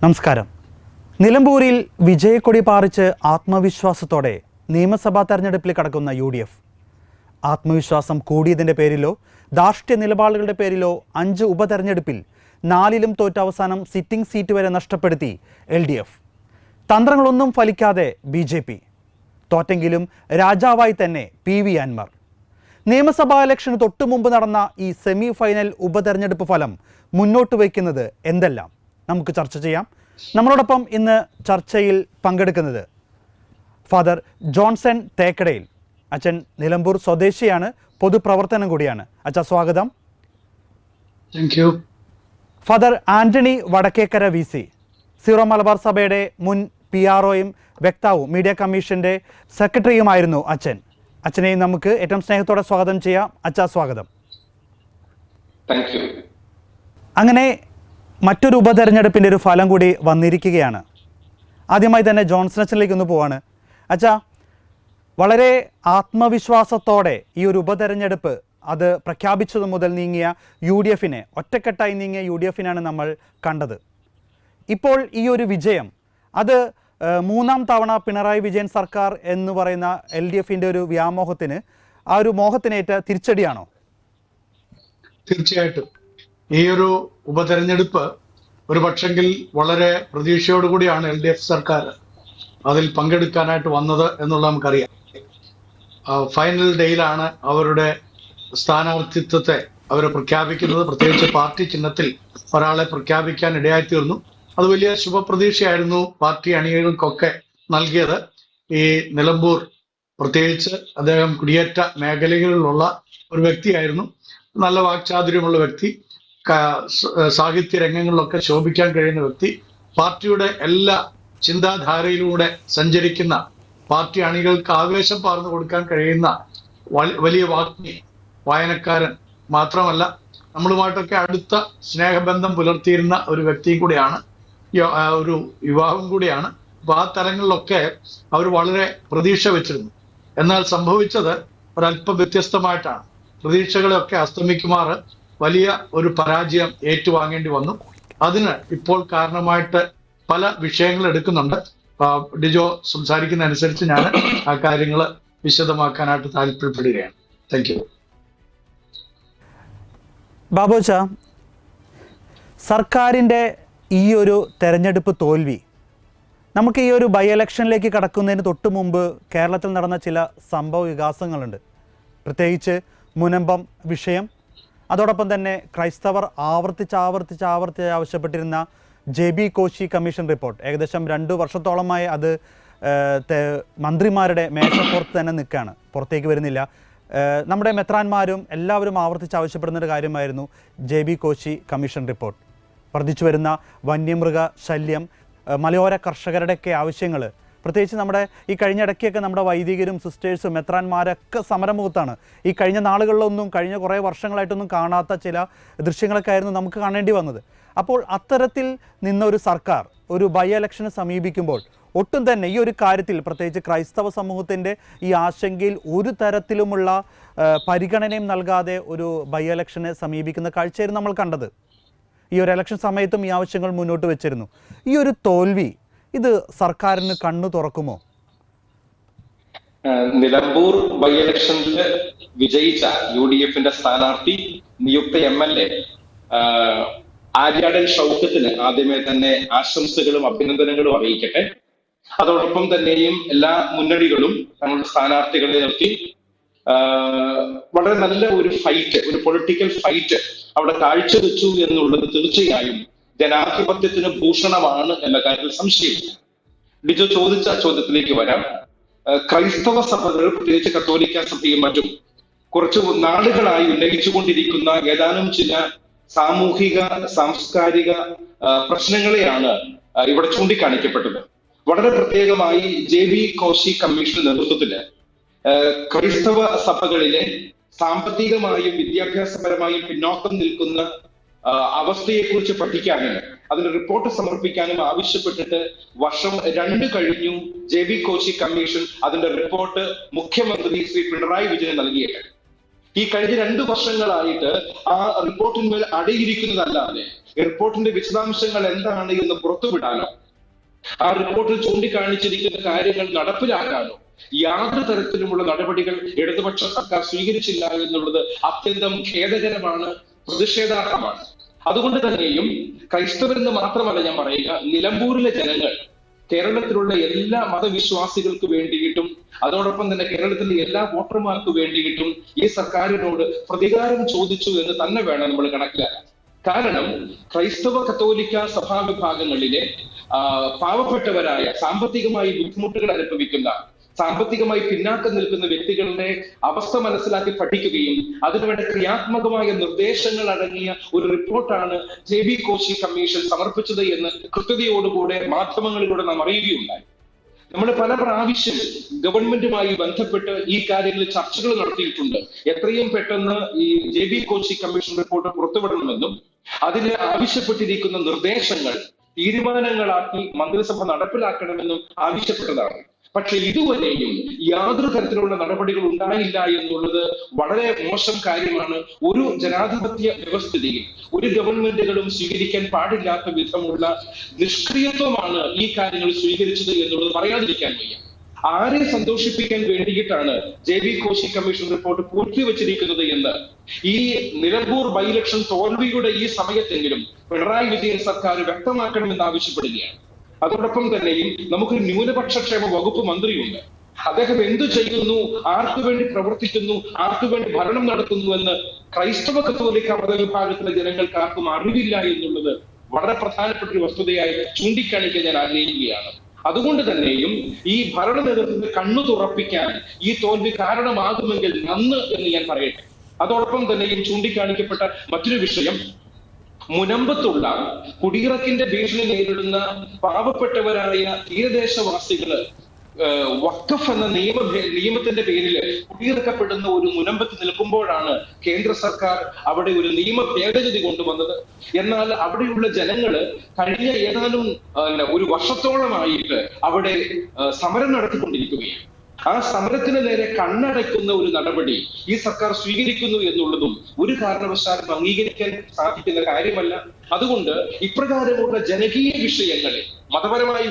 നമസ്കാരം. നിലമ്പൂരിൽ വിജയക്കൊടി പാറിച്ച് ആത്മവിശ്വാസത്തോടെ നിയമസഭാ തെരഞ്ഞെടുപ്പിൽ കടക്കുന്ന UDF. ആത്മവിശ്വാസം കൂടിയതിൻ്റെ പേരിലോ ധാർഷ്ട്യ നിലപാടുകളുടെ പേരിലോ 5 ഉപതെരഞ്ഞെടുപ്പിൽ 4ലും തോറ്റ അവസാനം സിറ്റിംഗ് സീറ്റ് വരെ നഷ്ടപ്പെടുത്തി LDF. തന്ത്രങ്ങളൊന്നും ഫലിക്കാതെ BJP. തോറ്റെങ്കിലും രാജാവായി തന്നെ PV അൻവർ. നിയമസഭാ ഇലക്ഷന് തൊട്ടു മുമ്പ് നടന്ന ഈ സെമി ഫൈനൽ ഉപതെരഞ്ഞെടുപ്പ് ഫലം മുന്നോട്ട് വയ്ക്കുന്നത് എന്തെല്ലാം നമുക്ക് ചർച്ച ചെയ്യാം. നമ്മളോടൊപ്പം ഇന്ന് ചർച്ചയിൽ പങ്കെടുക്കുന്നത് ഫാദർ ജോൺസൺ തേക്കടയിൽ. അച്ഛൻ നിലമ്പൂർ സ്വദേശിയാണ്, പൊതുപ്രവർത്തനം കൂടിയാണ്. അച്ഛാ സ്വാഗതം. Father Antony Vadakkekara VC, Syro Malabar സഭയുടെ മുൻ PROയും വക്താവും മീഡിയ കമ്മീഷന്റെ സെക്രട്ടറിയുമായിരുന്നു അച്ഛൻ. അച്ഛനെയും നമുക്ക് ഏറ്റവും സ്നേഹത്തോടെ സ്വാഗതം ചെയ്യാം. അച്ഛാ സ്വാഗതം. അങ്ങനെ മറ്റൊരു ഉപതെരഞ്ഞെടുപ്പിൻ്റെ ഒരു ഫലം കൂടി വന്നിരിക്കുകയാണ്. ആദ്യമായി തന്നെ ജോൺസൺ അച്ഛനിലേക്ക് ഒന്ന് പോവാണ്. അച്ഛാ, വളരെ ആത്മവിശ്വാസത്തോടെ ഈ ഒരു ഉപതെരഞ്ഞെടുപ്പ് അത് പ്രഖ്യാപിച്ചതു മുതൽ നീങ്ങിയ UDFനെ, ഒറ്റക്കെട്ടായി നീങ്ങിയ UDFനാണ് നമ്മൾ കണ്ടത്. ഇപ്പോൾ ഈ ഒരു വിജയം അത് 3ാം തവണ പിണറായി വിജയൻ സർക്കാർ എന്ന് പറയുന്ന LDFൻ്റെ ഒരു വ്യാമോഹത്തിന്, ആ ഒരു മോഹത്തിനേറ്റ തിരിച്ചടിയാണോ? തീർച്ചയായിട്ടും ഈ ഒരു ഉപതെരഞ്ഞെടുപ്പ് ഒരു പക്ഷെങ്കിൽ വളരെ പ്രതീക്ഷയോടുകൂടിയാണ് LDF സർക്കാർ അതിൽ പങ്കെടുക്കാനായിട്ട് വന്നത് എന്നുള്ള നമുക്കറിയാം. ഫൈനൽ ഡേയിലാണ് അവരുടെ സ്ഥാനാർത്ഥിത്വത്തെ അവർ പ്രഖ്യാപിക്കുന്നത്. പ്രത്യേകിച്ച് പാർട്ടി ചിഹ്നത്തിൽ ഒരാളെ പ്രഖ്യാപിക്കാൻ ഇടയായിത്തീർന്നു. അത് വലിയ ശുഭപ്രതീക്ഷയായിരുന്നു പാർട്ടി അണികൾക്കൊക്കെ നൽകിയത്. ഈ നിലമ്പൂർ, പ്രത്യേകിച്ച് അദ്ദേഹം കുടിയേറ്റ മേഖലകളിലുള്ള ഒരു വ്യക്തിയായിരുന്നു. നല്ല വാക്ചാതുര്യമുള്ള വ്യക്തി, സാഹിത്യ രംഗങ്ങളിലൊക്കെ ശോഭിക്കാൻ കഴിയുന്ന വ്യക്തി, പാർട്ടിയുടെ എല്ലാ ചിന്താധാരയിലൂടെ സഞ്ചരിക്കുന്ന, പാർട്ടി അണികൾക്ക് ആവേശം പകർന്നു കൊടുക്കാൻ കഴിയുന്ന വലിയ വാഗ്മി, വായനക്കാരൻ മാത്രമല്ല നമ്മളുമായിട്ടൊക്കെ അടുത്ത സ്നേഹബന്ധം പുലർത്തിയിരുന്ന ഒരു വ്യക്തിയും കൂടിയാണ്, ഒരു യുവാവും കൂടിയാണ്. അപ്പൊ ആ തലങ്ങളിലൊക്കെ അവർ വളരെ പ്രതീക്ഷ വെച്ചിരുന്നു. എന്നാൽ സംഭവിച്ചത് ഒരല്പം വ്യത്യസ്തമായിട്ടാണ്. പ്രതീക്ഷകളെയൊക്കെ അസ്തമിക്കുമാറ് വലിയ ഒരു പരാജയം ഏറ്റുവാങ്ങേണ്ടി വന്നു. അതിന് ഇപ്പോൾ കാരണമായിട്ട് പല വിഷയങ്ങൾ എടുക്കുന്നുണ്ട്. ഡിജോ സംസാരിക്കുന്ന അനുസരിച്ച് ഞാൻ ആ കാര്യങ്ങൾ വിശദമാക്കാനായിട്ട് താല്പര്യപ്പെടുകയാണ്. Thank you. ബാബുച്ച, സർക്കാരിൻ്റെ ഈ ഒരു തെരഞ്ഞെടുപ്പ് തോൽവി, നമുക്ക് ഈ ഒരു ബൈ ഇലക്ഷനിലേക്ക് കടക്കുന്നതിന് തൊട്ട് മുമ്പ് കേരളത്തിൽ നടന്ന ചില സംഭവ വികാസങ്ങളുണ്ട്. പ്രത്യേകിച്ച് മുനമ്പം വിഷയം, അതോടൊപ്പം തന്നെ ക്രൈസ്തവർ ആവർത്തിച്ച് ആവശ്യപ്പെട്ടിരുന്ന JB കോശി കമ്മീഷൻ റിപ്പോർട്ട്. ഏകദേശം 2 വർഷത്തോളമായി അത് മന്ത്രിമാരുടെ മേശപ്പുറത്ത് തന്നെ നിൽക്കുകയാണ്, പുറത്തേക്ക് വരുന്നില്ല. നമ്മുടെ മെത്രാന്മാരും എല്ലാവരും ആവർത്തിച്ച് ആവശ്യപ്പെടുന്നൊരു കാര്യമായിരുന്നു JB കോശി കമ്മീഷൻ റിപ്പോർട്ട്. വർദ്ധിച്ചു വരുന്ന വന്യമൃഗ ശല്യം, മലയോര കർഷകരുടെയൊക്കെ ആവശ്യങ്ങൾ, പ്രത്യേകിച്ച് നമ്മുടെ ഈ കഴിഞ്ഞ ഇടയ്ക്കൊക്കെ നമ്മുടെ വൈദികരും സിസ്റ്റേഴ്സും മെത്രാന്മാരൊക്കെ സമരമുഖത്താണ്. ഈ കഴിഞ്ഞ നാളുകളിലൊന്നും, കഴിഞ്ഞ കുറേ വർഷങ്ങളായിട്ടൊന്നും കാണാത്ത ചില ദൃശ്യങ്ങളൊക്കെ ആയിരുന്നു നമുക്ക് കാണേണ്ടി വന്നത്. അപ്പോൾ അത്തരത്തിൽ നിന്നൊരു സർക്കാർ ഒരു ബൈ ഇലക്ഷന് സമീപിക്കുമ്പോൾ ഒട്ടും തന്നെ ഈ ഒരു കാര്യത്തിൽ, പ്രത്യേകിച്ച് ക്രൈസ്തവ സമൂഹത്തിൻ്റെ ഈ ആശങ്കയിൽ ഒരു തരത്തിലുമുള്ള പരിഗണനയും നൽകാതെ ഒരു ബൈ ഇലക്ഷനെ സമീപിക്കുന്ന കാഴ്ചയായിരുന്നു നമ്മൾ കണ്ടത്. ഈ ഒരു ഇലക്ഷൻ സമയത്തും ഈ ആവശ്യങ്ങൾ മുന്നോട്ട് വെച്ചിരുന്നു. ഈ ഒരു തോൽവി ഇത് സർക്കാരിന് കണ്ണു തുറക്കുമോ? നിലമ്പൂർ ബൈ ഇലക്ഷനിൽ വിജയിച്ച UDFന്റെ സ്ഥാനാർത്ഥി, നിയുക്ത MLA ആര്യാടൻ ഷൗക്കത്തിന് ആദ്യമേ തന്നെ ആശംസകളും അഭിനന്ദനങ്ങളും അറിയിക്കട്ടെ. അതോടൊപ്പം തന്നെയും എല്ലാ മുന്നണികളും തങ്ങളുടെ സ്ഥാനാർത്ഥികളെ നിർത്തി വളരെ നല്ല ഒരു ഫൈറ്റ്, ഒരു പൊളിറ്റിക്കൽ ഫൈറ്റ് അവിടെ കാഴ്ചവെച്ചു എന്നുള്ളത് തീർച്ചയായും ജനാധിപത്യത്തിന് ഭൂഷണമാണ് എന്ന കാര്യത്തിൽ സംശയമില്ല. ഡിജോ ചോദിച്ച ചോദ്യത്തിലേക്ക് വരാം. ക്രൈസ്തവ സഭകൾ, പ്രത്യേകിച്ച് കത്തോലിക്ക സഭയും മറ്റും കുറച്ചു നാളുകളായി ഉന്നയിച്ചുകൊണ്ടിരിക്കുന്ന ഏതാനും ചില സാമൂഹിക സാംസ്കാരിക പ്രശ്നങ്ങളെയാണ് ഇവിടെ ചൂണ്ടിക്കാണിക്കപ്പെട്ടത്. വളരെ പ്രത്യേകമായി JB കോശി കമ്മീഷന്റെ നേതൃത്വത്തില് ക്രൈസ്തവ സഭകളിലെ സാമ്പത്തികമായും വിദ്യാഭ്യാസപരമായും പിന്നോക്കം നിൽക്കുന്ന അവസ്ഥയെക്കുറിച്ച് പഠിക്കാനും അതിന് റിപ്പോർട്ട് സമർപ്പിക്കാനും ആവശ്യപ്പെട്ടിട്ട് വർഷം 2 കഴിഞ്ഞു. JB കോശി കമ്മീഷൻ അതിന്റെ റിപ്പോർട്ട് മുഖ്യമന്ത്രി ശ്രീ പിണറായി വിജയൻ നൽകിയത്. ഈ കഴിഞ്ഞ 2 വർഷങ്ങളായിട്ട് ആ റിപ്പോർട്ടിന്മേൽ അടയിരിക്കുന്നതല്ലാതെ റിപ്പോർട്ടിന്റെ വിശദാംശങ്ങൾ എന്താണ് എന്ന് പുറത്തുവിടാനോ ആ റിപ്പോർട്ടിൽ ചൂണ്ടിക്കാണിച്ചിരിക്കുന്ന കാര്യങ്ങൾ നടപ്പിലാക്കാനോ യാതൊരു തരത്തിലുമുള്ള നടപടികൾ ഇടതുപക്ഷ സർക്കാർ സ്വീകരിച്ചില്ല എന്നുള്ളത് അത്യന്തം ഖേദകരമാണ്, പ്രതിഷേധാർഹമാണ്. അതുകൊണ്ട് തന്നെയും ക്രൈസ്തവരെന്ന് മാത്രമല്ല ഞാൻ പറയുക, നിലമ്പൂരിലെ ജനങ്ങൾ കേരളത്തിലുള്ള എല്ലാ മതവിശ്വാസികൾക്ക് വേണ്ടിയിട്ടും അതോടൊപ്പം തന്നെ കേരളത്തിലെ എല്ലാ വോട്ടർമാർക്ക് വേണ്ടിയിട്ടും ഈ സർക്കാരിനോട് പ്രതികാരം ചോദിച്ചു എന്ന് തന്നെ വേണം നമ്മൾ കണക്കിലാക്കാൻ. കാരണം ക്രൈസ്തവ കത്തോലിക്ക സഭാവിഭാഗങ്ങളിലെ പാവപ്പെട്ടവരായ, സാമ്പത്തികമായി ബുദ്ധിമുട്ടുകൾ അനുഭവിക്കുന്ന, സാമ്പത്തികമായി പിന്നാക്കം നിൽക്കുന്ന വ്യക്തികളുടെ അവസ്ഥ മനസ്സിലാക്കി പഠിക്കുകയും അതിനുവേണ്ട ക്രിയാത്മകമായ നിർദ്ദേശങ്ങൾ അടങ്ങിയ ഒരു റിപ്പോർട്ടാണ് JB കോശി കമ്മീഷൻ സമർപ്പിച്ചത് എന്ന് കൃത്യതയോടുകൂടെ മാധ്യമങ്ങളിലൂടെ നാം അറിയുകയുണ്ടായി. നമ്മൾ പല പ്രാവശ്യം ഗവൺമെന്റുമായി ബന്ധപ്പെട്ട് ഈ കാര്യങ്ങളിൽ ചർച്ചകൾ നടത്തിയിട്ടുണ്ട്. എത്രയും പെട്ടെന്ന് ഈ JB കോശി കമ്മീഷൻ റിപ്പോർട്ട് പുറത്തുവിടണമെന്നും അതിന് ആവശ്യപ്പെട്ടിരിക്കുന്ന നിർദ്ദേശങ്ങൾ തീരുമാനങ്ങളാക്കി മന്ത്രിസഭ നടപ്പിലാക്കണമെന്നും ആവശ്യപ്പെട്ടതാണ്. പക്ഷെ ഇതുവരെയും യാതൊരു തരത്തിലുള്ള നടപടികൾ ഉണ്ടായില്ല എന്നുള്ളത് വളരെ മോശം കാര്യമാണ്. ഒരു ജനാധിപത്യ വ്യവസ്ഥിതിയിൽ ഒരു ഗവൺമെന്റുകളും സ്വീകരിക്കാൻ പാടില്ലാത്ത വിധമുള്ള നിഷ്ക്രിയത്വമാണ് ഈ കാര്യങ്ങൾ സ്വീകരിച്ചത് എന്നുള്ളത് പറയാതിരിക്കാൻ വയ്യ. ആരെ സന്തോഷിപ്പിക്കാൻ വേണ്ടിയിട്ടാണ് JB കോശി കമ്മീഷൻ റിപ്പോർട്ട് പൂഴ്ത്തിവെച്ചിരിക്കുന്നത് എന്ന് ഈ നിലമ്പൂർ ബൈ ഇലക്ഷൻ തോൽവിയുടെ ഈ സമയത്തെങ്കിലും പിണറായി വിജയൻ സർക്കാർ വ്യക്തമാക്കണമെന്ന് ആവശ്യപ്പെടുകയാണ്. അതോടൊപ്പം തന്നെയും നമുക്കൊരു ന്യൂനപക്ഷ ക്ഷേമ വകുപ്പ് മന്ത്രിയുണ്ട്. അദ്ദേഹം എന്തു ചെയ്യുന്നു, ആർക്കു വേണ്ടി പ്രവർത്തിക്കുന്നു, ആർക്കു വേണ്ടി ഭരണം നടത്തുന്നു എന്ന് ക്രൈസ്തവ കത്തോലിക്ക മതവിഭാഗത്തിലെ ജനങ്ങൾക്ക് ആർക്കും അറിവില്ല എന്നുള്ളത് വളരെ പ്രധാനപ്പെട്ട ഒരു വസ്തുതയായി ചൂണ്ടിക്കാണിക്കാൻ ഞാൻ ആഗ്രഹിക്കുകയാണ്. അതുകൊണ്ട് തന്നെയും ഈ ഭരണ നേതൃത്വത്തെ കണ്ണു തുറപ്പിക്കാൻ ഈ തോൽവി കാരണമാകുമെങ്കിൽ നന്ന് എന്ന് ഞാൻ പറയട്ടെ. അതോടൊപ്പം തന്നെയും ചൂണ്ടിക്കാണിക്കപ്പെട്ട മറ്റൊരു വിഷയം, മുനമ്പത്തുള്ള കുടിയിറക്കിന്റെ ഭീഷണി നേരിടുന്ന പാവപ്പെട്ടവരായ തീരദേശവാസികള് വഖഫ് എന്ന നിയമത്തിന്റെ പേരിൽ കുടിയിറക്കപ്പെടുന്ന ഒരു മുനമ്പത്ത് നിൽക്കുമ്പോഴാണ് കേന്ദ്ര സർക്കാർ അവിടെ ഒരു നിയമ ഭേദഗതി കൊണ്ടുവന്നത്. എന്നാൽ അവിടെയുള്ള ജനങ്ങള് കഴിഞ്ഞ ഏതാനും ഒരു വർഷത്തോളമായിട്ട് അവിടെ സമരം നടത്തിക്കൊണ്ടിരിക്കുകയാണ്. ആ സമരത്തിന് നേരെ കണ്ണടയ്ക്കുന്ന ഒരു നടപടി ഈ സർക്കാർ സ്വീകരിക്കുന്നു എന്നുള്ളതും ഒരു കാരണവശാലും അംഗീകരിക്കാൻ സാധിക്കുന്ന കാര്യമല്ല. അതുകൊണ്ട് ഇപ്രകാരമുള്ള ജനകീയ വിഷയങ്ങളെ, മതപരമായ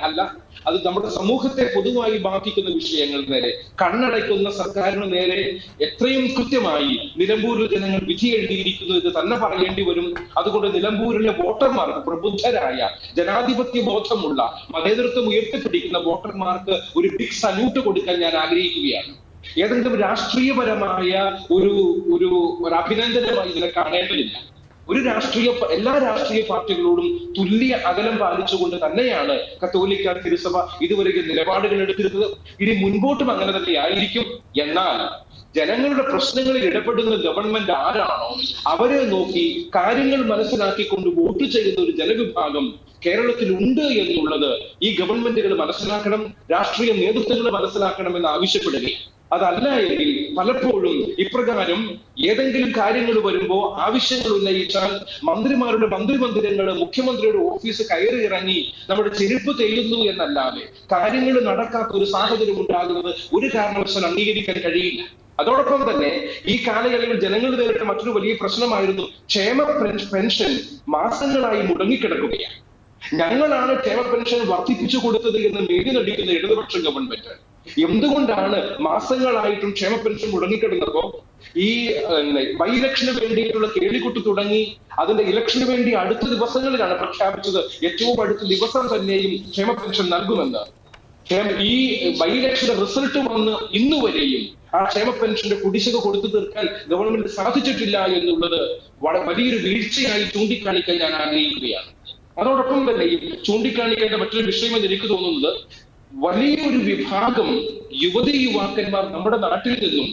അല്ല, അത് നമ്മുടെ സമൂഹത്തെ പൊതുവായി ബാധിക്കുന്ന വിഷയങ്ങൾ നേരെ കണ്ണടയ്ക്കുന്ന സർക്കാരിന് നേരെ എത്രയും കൃത്യമായി നിലമ്പൂരിലെ ജനങ്ങൾ വിധി എഴുതിയിരിക്കുന്നു എന്ന് തന്നെ പറയേണ്ടി വരും. അതുകൊണ്ട് നിലമ്പൂരിലെ വോട്ടർമാർക്ക്, പ്രബുദ്ധരായ ജനാധിപത്യ ബോധമുള്ള മതേതരത്വം ഉയർത്തിപ്പിടിക്കുന്ന വോട്ടർമാർക്ക് ഒരു ബിഗ് സല്യൂട്ട് കൊടുക്കാൻ ഞാൻ ആഗ്രഹിക്കുകയാണ്. ഏതെങ്കിലും രാഷ്ട്രീയപരമായ ഒരു അഭിനന്ദനമായി ഇതിനെ കാണേണ്ടതില്ല. എല്ലാ രാഷ്ട്രീയ പാർട്ടികളോടും തുല്യ അകലം പാലിച്ചുകൊണ്ട് തന്നെയാണ് കത്തോലിക്ക തിരുസഭ ഇതുവരെ നിലപാടുകൾ എടുത്തിരുന്നത്. ഇനി മുൻപോട്ടും അങ്ങനെ തന്നെ ആയിരിക്കും. എന്നാൽ ജനങ്ങളുടെ പ്രശ്നങ്ങളിൽ ഇടപെടുന്ന ഗവൺമെന്റ് ആരാണോ അവരെ നോക്കി കാര്യങ്ങൾ മനസ്സിലാക്കിക്കൊണ്ട് വോട്ട് ചെയ്യുന്ന ഒരു ജനവിഭാഗം കേരളത്തിൽ ഉണ്ട് എന്നുള്ളത് ഈ ഗവൺമെന്റുകൾ മനസ്സിലാക്കണം, രാഷ്ട്രീയ നേതൃത്വങ്ങൾ മനസ്സിലാക്കണമെന്ന് ആവശ്യപ്പെടുകയാണ്. അതല്ല എങ്കിൽ പലപ്പോഴും ഇപ്രകാരം ഏതെങ്കിലും കാര്യങ്ങൾ വരുമ്പോ ആവശ്യങ്ങൾ ഉന്നയിച്ചാൽ മന്ത്രിമാരുടെ മന്ത്രിമന്ദിരങ്ങൾ, മുഖ്യമന്ത്രിയുടെ ഓഫീസ് കയറി ഇറങ്ങി നമ്മുടെ ചെരുപ്പ് തെയ്യുന്നു എന്നല്ലാതെ കാര്യങ്ങൾ നടക്കാത്ത ഒരു സാഹചര്യം ഉണ്ടാകുന്നത് ഒരു കാരണവശാലും അംഗീകരിക്കാൻ കഴിയില്ല. അതോടൊപ്പം തന്നെ ഈ കാലയളവിൽ ജനങ്ങൾ നേരിട്ട മറ്റൊരു വലിയ പ്രശ്നമായിരുന്നു ക്ഷേമ പെൻഷൻ മാസങ്ങളായി മുടങ്ങിക്കിടക്കുകയാണ്. ഞങ്ങളാണ് ക്ഷേമ പെൻഷൻ വർദ്ധിപ്പിച്ചു കൊടുത്തത് എന്ന് മേടി നടിക്കുന്ന ഇടതുപക്ഷ ഗവൺമെന്റ് എന്തുകൊണ്ടാണ് മാസങ്ങളായിട്ടും ക്ഷേമ പെൻഷൻ മുടങ്ങിക്കിടന്നപ്പോ ഈ ബൈ ഇലക്ഷന് വേണ്ടിയിട്ടുള്ള കേളിക്കുട്ട് തുടങ്ങി അതിന്റെ ഇലക്ഷന് വേണ്ടി അടുത്ത ദിവസങ്ങളിലാണ് പ്രഖ്യാപിച്ചത് ഏറ്റവും അടുത്ത ദിവസം തന്നെയും ക്ഷേമ പെൻഷൻ നൽകുമെന്ന്. ഈ ബൈ ഇലക്ഷന്റെ റിസൾട്ട് വന്ന് ഇന്നുവരെയും ആ ക്ഷേമ പെൻഷന്റെ കുടിശ്ശിക കൊടുത്തു തീർക്കാൻ ഗവൺമെന്റ് സാധിച്ചിട്ടില്ല എന്നുള്ളത് വലിയൊരു വീഴ്ചയായി ചൂണ്ടിക്കാണിക്കാൻ ഞാൻ ആഗ്രഹിക്കുകയാണ്. അതോടൊപ്പം തന്നെയും ചൂണ്ടിക്കാണിക്കേണ്ട മറ്റൊരു വിഷയമെന്ന് എനിക്ക് തോന്നുന്നത്, വലിയൊരു വിഭാഗം യുവാക്കന്മാർ നമ്മുടെ നാട്ടിൽ നിന്നും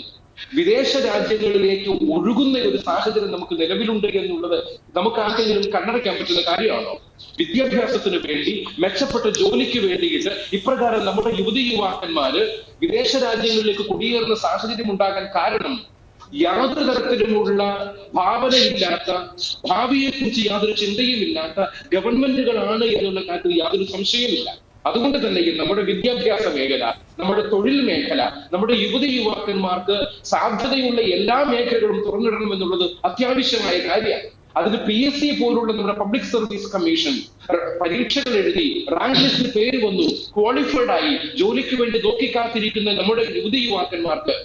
വിദേശ രാജ്യങ്ങളിലേക്ക് ഒഴുകുന്ന ഒരു സാഹചര്യം നമുക്ക് നിലവിലുണ്ട് എന്നുള്ളത് നമുക്ക് ആർക്കെങ്കിലും കണ്ണടയ്ക്കാൻ പറ്റുന്ന കാര്യമാണോ? വിദ്യാഭ്യാസത്തിന് വേണ്ടി, മെച്ചപ്പെട്ട ജോലിക്ക് വേണ്ടിയിട്ട് ഇപ്രകാരം നമ്മുടെ യുവാക്കന്മാര് വിദേശ രാജ്യങ്ങളിലേക്ക് കുടിയേറുന്ന സാഹചര്യം ഉണ്ടാകാൻ കാരണം യാതൊരു തരത്തിലുമുള്ള ഭാവനയില്ലാത്ത, ഭാവിയെ കുറിച്ച് യാതൊരു ചിന്തയും ഇല്ലാത്ത ഗവൺമെന്റുകളാണ് എന്നുള്ള കാര്യത്തിൽ യാതൊരു സംശയമില്ല. അതുകൊണ്ട് തന്നെയും നമ്മുടെ വിദ്യാഭ്യാസ മേഖല, നമ്മുടെ തൊഴിൽ മേഖല, നമ്മുടെ യുവാക്കന്മാർക്ക് സാധ്യതയുള്ള എല്ലാ മേഖലകളും തുറന്നിടണം എന്നുള്ളത് അത്യാവശ്യമായ കാര്യമാണ്. അതിന് PSC പോലുള്ള നമ്മുടെ പബ്ലിക് സർവീസ് കമ്മീഷൻ പരീക്ഷകൾ എഴുതി റാങ്ക് ലിസ്റ്റിൽ പേര് വന്നു, ക്വാളിഫൈഡ് ആയി ജോലിക്ക് വേണ്ടി നോക്കിക്കാത്തിരിക്കുന്ന നമ്മുടെ യുവാക്കന്മാർക്ക്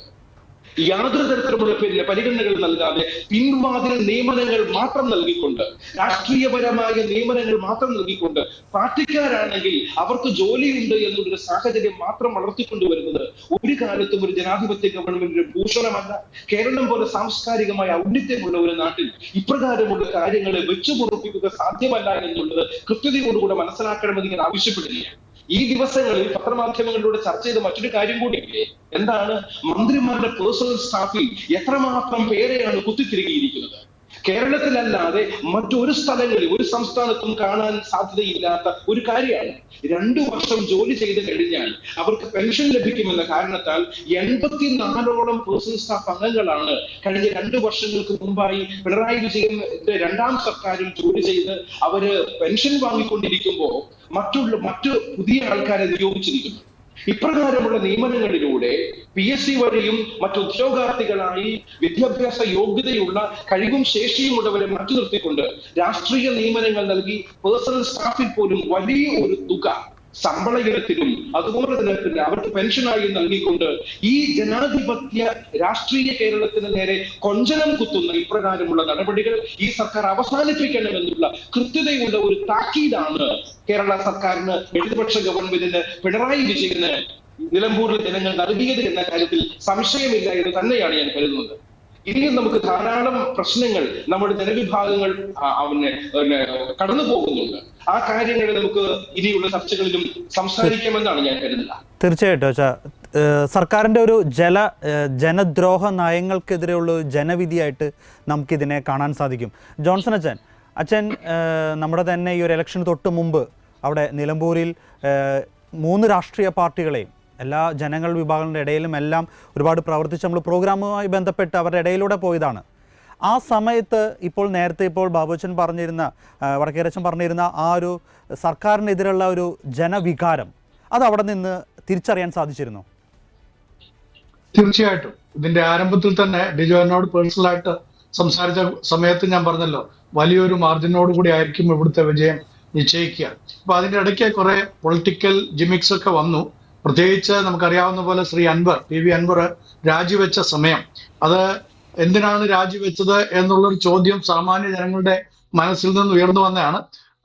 യാതൊരു തരത്തിലുള്ള പരിഗണനകൾ നൽകാതെ പിൻവാതിൽ നിയമനങ്ങൾ മാത്രം നൽകിക്കൊണ്ട്, രാഷ്ട്രീയപരമായ നിയമനങ്ങൾ മാത്രം നൽകിക്കൊണ്ട്, പാർട്ടിക്കാരാണെങ്കിൽ അവർക്ക് ജോലിയുണ്ട് എന്നുള്ളൊരു സാഹചര്യം മാത്രം വളർത്തിക്കൊണ്ടുവരുന്നത് ഒരു കാലത്തും ഒരു ജനാധിപത്യ ഗവൺമെന്റിന്റെ ഭൂഷണമല്ല. കേരളം പോലെ സാംസ്കാരികമായ ഔന്നിത്യമുള്ള ഒരു നാട്ടിൽ ഇപ്രകാരമുള്ള കാര്യങ്ങളെ വെച്ചുപൊറുപ്പിക്കുക സാധ്യമല്ല എന്നുള്ളത് കൃത്യതയോടുകൂടെ മനസ്സിലാക്കണമെന്ന് ഞാൻ ആവശ്യപ്പെടുകയാണ്. ഈ ദിവസങ്ങളിൽ പത്രമാധ്യമങ്ങളിലൂടെ ചർച്ച ചെയ്ത മറ്റൊരു കാര്യം കൂടിയില്ലേ, എന്താണ് മന്ത്രിമാരുടെ പേഴ്സണൽ സ്റ്റാഫിൽ എത്രമാത്രം പേരെയാണ് കുത്തിത്തിരികിയിരിക്കുന്നത്. കേരളത്തിലല്ലാതെ മറ്റൊരു സ്ഥലങ്ങളിൽ ഒരു സംസ്ഥാനത്തും കാണാൻ സാധ്യതയില്ലാത്ത ഒരു കാര്യമാണ്. 2 വർഷം ജോലി ചെയ്ത് കഴിഞ്ഞാൽ അവർക്ക് പെൻഷൻ ലഭിക്കുമെന്ന കാരണത്താൽ 84ഓളം പേഴ്സണൽ സ്റ്റാഫ് അംഗങ്ങളാണ് കഴിഞ്ഞ 2 വർഷങ്ങൾക്ക് മുമ്പായി പിണറായി വിജയന്റെ 2ാം സർക്കാരിൽ ജോലി ചെയ്ത് അവര് പെൻഷൻ വാങ്ങിക്കൊണ്ടിരിക്കുമ്പോൾ മറ്റു പുതിയ ആൾക്കാരെ നിയോഗിച്ചിരിക്കുന്നു. ഇപ്രകാരമുള്ള നിയമനങ്ങളിലൂടെ PSC വഴിയും മറ്റു ഉദ്യോഗാർത്ഥികളായി വിദ്യാഭ്യാസ യോഗ്യതയുള്ള കഴിവും ശേഷിയുമുള്ളവരെ മാറ്റി നിർത്തിക്കൊണ്ട് രാഷ്ട്രീയ നിയമനങ്ങൾ നൽകി പേഴ്സണൽ സ്റ്റാഫിൽ പോലും വലിയ ഒരു തുക ശമ്പള ഇനത്തിലും അതുപോലെ തന്നെ അവർക്ക് പെൻഷനായി നൽകിക്കൊണ്ട് ഈ ജനാധിപത്യ രാഷ്ട്രീയ കേരളത്തിന് നേരെ കൊഞ്ചനം കുത്തുന്ന ഇപ്രകാരമുള്ള നടപടികൾ ഈ സർക്കാർ അവസാനിപ്പിക്കണമെന്നുള്ള കൃത്യതയുള്ള ഒരു താക്കീതാണ് കേരള സർക്കാരിന്, ഇടതുപക്ഷ ഗവൺമെന്റിന്, പിണറായി വിജയന് നിലമ്പൂരിൽ ജനങ്ങൾ നൽകിയത് എന്ന കാര്യത്തിൽ സംശയമില്ല എന്ന് തന്നെയാണ് ഞാൻ കരുതുന്നത്. ഇനിയും നമുക്ക് ധാരാളം പ്രശ്നങ്ങൾ നമ്മുടെ ജനവിഭാഗങ്ങൾ കടന്നു പോകുന്നുണ്ട്. ആ കാര്യങ്ങൾ നമുക്ക് ഇനിയുള്ള ചർച്ചകളിലും സംസാരിക്കാമെന്നാണ് ഞാൻ കരുതുന്നത്. തീർച്ചയായിട്ടും സർക്കാരിൻ്റെ ഒരു ജനദ്രോഹ നയങ്ങൾക്കെതിരെയുള്ള ഒരു ജനവിധിയായിട്ട് നമുക്കിതിനെ കാണാൻ സാധിക്കും. ജോൺസൺ അച്ഛൻ നമ്മുടെ തന്നെ ഈ ഒരു ഇലക്ഷന് തൊട്ട് മുമ്പ് അവിടെ നിലമ്പൂരിൽ 3 രാഷ്ട്രീയ പാർട്ടികളെയും എല്ലാ ജനങ്ങൾ വിഭാഗങ്ങളുടെ ഇടയിലും എല്ലാം ഒരുപാട് പ്രവർത്തിച്ച് നമ്മൾ പ്രോഗ്രാമുമായി ബന്ധപ്പെട്ട് അവരുടെ ഇടയിലൂടെ പോയതാണ്. ആ സമയത്ത് ഇപ്പോൾ ബാബുച്ചൻ പറഞ്ഞിരുന്ന, വടക്കേരച്ചൻ പറഞ്ഞിരുന്ന ആ ഒരു സർക്കാരിനെതിരുള്ള ഒരു ജനവികാരം അത് അവിടെ നിന്ന് തിരിച്ചറിയാൻ സാധിച്ചിരുന്നു. തീർച്ചയായിട്ടും ഇതിന്റെ ആരംഭത്തിൽ തന്നെ ഡിജോനോട് പേഴ്സണലായിട്ട് സംസാരിച്ച സമയത്ത് ഞാൻ പറഞ്ഞല്ലോ, വലിയൊരു മാർജിനോട് കൂടി ആയിരിക്കും ഇവിടുത്തെ വിജയം നിശ്ചയിക്കുക. അപ്പൊ അതിന്റെ ഇടയ്ക്ക് കുറെ പൊളിറ്റിക്കൽ ജിമിക്സ് ഒക്കെ വന്നു. പ്രത്യേകിച്ച് നമുക്കറിയാവുന്ന പോലെ ശ്രീ PV അൻവർ രാജിവെച്ച സമയം, അത് എന്തിനാണ് രാജിവെച്ചത് എന്നുള്ളൊരു ചോദ്യം സാമാന്യ ജനങ്ങളുടെ മനസ്സിൽ നിന്ന് ഉയർന്നു വന്നതാണ്.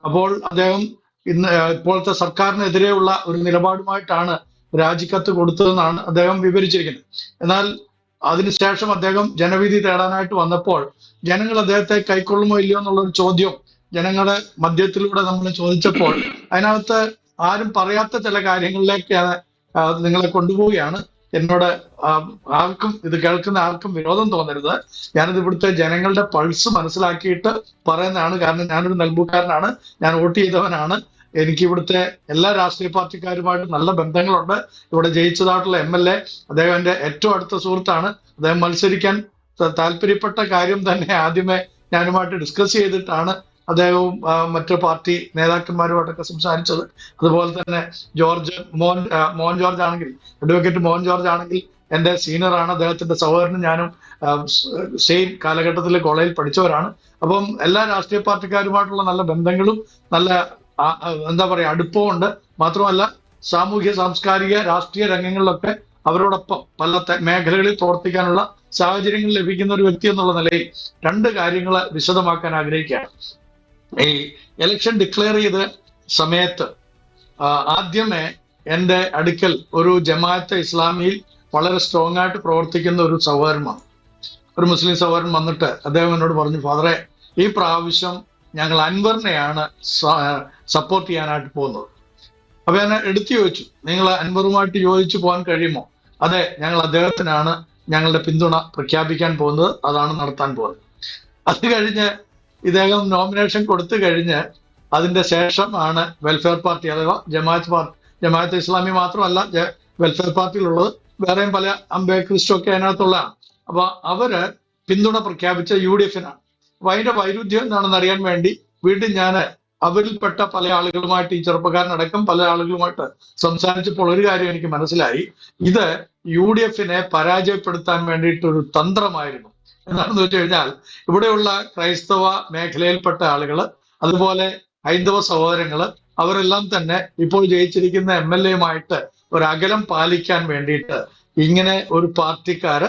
അപ്പോൾ അദ്ദേഹം ഇപ്പോഴത്തെ സർക്കാരിനെതിരെയുള്ള ഒരു നിലപാടുമായിട്ടാണ് രാജിക്കത്ത് കൊടുത്തതെന്നാണ് അദ്ദേഹം വിവരിച്ചിരിക്കുന്നത്. എന്നാൽ അതിനുശേഷം അദ്ദേഹം ജനവിധി തേടാനായിട്ട് വന്നപ്പോൾ ജനങ്ങൾ അദ്ദേഹത്തെ കൈക്കൊള്ളുമോ ഇല്ലയോ എന്നുള്ളൊരു ചോദ്യം ജനങ്ങളുടെ മധ്യത്തിലൂടെ നമ്മൾ ചോദിച്ചപ്പോൾ അതിനകത്ത് ആരും പറയാത്ത ചില കാര്യങ്ങളിലേക്ക് നിങ്ങളെ കൊണ്ടുപോവുകയാണ്. എന്നോട് ഇത് കേൾക്കുന്ന ആർക്കും വിരോധം തോന്നരുത്. ഞാനിത് ഇവിടുത്തെ ജനങ്ങളുടെ പൾസ് മനസ്സിലാക്കിയിട്ട് പറയുന്നതാണ്. കാരണം ഞാനൊരു നൽബൂക്കാരനാണ്, ഞാൻ വോട്ട് ചെയ്തവനാണ്. എനിക്ക് ഇവിടുത്തെ എല്ലാ രാഷ്ട്രീയ പാർട്ടിക്കാരുമായിട്ട് നല്ല ബന്ധങ്ങളുണ്ട്. ഇവിടെ ജയിച്ചതായിട്ടുള്ള MLA അദ്ദേഹം എൻ്റെ ഏറ്റവും അടുത്ത സുഹൃത്താണ്. അദ്ദേഹം മത്സരിക്കാൻ താല്പര്യപ്പെട്ട കാര്യം തന്നെ ആദ്യമേ ഞാനുമായിട്ട് ഡിസ്കസ് ചെയ്തിട്ടാണ് അദ്ദേഹവും മറ്റു പാർട്ടി നേതാക്കന്മാരുമായിട്ടൊക്കെ സംസാരിച്ചത്. അതുപോലെ തന്നെ മോഹൻ ജോർജ് ആണെങ്കിൽ, അഡ്വക്കേറ്റ് മോഹൻ ജോർജ് ആണെങ്കിൽ എൻ്റെ സീനിയറാണ്. അദ്ദേഹത്തിന്റെ സഹോദരനും ഞാനും സെയിം കാലഘട്ടത്തിൽ കോളേജിൽ പഠിച്ചവരാണ്. അപ്പം എല്ലാ രാഷ്ട്രീയ പാർട്ടിക്കാരുമായിട്ടുള്ള നല്ല ബന്ധങ്ങളും നല്ല അടുപ്പവും ഉണ്ട്. മാത്രമല്ല സാമൂഹ്യ സാംസ്കാരിക രാഷ്ട്രീയ രംഗങ്ങളിലൊക്കെ അവരോടൊപ്പം പല മേഖലകളിൽ പ്രവർത്തിക്കാനുള്ള സാഹചര്യങ്ങൾ ലഭിക്കുന്ന ഒരു വ്യക്തി എന്നുള്ള നിലയിൽ 2 കാര്യങ്ങൾ വിശദമാക്കാൻ ആഗ്രഹിക്കുകയാണ്. ഈ ഇലക്ഷൻ ഡിക്ലെയർ ചെയ്ത സമയത്ത് ആദ്യമേ എൻ്റെ അടുക്കൽ ഒരു ജമാഅത്തെ ഇസ്ലാമിയിൽ വളരെ സ്ട്രോങ് ആയിട്ട് പ്രവർത്തിക്കുന്ന ഒരു സഹോദരനാണ്, ഒരു മുസ്ലിം സഹോദരൻ വന്നിട്ട് അദ്ദേഹം എന്നോട് പറഞ്ഞു, ഫാദറെ, ഈ പ്രാവശ്യം ഞങ്ങൾ അൻവറിനെയാണ് സപ്പോർട്ട് ചെയ്യാനായിട്ട് പോകുന്നത്. അപ്പൊ ഞാൻ എടുത്തു ചോദിച്ചു, നിങ്ങൾ അൻവറുമായിട്ട് യോജിച്ചു പോകാൻ കഴിയുമോ? അതെ, ഞങ്ങൾ അദ്ദേഹത്തിനാണ് ഞങ്ങളുടെ പിന്തുണ പ്രഖ്യാപിക്കാൻ പോകുന്നത്, അതാണ് നടത്താൻ പോകുന്നത്. അത് കഴിഞ്ഞ് ഇദ്ദേഹം നോമിനേഷൻ കൊടുത്തു കഴിഞ്ഞ് അതിന്റെ ശേഷമാണ് വെൽഫെയർ പാർട്ടി അഥവാ ജമാഅത്ത് ഇസ്ലാമി മാത്രമല്ല വെൽഫെയർ പാർട്ടിയിലുള്ളത് വേറെയും പല ക്രിസ്റ്റോ ഒക്കെ അതിനകത്തുള്ളതാണ്. അപ്പൊ അവര് പിന്തുണ പ്രഖ്യാപിച്ച UDF-നാണ്. അപ്പൊ അതിന്റെ വൈരുദ്ധ്യം എന്താണെന്ന് അറിയാൻ വേണ്ടി വീണ്ടും ഞാൻ അവരിൽപ്പെട്ട പല ആളുകളുമായിട്ട്, ഈ ചെറുപ്പക്കാരനടക്കം പല ആളുകളുമായിട്ട് സംസാരിച്ചപ്പോൾ ഒരു കാര്യം എനിക്ക് മനസ്സിലായി. ഇത് UDF-നെ പരാജയപ്പെടുത്താൻ വേണ്ടിയിട്ടൊരു തന്ത്രമായിരുന്നു. എന്താണെന്ന് വെച്ച് കഴിഞ്ഞാൽ, ഇവിടെയുള്ള ക്രൈസ്തവ മേഖലയിൽപ്പെട്ട ആളുകള്, അതുപോലെ ഹൈന്ദവ സഹോദരങ്ങള്, അവരെല്ലാം തന്നെ ഇപ്പോൾ ജയിച്ചിരിക്കുന്ന MLA-യുമായിട്ട് ഒരു അകലം പാലിക്കാൻ വേണ്ടിയിട്ട് ഇങ്ങനെ ഒരു പാർട്ടിക്കാര്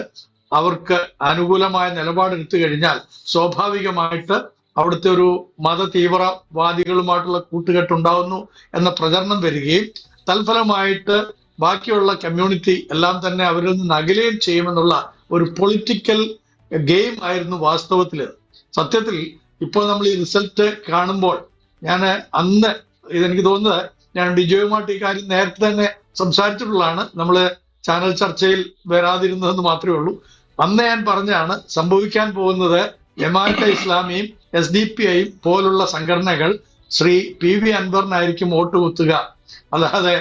അവർക്ക് അനുകൂലമായ നിലപാടെടുത്തു കഴിഞ്ഞാൽ സ്വാഭാവികമായിട്ട് അവിടുത്തെ ഒരു മത തീവ്രവാദികളുമായിട്ടുള്ള കൂട്ടുകെട്ടുണ്ടാവുന്നു എന്ന പ്രചരണം വരികയും തൽഫലമായിട്ട് ബാക്കിയുള്ള കമ്മ്യൂണിറ്റി എല്ലാം തന്നെ അവരിൽ നിന്ന് അകലുകയും ചെയ്യുമെന്നുള്ള ഒരു പൊളിറ്റിക്കൽ ഗെയിം ആയിരുന്നു വാസ്തവത്തില്. സത്യത്തിൽ ഇപ്പോൾ നമ്മൾ ഈ റിസൾട്ട് കാണുമ്പോൾ ഞാൻ അന്ന് ഇതെനിക്ക് തോന്നുന്നത്, ഞാൻ ഡിജോയുമായിട്ട് ഈ കാര്യം നേരത്തെ തന്നെ സംസാരിച്ചിട്ടുള്ളതാണ്, നമ്മൾ ചാനൽ ചർച്ചയിൽ വരാതിരുന്നതെന്ന് മാത്രമേ ഉള്ളൂ. അന്ന് ഞാൻ പറഞ്ഞാണ് സംഭവിക്കാൻ പോകുന്നത്. ജമാഅത്തെ ഇസ്ലാമിയും SDPI പോലുള്ള സംഘടനകൾ ശ്രീ PV അൻവറിനായിരിക്കും വോട്ട് കുത്തുക, അല്ലാതെ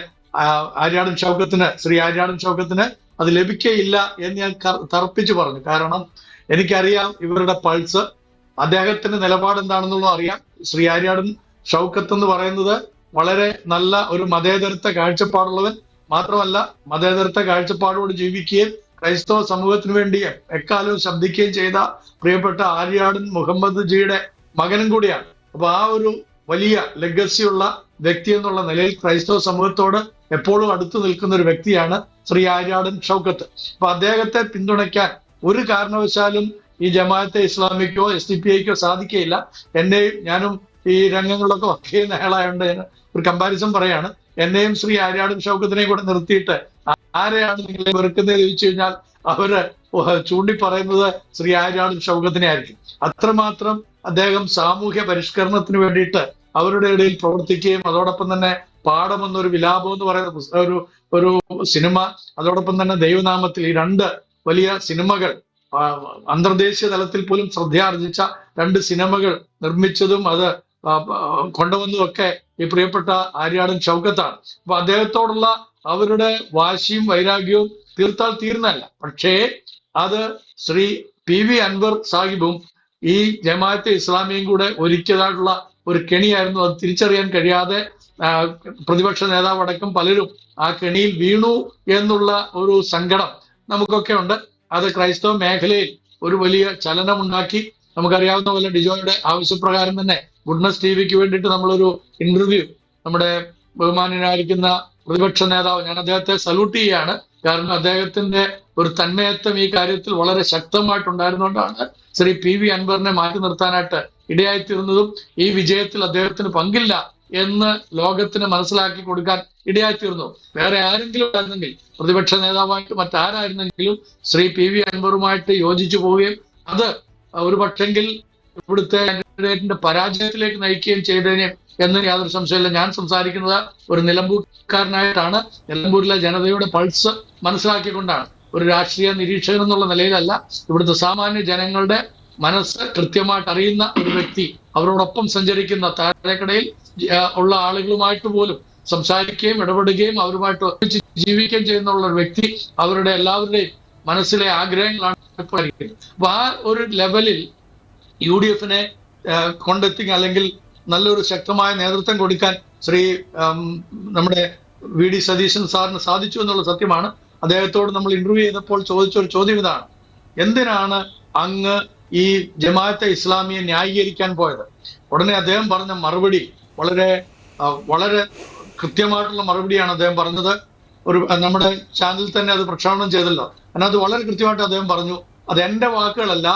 ശ്രീ ആര്യാടൻ ഷൗക്കത്തിന് അത് ലഭിക്കയില്ല എന്ന് ഞാൻ തറപ്പിച്ചു പറഞ്ഞു. കാരണം എനിക്കറിയാം ഇവരുടെ പൾസ്, അദ്ദേഹത്തിന്റെ നിലപാട് എന്താണെന്നുള്ളത് അറിയാം. ശ്രീ ആര്യാടൻ ഷൗക്കത്ത് എന്ന് പറയുന്നത് വളരെ നല്ല ഒരു മതേതരത്വ കാഴ്ചപ്പാടുള്ളവൻ മാത്രമല്ല, മതേതരത്വ കാഴ്ചപ്പാടോട് ജീവിക്കുകയും ക്രൈസ്തവ സമൂഹത്തിന് വേണ്ടി എക്കാലവും ശബ്ദിക്കുകയും ചെയ്ത പ്രിയപ്പെട്ട ആര്യാടൻ മുഹമ്മദ് ജിയുടെ മകനും കൂടിയാണ്. അപ്പൊ ആ ഒരു വലിയ ലെഗസിയുള്ള വ്യക്തി എന്നുള്ള നിലയിൽ ക്രൈസ്തവ സമൂഹത്തോട് എപ്പോഴും അടുത്തു നിൽക്കുന്ന ഒരു വ്യക്തിയാണ് ശ്രീ ആര്യാടൻ ഷൗക്കത്ത്. അപ്പൊ അദ്ദേഹത്തെ പിന്തുണയ്ക്കാൻ ഒരു കാരണവശാലും ഈ ജമാഅത്തെ ഇസ്ലാമിക്കോ SDPIക്കോ സാധിക്കുകയില്ല. ഞാനും ഈ രംഗങ്ങളിലൊക്കെ വർക്ക് ചെയ്യുന്ന ആളായതുകൊണ്ട് ഒരു കമ്പാരിസൺ പറയാണ്. എന്നെയും ശ്രീ ആര്യാടൻ ഷൗക്കത്തിനെയും കൂടെ നിർത്തിയിട്ട് ആരെയാണ് നിങ്ങളെ വെറുക്കുന്നത് ചോദിച്ചു കഴിഞ്ഞാൽ അവര് ചൂണ്ടി പറയുന്നത് ശ്രീ ആര്യാടൻ ഷൗക്കത്തിനെ ആയിരിക്കും. അത്രമാത്രം അദ്ദേഹം സാമൂഹ്യ പരിഷ്കരണത്തിന് വേണ്ടിയിട്ട് അവരുടെ ഇടയിൽ പ്രവർത്തിക്കുകയും അതോടൊപ്പം തന്നെ പാഠം എന്നൊരു വിലാപം എന്ന് പറയുന്ന ഒരു സിനിമ, അതോടൊപ്പം തന്നെ ദൈവനാമത്തിൽ, ഈ രണ്ട് വലിയ സിനിമകൾ അന്തർദേശീയ തലത്തിൽ പോലും ശ്രദ്ധയാർജിച്ച രണ്ട് സിനിമകൾ നിർമ്മിച്ചതും അത് കൊണ്ടുവന്നതൊക്കെ ഈ പ്രിയപ്പെട്ട ആര്യാടൻ ഷൗക്കത്താണ്. അപ്പൊ അദ്ദേഹത്തോടുള്ള അവരുടെ വാശിയും വൈരാഗ്യവും തീർത്താൽ തീർന്നല്ല. പക്ഷേ അത് ശ്രീ PV അൻവർ സാഹിബും ഈ ജമാഅത്തെ ഇസ്ലാമിയും കൂടെ ഒരുക്കിയതായിട്ടുള്ള ഒരു കെണിയായിരുന്നു. അത് തിരിച്ചറിയാൻ കഴിയാതെ പ്രതിപക്ഷ നേതാവ് അടക്കം പലരും ആ കെണിയിൽ വീണു എന്നുള്ള ഒരു സങ്കടം നമുക്കൊക്കെ ഉണ്ട്. അത് ക്രൈസ്തവ മേഖലയിൽ ഒരു വലിയ ചലനമുണ്ടാക്കി. നമുക്കറിയാവുന്ന പോലെ ഡിജോയുടെ ആവശ്യപ്രകാരം തന്നെ ഗുഡ്നസ് TVക്ക് വേണ്ടിയിട്ട് നമ്മളൊരു ഇന്റർവ്യൂ നമ്മുടെ ബഹുമാനനായിരിക്കുന്ന പ്രതിപക്ഷ നേതാവ്, ഞാൻ അദ്ദേഹത്തെ സല്യൂട്ട് ചെയ്യുകയാണ്. കാരണം അദ്ദേഹത്തിന്റെ ഒരു തന്മയത്വം ഈ കാര്യത്തിൽ വളരെ ശക്തമായിട്ടുണ്ടായിരുന്നുകൊണ്ടാണ് ശ്രീ PV അൻവറിനെ മാറ്റി നിർത്താനായിട്ട് ഇടയായിത്തീർന്നതും ഈ വിജയത്തിൽ അദ്ദേഹത്തിന് പങ്കില്ല എന്ന് ലോകത്തിന് മനസ്സിലാക്കി കൊടുക്കാൻ ഇടയായിത്തീർന്നു. വേറെ ആരെങ്കിലും ആയിരുന്നെങ്കിൽ, പ്രതിപക്ഷ നേതാവായിട്ട് മറ്റാരായിരുന്നെങ്കിലും ശ്രീ PV അൻവറുമായിട്ട് യോജിച്ചു പോവുകയും അത് ഒരു പക്ഷെങ്കിൽ ഇവിടുത്തെ കാൻഡിഡേറ്റിന്റെ പരാജയത്തിലേക്ക് നയിക്കുകയും ചെയ്തതിനെ എന്ന് യാതൊരു സംശയമില്ല. ഞാൻ സംസാരിക്കുന്നത് ഒരു നിലമ്പൂർക്കാരനായിട്ടാണ്. നിലമ്പൂരിലെ ജനതയുടെ പൾസ് മനസ്സിലാക്കിക്കൊണ്ടാണ്. ഒരു രാഷ്ട്രീയ നിരീക്ഷകൻ എന്നുള്ള നിലയിലല്ല. ഇവിടുത്തെ സാമാന്യ ജനങ്ങളുടെ മനസ്സ് കൃത്യമായിട്ട് അറിയുന്ന ഒരു വ്യക്തി, അവരോടൊപ്പം സഞ്ചരിക്കുന്ന, താഴേക്കടയിൽ ഉള്ള ആളുകളുമായിട്ട് പോലും സംസാരിക്കുകയും ഇടപെടുകയും അവരുമായിട്ട് ജീവിക്കുകയും ചെയ്യുന്ന ഒരു വ്യക്തി, അവരുടെ എല്ലാവരുടെയും മനസ്സിലെ ആഗ്രഹങ്ങളാണ് പരിഹരിക്കുന്നത്. അപ്പൊ ആ ഒരു ലെവലിൽ UDF-നെ കൊണ്ടെത്തിക്കുക, അല്ലെങ്കിൽ നല്ലൊരു ശക്തമായ നേതൃത്വം കൊടുക്കാൻ ശ്രീ നമ്മുടെ VD സതീശൻ സാറിന് സാധിച്ചു എന്നുള്ള സത്യമാണ്. അദ്ദേഹത്തോട് നമ്മൾ ഇന്റർവ്യൂ ചെയ്തപ്പോൾ ചോദിച്ചൊരു ചോദ്യം ഇതാണ്: എന്തിനാണ് അങ്ങ് ഈ ജമാഅത്തെ ഇസ്ലാമിയെ ന്യായീകരിക്കാൻ പോയത്? ഉടനെ അദ്ദേഹം പറഞ്ഞ മറുപടി വളരെ വളരെ കൃത്യമായിട്ടുള്ള മറുപടിയാണ് അദ്ദേഹം പറഞ്ഞത്. നമ്മുടെ ചാനലിൽ തന്നെ അത് പ്രക്ഷേപണം ചെയ്തല്ലോ. അതിനകത്ത് വളരെ കൃത്യമായിട്ട് അദ്ദേഹം പറഞ്ഞു, അത് എന്റെ വാക്കുകളല്ല,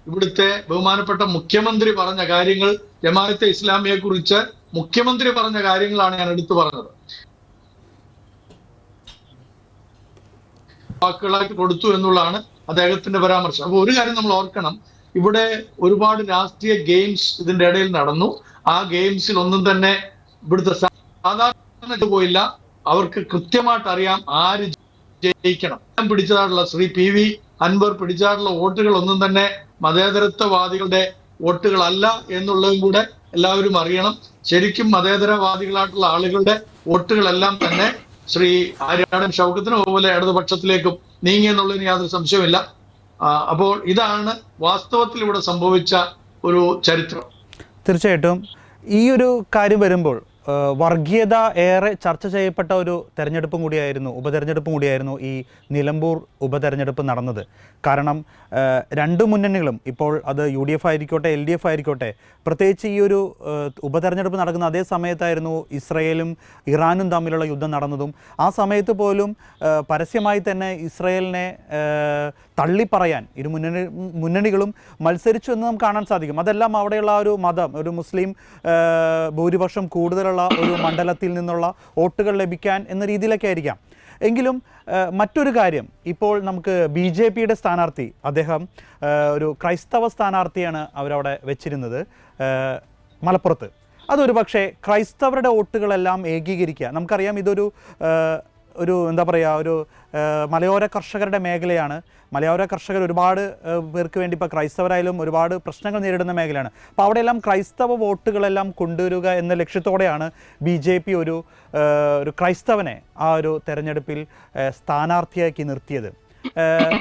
ഇവിടുത്തെ ബഹുമാനപ്പെട്ട മുഖ്യമന്ത്രി പറഞ്ഞ കാര്യങ്ങൾ, ജമാഅത്തെ ഇസ്ലാമിയെ കുറിച്ച് മുഖ്യമന്ത്രി പറഞ്ഞ കാര്യങ്ങളാണ് ഞാൻ എടുത്തു പറഞ്ഞത്. വാക്കുകളായിട്ട് കൊടുത്തു എന്നുള്ളതാണ് അദ്ദേഹത്തിന്റെ പരാമർശം. അപ്പൊ ഒരു കാര്യം നമ്മൾ ഓർക്കണം, ഇവിടെ ഒരുപാട് രാഷ്ട്രീയ ഗെയിംസ് ഇതിന്റെ ഇടയിൽ നടന്നു. ആ ഗെയിംസിൽ ഒന്നും തന്നെ ഇവിടുത്തെ സാധാരണ പോയില്ല. അവർക്ക് കൃത്യമായിട്ട് അറിയാം ആര് ജയിക്കണം. പിടിച്ചതായിട്ടുള്ള ശ്രീ PV അൻവർ പിടിച്ചതായിട്ടുള്ള വോട്ടുകൾ ഒന്നും തന്നെ മതേതരത്വവാദികളുടെ വോട്ടുകളല്ല എന്നുള്ളതും കൂടെ എല്ലാവരും അറിയണം. ശരിക്കും മതേതരവാദികളായിട്ടുള്ള ആളുകളുടെ വോട്ടുകളെല്ലാം തന്നെ ശ്രീ ആര്യാടൻ ഷൗക്കത്തിനും അതുപോലെ ഇടതുപക്ഷത്തിലേക്കും നീങ്ങി എന്നുള്ളതിന് യാതൊരു സംശയമില്ല. അപ്പോൾ ഇതാണ് വാസ്തവത്തിൽ ഇവിടെ സംഭവിച്ച ഒരു ചരിത്രം. തീർച്ചയായിട്ടും ഈ ഒരു കാര്യം വരുമ്പോൾ വർഗീയത ഏറെ ചർച്ച ചെയ്യപ്പെട്ട ഒരു ഉപതെരഞ്ഞെടുപ്പും കൂടിയായിരുന്നു ഈ നിലമ്പൂർ ഉപതെരഞ്ഞെടുപ്പ് നടന്നത്. കാരണം രണ്ട് മുന്നണികളും, ഇപ്പോൾ അത് UDF ആയിരിക്കോട്ടെ LDF ആയിരിക്കോട്ടെ, പ്രത്യേകിച്ച് ഈ ഒരു ഉപതെരഞ്ഞെടുപ്പ് നടക്കുന്ന അതേ സമയത്തായിരുന്നു ഇസ്രയേലും ഇറാനും തമ്മിലുള്ള യുദ്ധം നടന്നതും. ആ സമയത്ത് പോലും പരസ്യമായി തന്നെ ഇസ്രയേലിനെ തള്ളിപ്പറയാൻ മുന്നണികളും മത്സരിച്ചു എന്ന് നമുക്ക് കാണാൻ സാധിക്കും. അതെല്ലാം അവിടെയുള്ള ഒരു ഒരു മുസ്ലിം ഭൂരിപക്ഷം കൂടുതലുള്ള ഒരു മണ്ഡലത്തിൽ നിന്നുള്ള വോട്ടുകൾ ലഭിക്കാൻ എന്ന രീതിയിലൊക്കെ ആയിരിക്കാം. എങ്കിലും മറ്റൊരു കാര്യം, ഇപ്പോൾ നമുക്ക് BJPയുടെ സ്ഥാനാർത്ഥി, അദ്ദേഹം ഒരു ക്രൈസ്തവ സ്ഥാനാർത്ഥിയാണ് അവരവിടെ വെച്ചിരുന്നത് മലപ്പുറത്ത്. അതൊരു പക്ഷേ ക്രൈസ്തവരുടെ വോട്ടുകളെല്ലാം ഏകീകരിക്കുക. നമുക്കറിയാം ഇതൊരു എന്താ പറയുക, ഒരു മലയോര കർഷകരുടെ മേഖലയാണ്. മലയോര കർഷകർ ഒരുപാട് പേർക്ക് വേണ്ടി, ഇപ്പോൾ ക്രൈസ്തവരായാലും ഒരുപാട് പ്രശ്നങ്ങൾ നേരിടുന്ന മേഖലയാണ്. അപ്പോൾ അവിടെയെല്ലാം ക്രൈസ്തവ വോട്ടുകളെല്ലാം കൊണ്ടുവരിക എന്ന ലക്ഷ്യത്തോടെയാണ് BJP ഒരു ക്രൈസ്തവനെ ആ ഒരു തെരഞ്ഞെടുപ്പിൽ സ്ഥാനാർത്ഥിയാക്കി നിർത്തിയത്.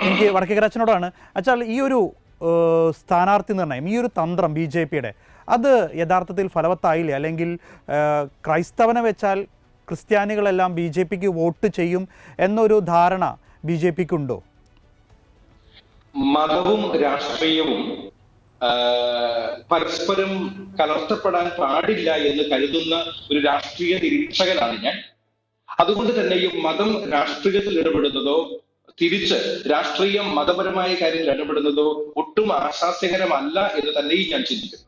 എനിക്ക് വടക്കേക്കരച്ചനോടാണ്, അച്ചാൽ ഈ ഒരു സ്ഥാനാർത്ഥി നിർണ്ണയം, ഈ ഒരു തന്ത്രം BJPയുടെ അത് യഥാർത്ഥത്തിൽ ഫലവത്തായില്ലേ? അല്ലെങ്കിൽ ക്രൈസ്തവനെ വെച്ചാൽ ക്രിസ്ത്യാനികളെല്ലാം BJPക്ക് വോട്ട് ചെയ്യും എന്നൊരു ധാരണ BJPക്ക് ഉണ്ടോ? മതവും രാഷ്ട്രീയവും പരസ്പരം കലർത്തപ്പെടാൻ പാടില്ല എന്ന് കരുതുന്ന ഒരു രാഷ്ട്രീയ നിരീക്ഷകനാണ് ഞാൻ. അതുകൊണ്ട് തന്നെയും മതം രാഷ്ട്രീയത്തിൽ ഇടപെടുന്നതോ തിരിച്ച് രാഷ്ട്രീയം മതപരമായ കാര്യങ്ങളിൽ ഇടപെടുന്നതോ ഒട്ടും ആശാസ്യകരമല്ല എന്ന് തന്നെയും ഞാൻ ചിന്തിക്കുന്നു.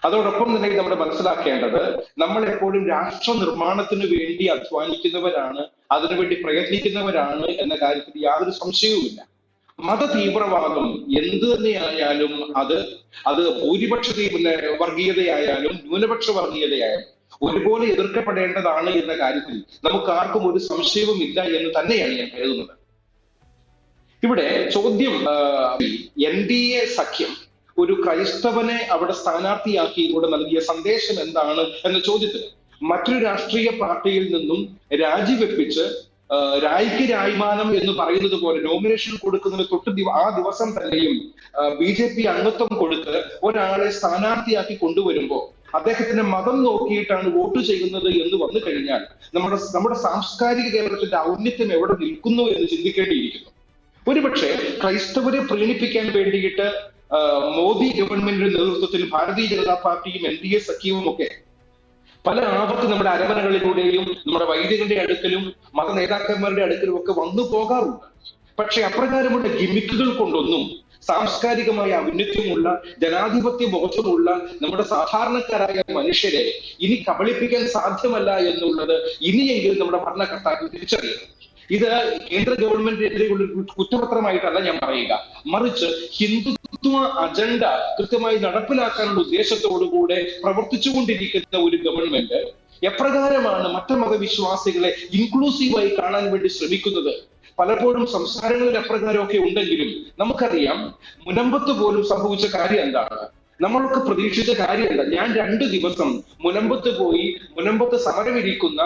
അതോടൊപ്പം തന്നെ നമ്മൾ മനസ്സിലാക്കേണ്ടത്, നമ്മൾ എപ്പോഴും രാഷ്ട്ര നിർമ്മാണത്തിന് വേണ്ടി അധ്വാനിക്കുന്നവരാണ്, അതിനുവേണ്ടി പ്രയത്നിക്കുന്നവരാണ് എന്ന കാര്യത്തിൽ യാതൊരു സംശയവുമില്ല. മത തീവ്രവാദം എന്ത് തന്നെയായാലും അത് ഭൂരിപക്ഷ വർഗീയതയായാലും ന്യൂനപക്ഷ വർഗീയതയായാലും ഒരുപോലെ എതിർക്കപ്പെടേണ്ടതാണ് എന്ന കാര്യത്തിൽ നമുക്ക് ആർക്കും ഒരു സംശയവുമില്ല എന്ന് തന്നെയാണ് ഞാൻ കരുതുന്നത്. ഇവിടെ ചോദ്യം, NDA സഖ്യം ഒരു ക്രൈസ്തവനെ അവിടെ സ്ഥാനാർത്ഥിയാക്കിയിലൂടെ നൽകിയ സന്ദേശം എന്താണ് എന്ന ചോദ്യത്തിന് മറ്റൊരു രാഷ്ട്രീയ പാർട്ടിയിൽ നിന്നും രാജിവെപ്പിച്ച് രായ്ക്ക് രായ്മാനം എന്ന് പറയുന്നത് പോലെ നോമിനേഷൻ കൊടുക്കുന്നതിന് ആ ദിവസം തന്നെയും BJP അംഗത്വം കൊടുത്ത് ഒരാളെ സ്ഥാനാർത്ഥിയാക്കി കൊണ്ടുവരുമ്പോൾ അദ്ദേഹത്തിന്റെ മതം നോക്കിയിട്ടാണ് വോട്ട് ചെയ്യുന്നത് എന്ന് വന്നു കഴിഞ്ഞാൽ നമ്മുടെ സാംസ്കാരിക കേരളത്തിന്റെ ഔന്നത്യം എവിടെ നിൽക്കുന്നു എന്ന് ചിന്തിക്കേണ്ടിയിരിക്കുന്നു. ഒരുപക്ഷെ ക്രൈസ്തവരെ പ്രീണിപ്പിക്കാൻ വേണ്ടിയിട്ട് മോദി ഗവൺമെന്റിന്റെ നേതൃത്വത്തിൽ ഭാരതീയ ജനതാ പാർട്ടിയും NDA സഖ്യവും ഒക്കെ പല ആവർത്തി നമ്മുടെ അരമനകളിലൂടെയും നമ്മുടെ വൈദികരുടെ അടുക്കലും മത നേതാക്കന്മാരുടെ അടുക്കലും ഒക്കെ വന്നു പോകാറുണ്ട്. പക്ഷെ അപ്രകാരമുള്ള ഗിമിക്കുകൾ കൊണ്ടൊന്നും സാംസ്കാരികമായ ഔന്നത്യമുള്ള ജനാധിപത്യ ബോധമുള്ള നമ്മുടെ സാധാരണക്കാരായ മനുഷ്യരെ ഇനി കബളിപ്പിക്കാൻ സാധ്യമല്ല എന്നുള്ളത് ഇനിയെങ്കിലും നമ്മുടെ ഭരണകർത്താക്കൾ തിരിച്ചറിയണം. ഇത് കേന്ദ്ര ഗവൺമെന്റിനെതിരെയുള്ള കുറ്റപത്രമായിട്ടല്ല ഞാൻ പറയുക, മറിച്ച് ഹിന്ദുത്വ അജണ്ട കൃത്യമായി നടപ്പിലാക്കാനുള്ള ഉദ്ദേശത്തോടുകൂടെ പ്രവർത്തിച്ചുകൊണ്ടിരിക്കുന്ന ഒരു ഗവൺമെന്റ് എപ്രകാരമാണ് മറ്റു മതവിശ്വാസികളെ ഇൻക്ലൂസീവായി കാണാൻ വേണ്ടി ശ്രമിക്കുന്നത്? പലപ്പോഴും സംസാരങ്ങളിൽ അപ്രകാരമൊക്കെ ഉണ്ടെങ്കിലും നമുക്കറിയാം മുനമ്പത്ത് പോലും സംഭവിച്ച കാര്യം എന്താണ്, നമ്മൾക്ക് പ്രതീക്ഷിച്ച കാര്യമല്ല. ഞാൻ 2 ദിവസം മുനമ്പത്ത് പോയി മുനമ്പത്ത് സമരമിരിക്കുന്ന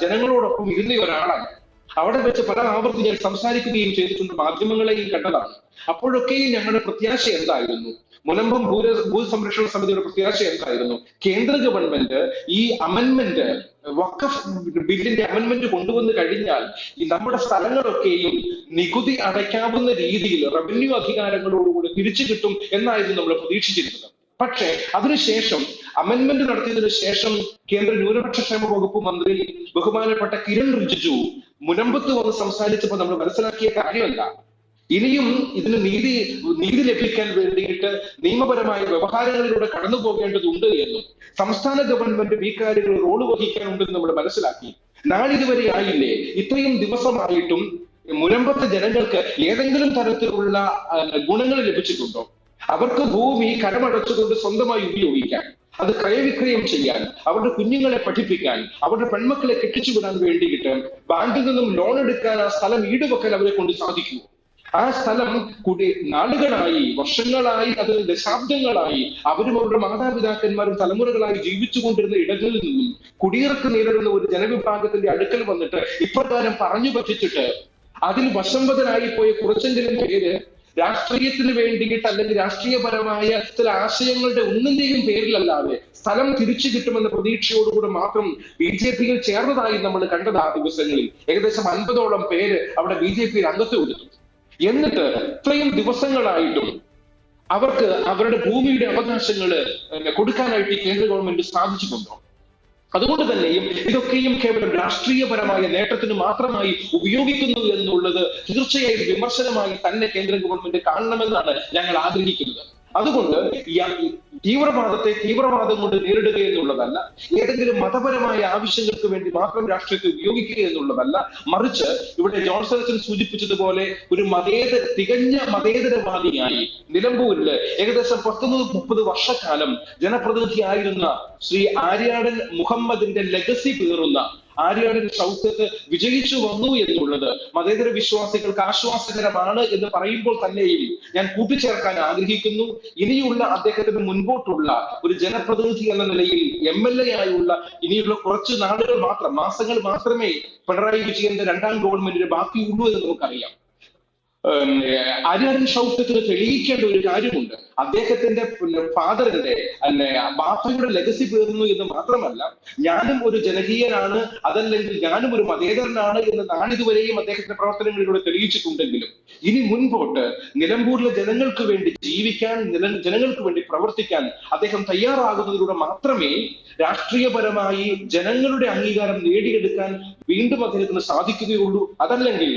ജനങ്ങളോടൊപ്പം ഇരുന്ന ഒരാളാണ്. അവിടെ വെച്ച് പല ആവർത്തി ഞാൻ സംസാരിക്കുകയും ചെയ്തിട്ടുണ്ട്, മാധ്യമങ്ങളെയും കണ്ടതാണ്. അപ്പോഴൊക്കെയും ഞങ്ങളുടെ പ്രത്യാശ എന്തായിരുന്നു? മുനമ്പം ഭൂസംരക്ഷണ സമിതിയുടെ പ്രത്യാശ എന്തായിരുന്നു? കേന്ദ്ര ഗവൺമെന്റ് ഈ അമെന്റ്മെന്റ്, വഖഫ് ബില്ലിന്റെ അമെന്റ്മെന്റ് കൊണ്ടുവന്നു കഴിഞ്ഞാൽ ഈ നമ്മുടെ സ്ഥലങ്ങളൊക്കെയും നികുതി അടയ്ക്കാവുന്ന രീതിയിൽ റവന്യൂ അധികാരങ്ങളോടുകൂടി തിരിച്ചു കിട്ടും എന്നായിരുന്നു നമ്മൾ പ്രതീക്ഷിച്ചിരുന്നത്. പക്ഷേ അതിനുശേഷം അമെന്റ്മെന്റ് നടത്തിയതിനു ശേഷം കേന്ദ്ര ന്യൂനപക്ഷ ക്ഷേമ വകുപ്പ് മന്ത്രി ബഹുമാനപ്പെട്ട കിരൺ റിജിജു മുനമ്പത്ത് വന്ന് സംസാരിച്ചപ്പോൾ നമ്മൾ മനസ്സിലാക്കിയ കാര്യമല്ല, ഇനിയും ഇതിന് നീതി ലഭിക്കാൻ വേണ്ടിയിട്ട് നിയമപരമായ വ്യവഹാരങ്ങളിലൂടെ കടന്നു പോകേണ്ടതുണ്ട് എന്നും സംസ്ഥാന ഗവൺമെന്റ് ഈ കാര്യങ്ങൾ റോള് വഹിക്കാനുണ്ടെന്ന് നമ്മൾ മനസ്സിലാക്കി. നാളിതുവരെ ആയില്ലേ, ഇത്രയും ദിവസമായിട്ടും മുനമ്പത്തെ ജനങ്ങൾക്ക് ഏതെങ്കിലും തരത്തിലുള്ള ഗുണങ്ങൾ ലഭിച്ചിട്ടുണ്ടോ? അവർക്ക് ഭൂമി കരമടച്ചുകൊണ്ട് സ്വന്തമായി ഉപയോഗിക്കാൻ, അത് ക്രയവിക്രയം ചെയ്യാൻ, അവരുടെ കുഞ്ഞുങ്ങളെ പഠിപ്പിക്കാൻ, അവരുടെ പെൺമക്കളെ കെട്ടിച്ചുവിടാൻ വേണ്ടിയിട്ട് ബാങ്കിൽ നിന്നും ലോൺ എടുക്കാൻ ആ സ്ഥലം ഈടുവെക്കാൻ അവരെ കൊണ്ട് സാധിക്കൂ. ആ സ്ഥലം നാളുകളായി, വർഷങ്ങളായി, അത് ദശാബ്ദങ്ങളായി അവരും അവരുടെ മാതാപിതാക്കന്മാരും തലമുറകളായി ജീവിച്ചുകൊണ്ടിരുന്ന ഇടങ്ങളിൽ നിന്നും കുടിയിറക്ക് നേരിടുന്ന ഒരു ജനവിഭാഗത്തിന്റെ അടുക്കൽ വന്നിട്ട് ഇപ്രകാരം പറഞ്ഞു പറ്റിച്ചിട്ട് അതിൽ വശംവദനായി പോയ കുറച്ചെങ്കിലും പേര് രാഷ്ട്രീയത്തിന് വേണ്ടിയിട്ട് അല്ലെങ്കിൽ രാഷ്ട്രീയപരമായ ചില ആശയങ്ങളുടെ ഒന്നിന്റെയും പേരിലല്ലാതെ സ്ഥലം തിരിച്ചു കിട്ടുമെന്ന പ്രതീക്ഷയോടുകൂടി മാത്രം BJP-യിൽ ചേർന്നതായി നമ്മൾ കണ്ടത് ആ ദിവസങ്ങളിൽ. ഏകദേശം 50ഓളം പേര് അവിടെ BJP-യിൽ അംഗത്വം എടുത്തു. എന്നിട്ട് ഇത്രയും ദിവസങ്ങളായിട്ടും അവർക്ക് അവരുടെ ഭൂമിയുടെ അവകാശങ്ങൾ കൊടുക്കാനായിട്ട് ഈ കേന്ദ്ര ഗവൺമെന്റ് സാധിച്ചിട്ടുണ്ടോ? അതുകൊണ്ട് തന്നെയും ഇതൊക്കെയും കേവലം രാഷ്ട്രീയപരമായ നേട്ടത്തിന് മാത്രമായി ഉപയോഗിക്കുന്നു എന്നുള്ളത് തീർച്ചയായും വിമർശനമായി തന്നെ കേന്ദ്ര ഗവൺമെന്റ് കാണണമെന്നാണ് ഞങ്ങൾ ആഗ്രഹിക്കുന്നത്. അതുകൊണ്ട് തീവ്രവാദത്തെ തീവ്രവാദം കൊണ്ട് നേരിടുക എന്നുള്ളതല്ല, ഏതെങ്കിലും മതപരമായ ആവശ്യങ്ങൾക്ക് വേണ്ടി മാത്രം രാഷ്ട്രീയത്തെ ഉപയോഗിക്കുക എന്നുള്ളതല്ല, മറിച്ച് ഇവിടെ ജോൺസൺ സൂചിപ്പിച്ചതുപോലെ ഒരു തികഞ്ഞ മതേതരവാദിയായി നിലമ്പൂരില് ഏകദേശം 19-30 വർഷക്കാലം ജനപ്രതിനിധിയായിരുന്ന ശ്രീ ആര്യാടൻ മുഹമ്മദിന്റെ ലെഗസി പേറുന്ന ആര്യാടൻ ഷൗക്കത്ത് വിജയിച്ചു വന്നു എന്നുള്ളത് മതേതര വിശ്വാസികൾക്ക് ആശ്വാസകരമാണ് എന്ന് പറയുമ്പോൾ തന്നെയും ഞാൻ കൂട്ടിച്ചേർക്കാൻ ആഗ്രഹിക്കുന്നു. ഇനിയുള്ള അദ്ദേഹത്തിന് മുൻപോട്ടുള്ള ഒരു ജനപ്രതിനിധി എന്ന നിലയിൽ MLA ആയുള്ള ഇനിയുള്ള കുറച്ച് നാളുകൾ മാത്രം, മാസങ്ങൾ മാത്രമേ പിണറായി വിജയന്റെ 2ാം ഗവൺമെന്റിന് ബാക്കിയുള്ളൂ എന്ന് നമുക്കറിയാം. ആര്യാടൻ ഷൗക്കത്തിന് തെളിയിക്കേണ്ട ഒരു കാര്യമുണ്ട്. അദ്ദേഹത്തിന്റെ ഫാദറിന്റെ ബാപ്പയുടെ ലെഗസി പേറുന്നു എന്ന് മാത്രമല്ല, ഞാനും ഒരു ജനകീയനാണ്, അതല്ലെങ്കിൽ ഞാനും ഒരു മതേതരനാണ് എന്ന് നാളിതുവരെയും അദ്ദേഹത്തിന്റെ പ്രവർത്തനങ്ങളിലൂടെ തെളിയിച്ചിട്ടുണ്ടെങ്കിലും ഇനി മുൻപോട്ട് നിലമ്പൂരിലെ ജനങ്ങൾക്ക് വേണ്ടി ജീവിക്കാൻ, ജനങ്ങൾക്ക് വേണ്ടി പ്രവർത്തിക്കാൻ അദ്ദേഹം തയ്യാറാകുന്നതിലൂടെ മാത്രമേ രാഷ്ട്രീയപരമായി ജനങ്ങളുടെ അംഗീകാരം നേടിയെടുക്കാൻ വീണ്ടും അദ്ദേഹത്തിന് സാധിക്കുകയുള്ളൂ. അതല്ലെങ്കിൽ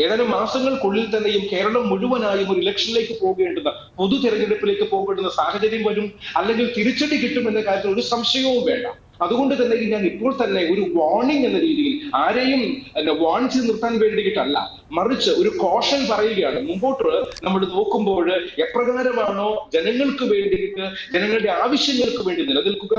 ഏതാനും മാസങ്ങൾക്കുള്ളിൽ തന്നെയും കേരളം മുഴുവനായും ഒരു ഇലക്ഷനിലേക്ക് പോകേണ്ടുന്ന, പൊതു തെരഞ്ഞെടുപ്പിലേക്ക് പോകേണ്ടുന്ന സാഹചര്യം വരും. അല്ലെങ്കിൽ തിരിച്ചടി കിട്ടുമെന്ന കാര്യത്തിൽ ഒരു സംശയവും വേണ്ട. അതുകൊണ്ട് തന്നെ ഞാൻ ഇപ്പോൾ തന്നെ ഒരു വാർണിംഗ് എന്ന രീതിയിൽ ആരെയും വാൺ ചെയ്ത് നിർത്താൻ വേണ്ടിയിട്ടല്ല, മറിച്ച് ഒരു കോഷൻ പറയുകയാണ്. മുമ്പോട്ട് നമ്മൾ നോക്കുമ്പോൾ എപ്രകാരമാണോ ജനങ്ങൾക്ക് വേണ്ടിയിട്ട്, ജനങ്ങളുടെ ആവശ്യങ്ങൾക്ക് വേണ്ടി നിലനിൽക്കുക,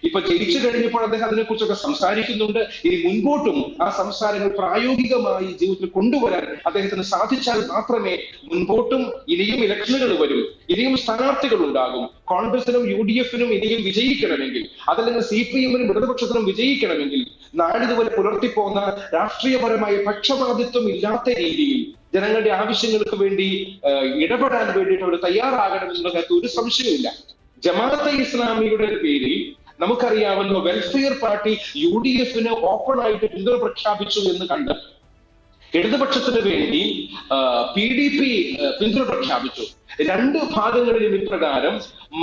ഇപ്പൊ ജയിച്ചു കഴിഞ്ഞപ്പോൾ അദ്ദേഹം അതിനെക്കുറിച്ചൊക്കെ സംസാരിക്കുന്നുണ്ട്. ഇനി മുൻപോട്ടും ആ സംസാരങ്ങൾ പ്രായോഗികമായി ജീവിതത്തിൽ കൊണ്ടുവരാൻ അദ്ദേഹത്തിന് സാധിച്ചാൽ മാത്രമേ മുൻപോട്ടും ഇനിയും ഇലക്ഷനുകൾ വരും, ഇനിയും സ്ഥാനാർത്ഥികൾ ഉണ്ടാകും. കോൺഗ്രസിനും UDF-നും ഇനിയും വിജയിക്കണമെങ്കിൽ, അതല്ലെങ്കിൽ CPM-നും ഇടതുപക്ഷത്തിനും വിജയിക്കണമെങ്കിൽ നാളിതുവരെ പുലർത്തിപ്പോന്ന രാഷ്ട്രീയപരമായ പക്ഷപാതിത്വം ഇല്ലാത്ത രീതിയിൽ ജനങ്ങളുടെ ആവശ്യങ്ങൾക്ക് വേണ്ടി ഇടപെടാൻ വേണ്ടിയിട്ട് അവർ തയ്യാറാകണമെന്നുള്ള കാര്യത്തിൽ ഒരു സംശയവുമില്ല. ജമാഅത്തെ ഇസ്ലാമിയുടെ പേരിൽ നമുക്കറിയാമല്ലോ, വെൽഫെയർ പാർട്ടി UDF-ന് ഓപ്പൺ ആയിട്ട് പിന്തുണ പ്രഖ്യാപിച്ചു എന്ന് കണ്ട് ഇടതുപക്ഷത്തിന് വേണ്ടി PDP പിന്തുണ പ്രഖ്യാപിച്ചു. 2 ഭാഗങ്ങളിലും ഇപ്രകാരം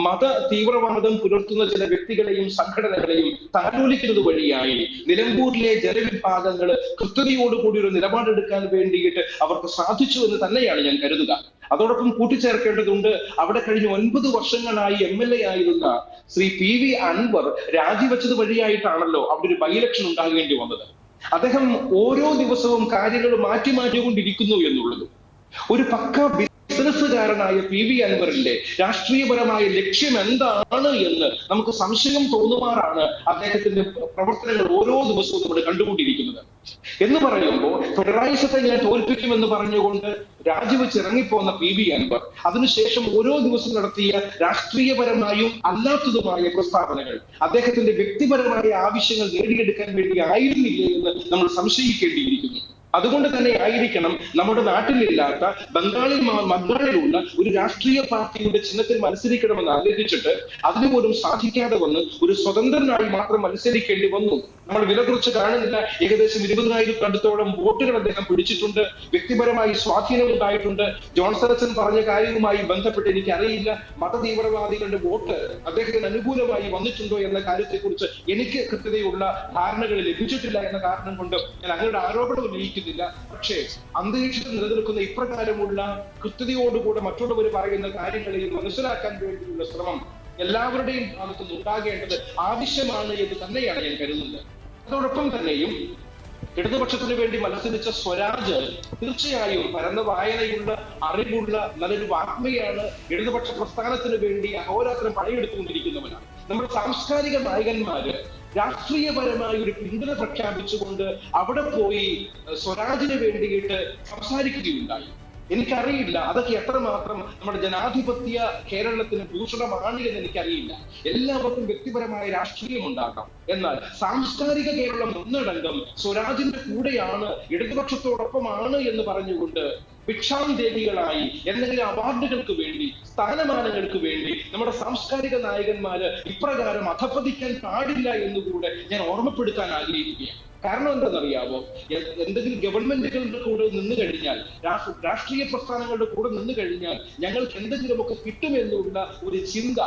മത തീവ്രവാദം പുലർത്തുന്ന ചില വ്യക്തികളെയും സംഘടനകളെയും താലോലിക്കുന്നത് വഴിയായി നിലമ്പൂരിലെ ജനവിഭാഗങ്ങൾ കൃത്യതയോടുകൂടി ഒരു നിലപാടെടുക്കാൻ വേണ്ടിയിട്ട് അവർക്ക് സാധിച്ചു എന്ന് തന്നെയാണ് ഞാൻ കരുതുക. അതോടൊപ്പം കൂട്ടിച്ചേർക്കേണ്ടതുണ്ട്, അവിടെ കഴിഞ്ഞ 9 വർഷങ്ങളായി MLA ആയിരുന്ന ശ്രീ PV അൻവർ രാജിവെച്ചത് വഴിയായിട്ടാണല്ലോ അവിടെ ഒരു ബൈ ഇലക്ഷൻ ഉണ്ടാകേണ്ടി വന്നത്. അദ്ദേഹം ഓരോ ദിവസവും കാര്യങ്ങൾ മാറ്റിക്കൊണ്ടിരിക്കുന്നു എന്നുള്ളത്. ഒരു പക്ക ബിസിനസ്സുകാരനായ PV അൻവറിന്റെ രാഷ്ട്രീയപരമായ ലക്ഷ്യം എന്താണ് എന്ന് നമുക്ക് സംശയം തോന്നുമാറാണ് അദ്ദേഹത്തിന്റെ പ്രവർത്തനങ്ങൾ ഓരോ ദിവസവും നമ്മൾ കണ്ടുകൊണ്ടിരിക്കുന്നത്. എന്ന് പറയുമ്പോൾ പിണറായി സത്തെ ഞാൻ തോൽപ്പിക്കുമെന്ന് പറഞ്ഞുകൊണ്ട് രാജിവെച്ച് ഇറങ്ങിപ്പോന്ന PV അൻവർ അതിനുശേഷം ഓരോ ദിവസവും നടത്തിയ രാഷ്ട്രീയപരമായും അല്ലാത്തതുമായ പ്രസ്താവനകൾ അദ്ദേഹത്തിന്റെ വ്യക്തിപരമായ ആവശ്യങ്ങൾ നേടിയെടുക്കാൻ വേണ്ടി ആയിരുന്നില്ലേ എന്ന് നമ്മൾ സംശയിക്കേണ്ടിയിരിക്കുന്നു. അതുകൊണ്ട് തന്നെ ആയിരിക്കണം നമ്മുടെ നാട്ടിലില്ലാത്ത ബംഗാളിലുള്ള ഒരു രാഷ്ട്രീയ പാർട്ടിയുടെ ചിഹ്നത്തിൽ മത്സരിക്കണമെന്ന് ആഗ്രഹിച്ചിട്ട് അതിന് പോലും സാധിക്കാതെ വന്ന് ഒരു സ്വതന്ത്രനായി മാത്രം മത്സരിക്കേണ്ടി വന്നു. നമ്മൾ വില കുറച്ച് കാണുന്നില്ല. ഏകദേശം 20,000 അടുത്തോളം വോട്ടുകൾ അദ്ദേഹം പിടിച്ചിട്ടുണ്ട്. വ്യക്തിപരമായി സ്വാധീനം ഉണ്ടായിട്ടുണ്ട്. ജോൺസൺ പറഞ്ഞ കാര്യവുമായി ബന്ധപ്പെട്ട് എനിക്കറിയില്ല മതതീവ്രവാദികളുടെ വോട്ട് അദ്ദേഹത്തിന് അനുകൂലമായി വന്നിട്ടുണ്ടോ എന്ന കാര്യത്തെക്കുറിച്ച് എനിക്ക് കൃത്യതയുള്ള ധാരണകൾ ലഭിച്ചിട്ടില്ല എന്ന കാരണം കൊണ്ട് ഞാൻ അങ്ങയുടെ ആരോപണം ഉന്നയിക്കുന്നു. പക്ഷേ അന്തരീക്ഷത്തിൽ നിലനിൽക്കുന്ന ഇപ്രകാരമുള്ള കൃത്യതയോടുകൂടെ മറ്റുള്ളവർ പറയുന്ന കാര്യങ്ങളെയും മനസ്സിലാക്കാൻ വേണ്ടിയുള്ള ശ്രമം എല്ലാവരുടെയും ഭാഗത്തുനിന്ന് ഉണ്ടാകേണ്ടത് ആവശ്യമാണ് എന്ന് തന്നെയാണ് ഞാൻ കരുതുന്നത്. അതോടൊപ്പം തന്നെയും ഇടതുപക്ഷത്തിന് വേണ്ടി മത്സരിച്ച സ്വരാജ് തീർച്ചയായും പരന്ന വായനയുള്ള, അറിവുള്ള നല്ലൊരു വാഗ്മിയാണ്. ഇടതുപക്ഷ പ്രസ്ഥാനത്തിന് വേണ്ടി അഹോരാത്രം പണിയെടുത്തുകൊണ്ടിരിക്കുന്നവനാണ്. നമ്മുടെ സാംസ്കാരിക നായകന്മാര് രാഷ്ട്രീയപരമായ ഒരു പിന്തുണ പ്രഖ്യാപിച്ചുകൊണ്ട് അവിടെ പോയി സ്വരാജിന് വേണ്ടിയിട്ട് സംസാരിക്കുകയുണ്ടായി. എനിക്കറിയില്ല അതൊക്കെ എത്രമാത്രം നമ്മുടെ ജനാധിപത്യ കേരളത്തിന് ഭൂഷണമാണ് എന്ന് എനിക്കറിയില്ല. എല്ലാവർക്കും വ്യക്തിപരമായ രാഷ്ട്രീയം ഉണ്ടാകാം, എന്നാൽ സാംസ്കാരിക കേരളം ഒന്നടങ്കം സ്വരാജിന്റെ കൂടെയാണ്, ഇടതുപക്ഷത്തോടൊപ്പമാണ് എന്ന് പറഞ്ഞുകൊണ്ട് ഭിക്ഷാന്തേഹികളായി എന്തെങ്കിലും അവാർഡുകൾക്ക് വേണ്ടി, സ്ഥാനമാനങ്ങൾക്ക് വേണ്ടി നമ്മുടെ സാംസ്കാരിക നായകന്മാര് ഇപ്രകാരം അധപ്പതിക്കാൻ പാടില്ല എന്നുകൂടെ ഞാൻ ഓർമ്മപ്പെടുത്താൻ ആഗ്രഹിക്കുകയാണ്. കാരണം എന്താണെന്നറിയാമോ? എന്തെങ്കിലും ഗവൺമെന്റുകളുടെ കൂടെ നിന്ന് കഴിഞ്ഞാൽ, രാഷ്ട്രീയ പ്രസ്ഥാനങ്ങളുടെ കൂടെ നിന്ന് കഴിഞ്ഞാൽ ഞങ്ങൾക്ക് എന്തെങ്കിലുമൊക്കെ കിട്ടുമെന്നുള്ള ഒരു ചിന്ത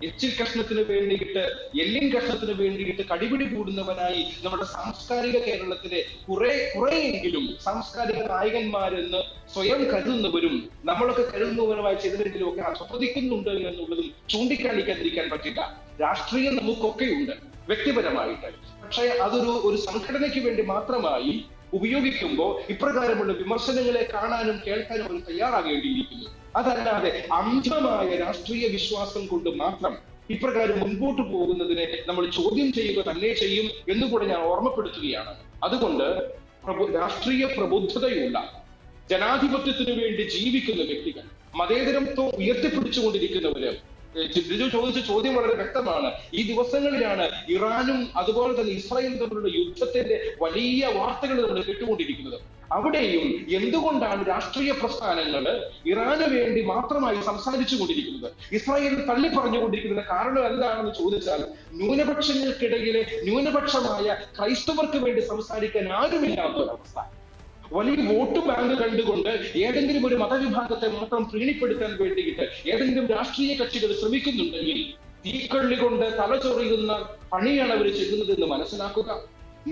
എച്ചിൽ കഷ്ണത്തിന് വേണ്ടിയിട്ട്, എല്ലിൻ കഷ്ണത്തിന് വേണ്ടിയിട്ട് കടിപിടി കൂടുന്നവനായി നമ്മുടെ സാംസ്കാരിക കേരളത്തിലെ കുറെയെങ്കിലും സാംസ്കാരിക നായകന്മാരെന്ന് സ്വയം കരുതുന്നവരും നമ്മളൊക്കെ കരുതുന്നവരുമായി ചിലരെങ്കിലുമൊക്കെ അധപ്പതിക്കുന്നുണ്ട് എന്നുള്ളതും ചൂണ്ടിക്കാണിക്കാതിരിക്കാൻ പറ്റില്ല. രാഷ്ട്രീയം നമുക്കൊക്കെ ഉണ്ട് വ്യക്തിപരമായിട്ട്, പക്ഷേ അതൊരു സംഘടനയ്ക്ക് വേണ്ടി മാത്രമായി ഉപയോഗിക്കുമ്പോൾ ഇപ്രകാരമുള്ള വിമർശനങ്ങളെ കാണാനും കേൾക്കാനും അവർ തയ്യാറാകേണ്ടിയിരിക്കുന്നു. അതല്ലാതെ അന്ധമായ രാഷ്ട്രീയ വിശ്വാസം കൊണ്ട് മാത്രം ഇപ്രകാരം മുൻപോട്ട് പോകുന്നതിനെ നമ്മൾ ചോദ്യം ചെയ്യുക തന്നെ ചെയ്യും എന്നുകൂടെ ഞാൻ ഓർമ്മപ്പെടുത്തുകയാണ്. അതുകൊണ്ട് രാഷ്ട്രീയ പ്രബുദ്ധതയുള്ള, ജനാധിപത്യത്തിന് വേണ്ടി ജീവിക്കുന്ന വ്യക്തികൾ, മതേതരത്വം ഉയർത്തിപ്പിടിച്ചുകൊണ്ടിരിക്കുന്നവര്, ജിജു ചോദിച്ച ചോദ്യം വളരെ വ്യക്തമാണ്. ഈ ദിവസങ്ങളിലാണ് ഇറാനും അതുപോലെ തന്നെ ഇസ്രായേലും തമ്മിലുള്ള യുദ്ധത്തിന്റെ വലിയ വാർത്തകൾ നമ്മൾ കേട്ടുകൊണ്ടിരിക്കുന്നത്. അവിടെയും എന്തുകൊണ്ടാണ് രാഷ്ട്രീയ പ്രസ്ഥാനങ്ങൾ ഇറാന് വേണ്ടി മാത്രമായി സംസാരിച്ചു കൊണ്ടിരിക്കുന്നത്, ഇസ്രായേലിൽ തള്ളി പറഞ്ഞുകൊണ്ടിരിക്കുന്നത്? കാരണം എന്താണെന്ന് ചോദിച്ചാൽ, ന്യൂനപക്ഷങ്ങൾക്കിടയിലെ ന്യൂനപക്ഷമായ ക്രൈസ്തവർക്ക് വേണ്ടി സംസാരിക്കാൻ ആരുമില്ലാത്ത ഒരവസ്ഥ. വലിയ വോട്ട് ബാങ്ക് കണ്ടുകൊണ്ട് ഏതെങ്കിലും ഒരു മതവിഭാഗത്തെ മാത്രം പ്രീണിപ്പെടുത്താൻ വേണ്ടിയിട്ട് ഏതെങ്കിലും രാഷ്ട്രീയ കക്ഷികൾ ശ്രമിക്കുന്നുണ്ടെങ്കിൽ തീക്കള്ളി കൊണ്ട് തലചൊറിയുന്ന പണിയാണ് അവർ ചെയ്യുന്നതെന്ന് മനസ്സിലാക്കുക.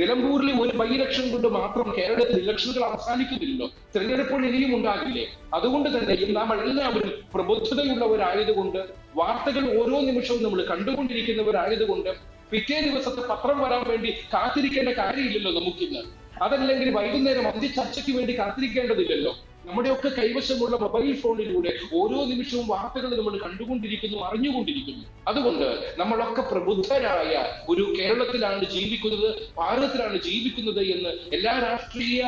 നിലമ്പൂരിൽ ഒരു ബൈ ഇലക്ഷൻ കൊണ്ട് മാത്രം കേരളത്തിൽ ഇലക്ഷനുകൾ അവസാനിക്കുന്നില്ലല്ലോ, തിരഞ്ഞെടുപ്പുകൾ ഇനിയും ഉണ്ടാകില്ലേ? അതുകൊണ്ട് തന്നെ നമ്മൾ എല്ലാവരും പ്രബുദ്ധതയുള്ളവരായതുകൊണ്ട്, വാർത്തകൾ ഓരോ നിമിഷവും നമ്മൾ കണ്ടുകൊണ്ടിരിക്കുന്നവരായതുകൊണ്ട് പിറ്റേ ദിവസത്തെ പത്രം വരാൻ വേണ്ടി കാത്തിരിക്കേണ്ട കാര്യമില്ലല്ലോ നമുക്കിന്ന്. അതല്ലെങ്കിൽ വൈകുന്നേരം ചർച്ചയ്ക്ക് വേണ്ടി കാത്തിരിക്കേണ്ടതില്ലല്ലോ. നമ്മുടെയൊക്കെ കൈവശമുള്ള മൊബൈൽ ഫോണിലൂടെ ഓരോ നിമിഷവും വാർത്തകൾ നമ്മൾ കണ്ടുകൊണ്ടിരിക്കുന്നു, അറിഞ്ഞുകൊണ്ടിരിക്കുന്നു. അതുകൊണ്ട് നമ്മളൊക്കെ പ്രബുദ്ധരായ ഒരു കേരളത്തിലാണ് ജീവിക്കുന്നത്, ഭാരതത്തിലാണ് ജീവിക്കുന്നത് എന്ന് എല്ലാ രാഷ്ട്രീയ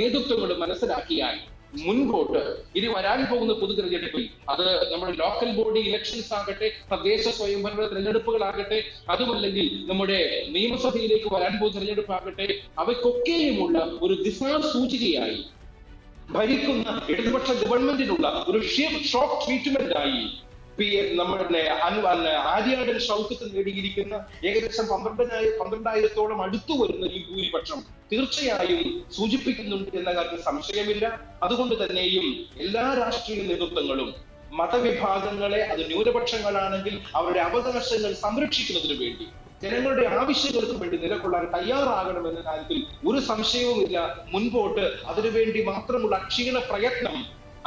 നേതൃത്വങ്ങളും മനസ്സിലാക്കിയാൽ മുൻപോട്ട് ഇനി വരാൻ പോകുന്ന പൊതു തെരഞ്ഞെടുപ്പിൽ, അത് നമ്മുടെ ലോക്കൽ ബോഡി ഇലക്ഷൻസ് ആകട്ടെ, തദ്ദേശ സ്വയംഭരണ തെരഞ്ഞെടുപ്പുകളാകട്ടെ, അതുമല്ലെങ്കിൽ നമ്മുടെ നിയമസഭയിലേക്ക് വരാൻ പോകുന്ന തെരഞ്ഞെടുപ്പാകട്ടെ, അവയ്ക്കൊക്കെയുമുള്ള ഒരു ദിശാസൂചികയായി ഭരിക്കുന്ന ഇടതുപക്ഷ ഗവൺമെന്റിനുള്ള ഒരു ഷോക്ക് ട്രീറ്റ്മെന്റ് ആയി നമ്മുടെ ആര്യാടൻ ഷൗക്കത്ത് നേടിയിരിക്കുന്ന ഏകദേശം 12,000-ത്തോളം അടുത്തു വരുന്ന ഈ ഭൂരിപക്ഷം തീർച്ചയായും സൂചിപ്പിക്കുന്നുണ്ട് എന്ന കാര്യത്തിൽ സംശയമില്ല. അതുകൊണ്ട് തന്നെയും എല്ലാ രാഷ്ട്രീയ നേതൃത്വങ്ങളും മതവിഭാഗങ്ങളെ, അത് ന്യൂനപക്ഷങ്ങളാണെങ്കിൽ അവരുടെ അവകാശങ്ങൾ സംരക്ഷിക്കുന്നതിന് വേണ്ടി, ജനങ്ങളുടെ ആവശ്യങ്ങൾക്ക് വേണ്ടി നിലകൊള്ളാൻ തയ്യാറാകണമെന്ന കാര്യത്തിൽ ഒരു സംശയവുമില്ല. മുൻപോട്ട് അതിനുവേണ്ടി മാത്രമുള്ള അക്ഷീണ പ്രയത്നം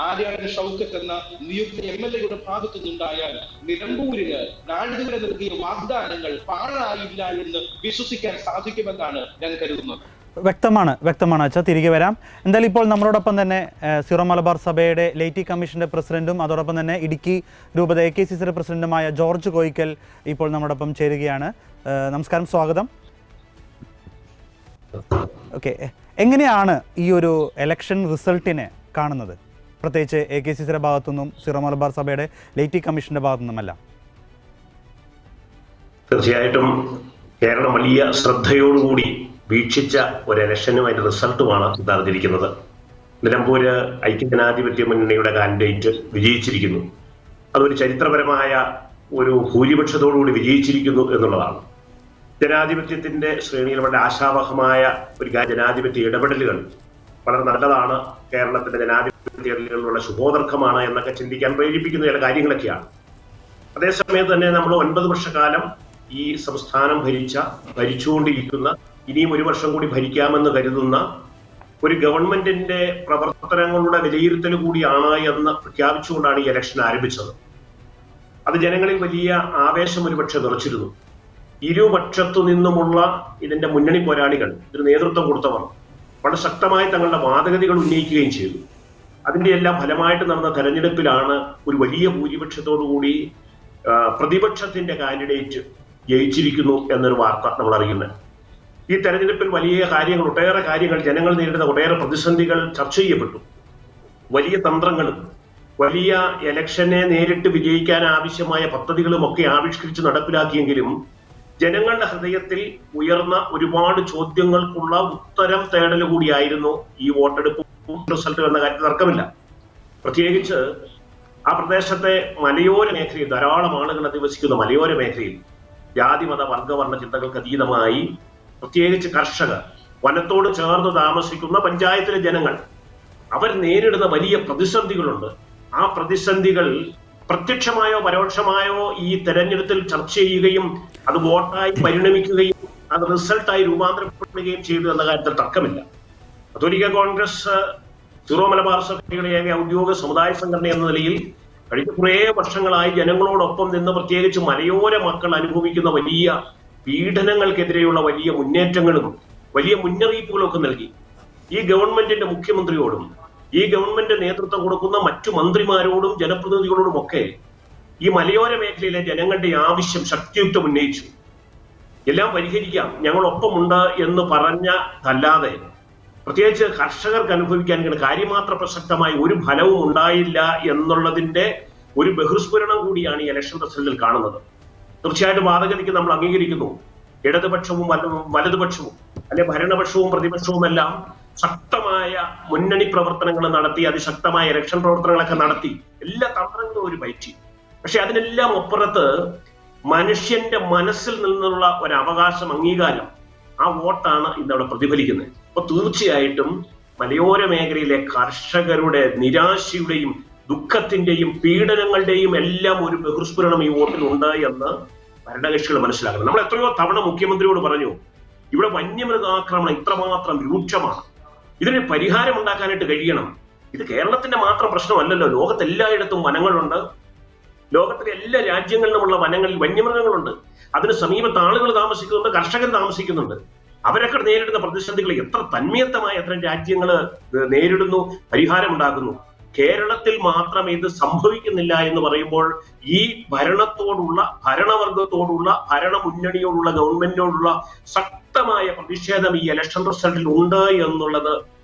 ആര്യാടൻ ഷൗക്കത്ത് എന്ന നിയുക്ത MLA-യുടെ ഭാഗത്തു നിന്നുണ്ടായാൽ നിലമ്പൂരിന് നാളിതുവരെ നൽകിയ വാഗ്ദാനങ്ങൾ പാഴായില്ല എന്ന് വിശ്വസിക്കാൻ സാധിക്കുമെന്നാണ് ഞാൻ കരുതുന്നത്. വ്യക്തമാണ് അച്ഛാ, തിരികെ വരാം. എന്തായാലും ഇപ്പോൾ നമ്മളോടൊപ്പം തന്നെ സീറോ മലബാർ സഭയുടെ ലൈറ്റി കമ്മീഷന്റെ പ്രസിഡന്റും അതോടൊപ്പം തന്നെ ഇടുക്കി രൂപത AKCCയുടെ പ്രസിഡന്റുമായ ജോർജ് കോയിക്കൽ ഇപ്പോൾ നമ്മോടൊപ്പം ചേരുകയാണ്. നമസ്കാരം, സ്വാഗതം. ഓക്കെ, എങ്ങനെയാണ് ഈ ഒരു ഇലക്ഷൻ റിസൾട്ടിനെ കാണുന്നത്, പ്രത്യേകിച്ച് AKCCയുടെ ഭാഗത്തുനിന്നും സീറോ മലബാർ സഭയുടെ ലൈറ്റി കമ്മീഷന്റെ ഭാഗത്തുനിന്നുമല്ല? തീർച്ചയായിട്ടും കേരളം വലിയ ശ്രദ്ധയോടുകൂടി വീക്ഷിച്ച ഒരു ഇലക്ഷനും അതിന്റെ റിസൾട്ടുമാണ് ഇതറിഞ്ഞിരിക്കുന്നത്. നിലമ്പൂര് ഐക്യജനാധിപത്യ മുന്നണിയുടെ കാൻഡിഡേറ്റ് വിജയിച്ചിരിക്കുന്നു. അതൊരു ചരിത്രപരമായ ഒരു ഭൂരിപക്ഷത്തോടുകൂടി വിജയിച്ചിരിക്കുന്നു എന്നുള്ളതാണ്. ജനാധിപത്യത്തിന്റെ ശ്രേണിയിൽ വളരെ ആശാവഹമായ ഒരു ജനാധിപത്യ ഇടപെടലുകൾ വളരെ നല്ലതാണ്, കേരളത്തിന്റെ ജനാധിപത്യങ്ങളിലുള്ള ശുഭോദർക്കമാണ് എന്നൊക്കെ ചിന്തിക്കാൻ പ്രേരിപ്പിക്കുന്ന ചില കാര്യങ്ങളൊക്കെയാണ്. അതേസമയത്ത് തന്നെ നമ്മൾ 9 വർഷക്കാലം ഈ സംസ്ഥാനം ഭരിച്ചുകൊണ്ടിരിക്കുന്ന, ഇനിയും 1 വർഷം കൂടി ഭരിക്കാമെന്ന് കരുതുന്ന ഒരു ഗവൺമെന്റിന്റെ പ്രവർത്തനങ്ങളുടെ വിലയിരുത്തൽ കൂടിയാണ് എന്ന് പ്രഖ്യാപിച്ചുകൊണ്ടാണ് ഈ ഇലക്ഷൻ ആരംഭിച്ചത്. അത് ജനങ്ങളിൽ വലിയ ആവേശം ഒരുപക്ഷെ നിറച്ചിരുന്നു. ഇരുപക്ഷത്തു നിന്നുമുള്ള ഇതിന്റെ മുന്നണി പോരാളികൾ, ഇതിന് നേതൃത്വം കൊടുത്തവർ വളരെ ശക്തമായി തങ്ങളുടെ വാദഗതികൾ ഉന്നയിക്കുകയും ചെയ്തു. അതിന്റെ എല്ലാം ഫലമായിട്ട് നടന്ന തെരഞ്ഞെടുപ്പിലാണ് ഒരു വലിയ ഭൂരിപക്ഷത്തോടുകൂടി പ്രതിപക്ഷത്തിന്റെ കാൻഡിഡേറ്റ് ജയിച്ചിരിക്കുന്നു എന്നൊരു വാർത്ത നമ്മൾ അറിയുന്നത്. ഈ തെരഞ്ഞെടുപ്പിൽ വലിയ കാര്യങ്ങൾ, ഒട്ടേറെ കാര്യങ്ങൾ, ജനങ്ങൾ നേരിടുന്ന ഒട്ടേറെ പ്രതിസന്ധികൾ ചർച്ച ചെയ്യപ്പെട്ടു. വലിയ തന്ത്രങ്ങളും വലിയ ഇലക്ഷനെ നേരിട്ട് വിജയിക്കാൻ ആവശ്യമായ പദ്ധതികളും ഒക്കെ ആവിഷ്കരിച്ച് നടപ്പിലാക്കിയെങ്കിലും ജനങ്ങളുടെ ഹൃദയത്തിൽ ഉയർന്ന ഒരുപാട് ചോദ്യങ്ങൾക്കുള്ള ഉത്തരം തേടൽ കൂടിയായിരുന്നു ഈ വോട്ടെടുപ്പും റിസൾട്ട് എന്ന കാര്യത്തിൽ തർക്കമില്ല. പ്രത്യേകിച്ച് ആ പ്രദേശത്തെ മലയോര മേഖലയിൽ ധാരാളം ആളുകൾ അധിവസിക്കുന്ന മലയോര മേഖലയിൽ ജാതി മത വർഗവർണ്ണ ചിന്തകൾക്ക് അതീതമായി പ്രത്യേകിച്ച് കർഷകർ, വനത്തോട് ചേർന്ന് താമസിക്കുന്ന പഞ്ചായത്തിലെ ജനങ്ങൾ അവർ നേരിടുന്ന വലിയ പ്രതിസന്ധികളുണ്ട്. ആ പ്രതിസന്ധികൾ പ്രത്യക്ഷമായോ പരോക്ഷമായോ ഈ തെരഞ്ഞെടുപ്പിൽ ചർച്ച ചെയ്യുകയും അത് വോട്ടായി പരിണമിക്കുകയും അത് റിസൾട്ടായി രൂപാന്തരപ്പെടുകയും ചെയ്തു എന്ന കാര്യത്തിൽ തർക്കമില്ല. കത്തോലിക്ക കോൺഗ്രസ് സിറോ മലബാർ സഭയുടെ ഔദ്യോഗിക സമുദായ സംഘടന എന്ന നിലയിൽ കഴിഞ്ഞ കുറേ വർഷങ്ങളായി ജനങ്ങളോടൊപ്പം നിന്ന് പ്രത്യേകിച്ച് മലയോര മക്കൾ അനുഭവിക്കുന്ന വലിയ പീഡനങ്ങൾക്കെതിരെയുള്ള വലിയ മുന്നേറ്റങ്ങളും വലിയ മുന്നറിയിപ്പുകളും ഒക്കെ നൽകി. ഈ ഗവൺമെന്റിന്റെ മുഖ്യമന്ത്രിയോടും ഈ ഗവൺമെന്റ് നേതൃത്വം കൊടുക്കുന്ന മറ്റു മന്ത്രിമാരോടും ജനപ്രതിനിധികളോടും ഒക്കെ ഈ മലയോര മേഖലയിലെ ജനങ്ങളുടെ ആവശ്യം ശക്തിയുക്തം ഉന്നയിച്ചു. എല്ലാം പരിഹരിക്കാം, ഞങ്ങളൊപ്പമുണ്ട് എന്ന് പറഞ്ഞതല്ലാതെ പ്രത്യേകിച്ച് കർഷകർക്ക് അനുഭവിക്കാൻ കാര്യമാത്ര പ്രസക്തമായി ഒരു ഫലവും ഉണ്ടായില്ല എന്നുള്ളതിന്റെ ഒരു ബഹിർസ്ഫുരണം കൂടിയാണ് ഈ ഇലക്ഷൻ റിസൾട്ടിൽ കാണുന്നത്. തീർച്ചയായിട്ടും വാദഗതിക്ക് നമ്മൾ അംഗീകരിക്കുന്നു. ഇടതുപക്ഷവും വലതുപക്ഷവും അല്ലെ ഭരണപക്ഷവും പ്രതിപക്ഷവും എല്ലാം ശക്തമായ മുന്നണി പ്രവർത്തനങ്ങൾ നടത്തി, അതിശക്തമായ ഇലക്ഷൻ പ്രവർത്തനങ്ങളൊക്കെ നടത്തി, എല്ലാ തന്ത്രങ്ങളും ഒരു പയറ്റി. പക്ഷെ അതിനെല്ലാം അപ്പുറത്ത് മനുഷ്യന്റെ മനസ്സിൽ നിന്നുള്ള ഒരു അവകാശം, അംഗീകാരം, ആ വോട്ടാണ് ഇന്നവിടെ പ്രതിഫലിക്കുന്നത്. അപ്പൊ തീർച്ചയായിട്ടും മലയോര മേഖലയിലെ കർഷകരുടെ നിരാശയുടെയും ദുഃഖത്തിന്റെയും പീഡനങ്ങളുടെയും എല്ലാം ഒരു ബഹിർസ്ഫുരണം ഈ വോട്ടിലുണ്ട് എന്ന് ഭരണകക്ഷികൾ മനസ്സിലാക്കണം. നമ്മൾ എത്രയോ തവണ മുഖ്യമന്ത്രിയോട് പറഞ്ഞു, ഇവിടെ വന്യമൃഗാക്രമണം ഇത്രമാത്രം രൂക്ഷമാണ്, ഇതിന് പരിഹാരം ഉണ്ടാക്കാനായിട്ട് കഴിയണം. ഇത് കേരളത്തിന്റെ മാത്രം പ്രശ്നമല്ലല്ലോ, ലോകത്തെല്ലായിടത്തും വനങ്ങളുണ്ട്. ലോകത്തിലെ എല്ലാ രാജ്യങ്ങളിലുമുള്ള വനങ്ങളിൽ വന്യമൃഗങ്ങളുണ്ട്. അതിന് സമീപത്ത് ആളുകൾ താമസിക്കുന്നുണ്ട്, കർഷകർ താമസിക്കുന്നുണ്ട്. അവരൊക്കെ നേരിടുന്ന പ്രതിസന്ധികൾ എത്ര തന്മയത്തമായ എത്ര രാജ്യങ്ങൾ നേരിടുന്നു, പരിഹാരമുണ്ടാക്കുന്നു. കേരളത്തിൽ മാത്രം ഇത് സംഭവിക്കുന്നില്ല എന്ന് പറയുമ്പോൾ ഈ ഭരണത്തോടുള്ള, ഭരണവർഗത്തോടുള്ള, ഭരണമുന്നണിയോടുള്ള, ഗവൺമെന്റിനോടുള്ള ശക്തമായ പ്രതിഷേധം ഈ ഇലക്ഷൻ റിസൾട്ടിൽ ഉണ്ട് എന്നുള്ളത്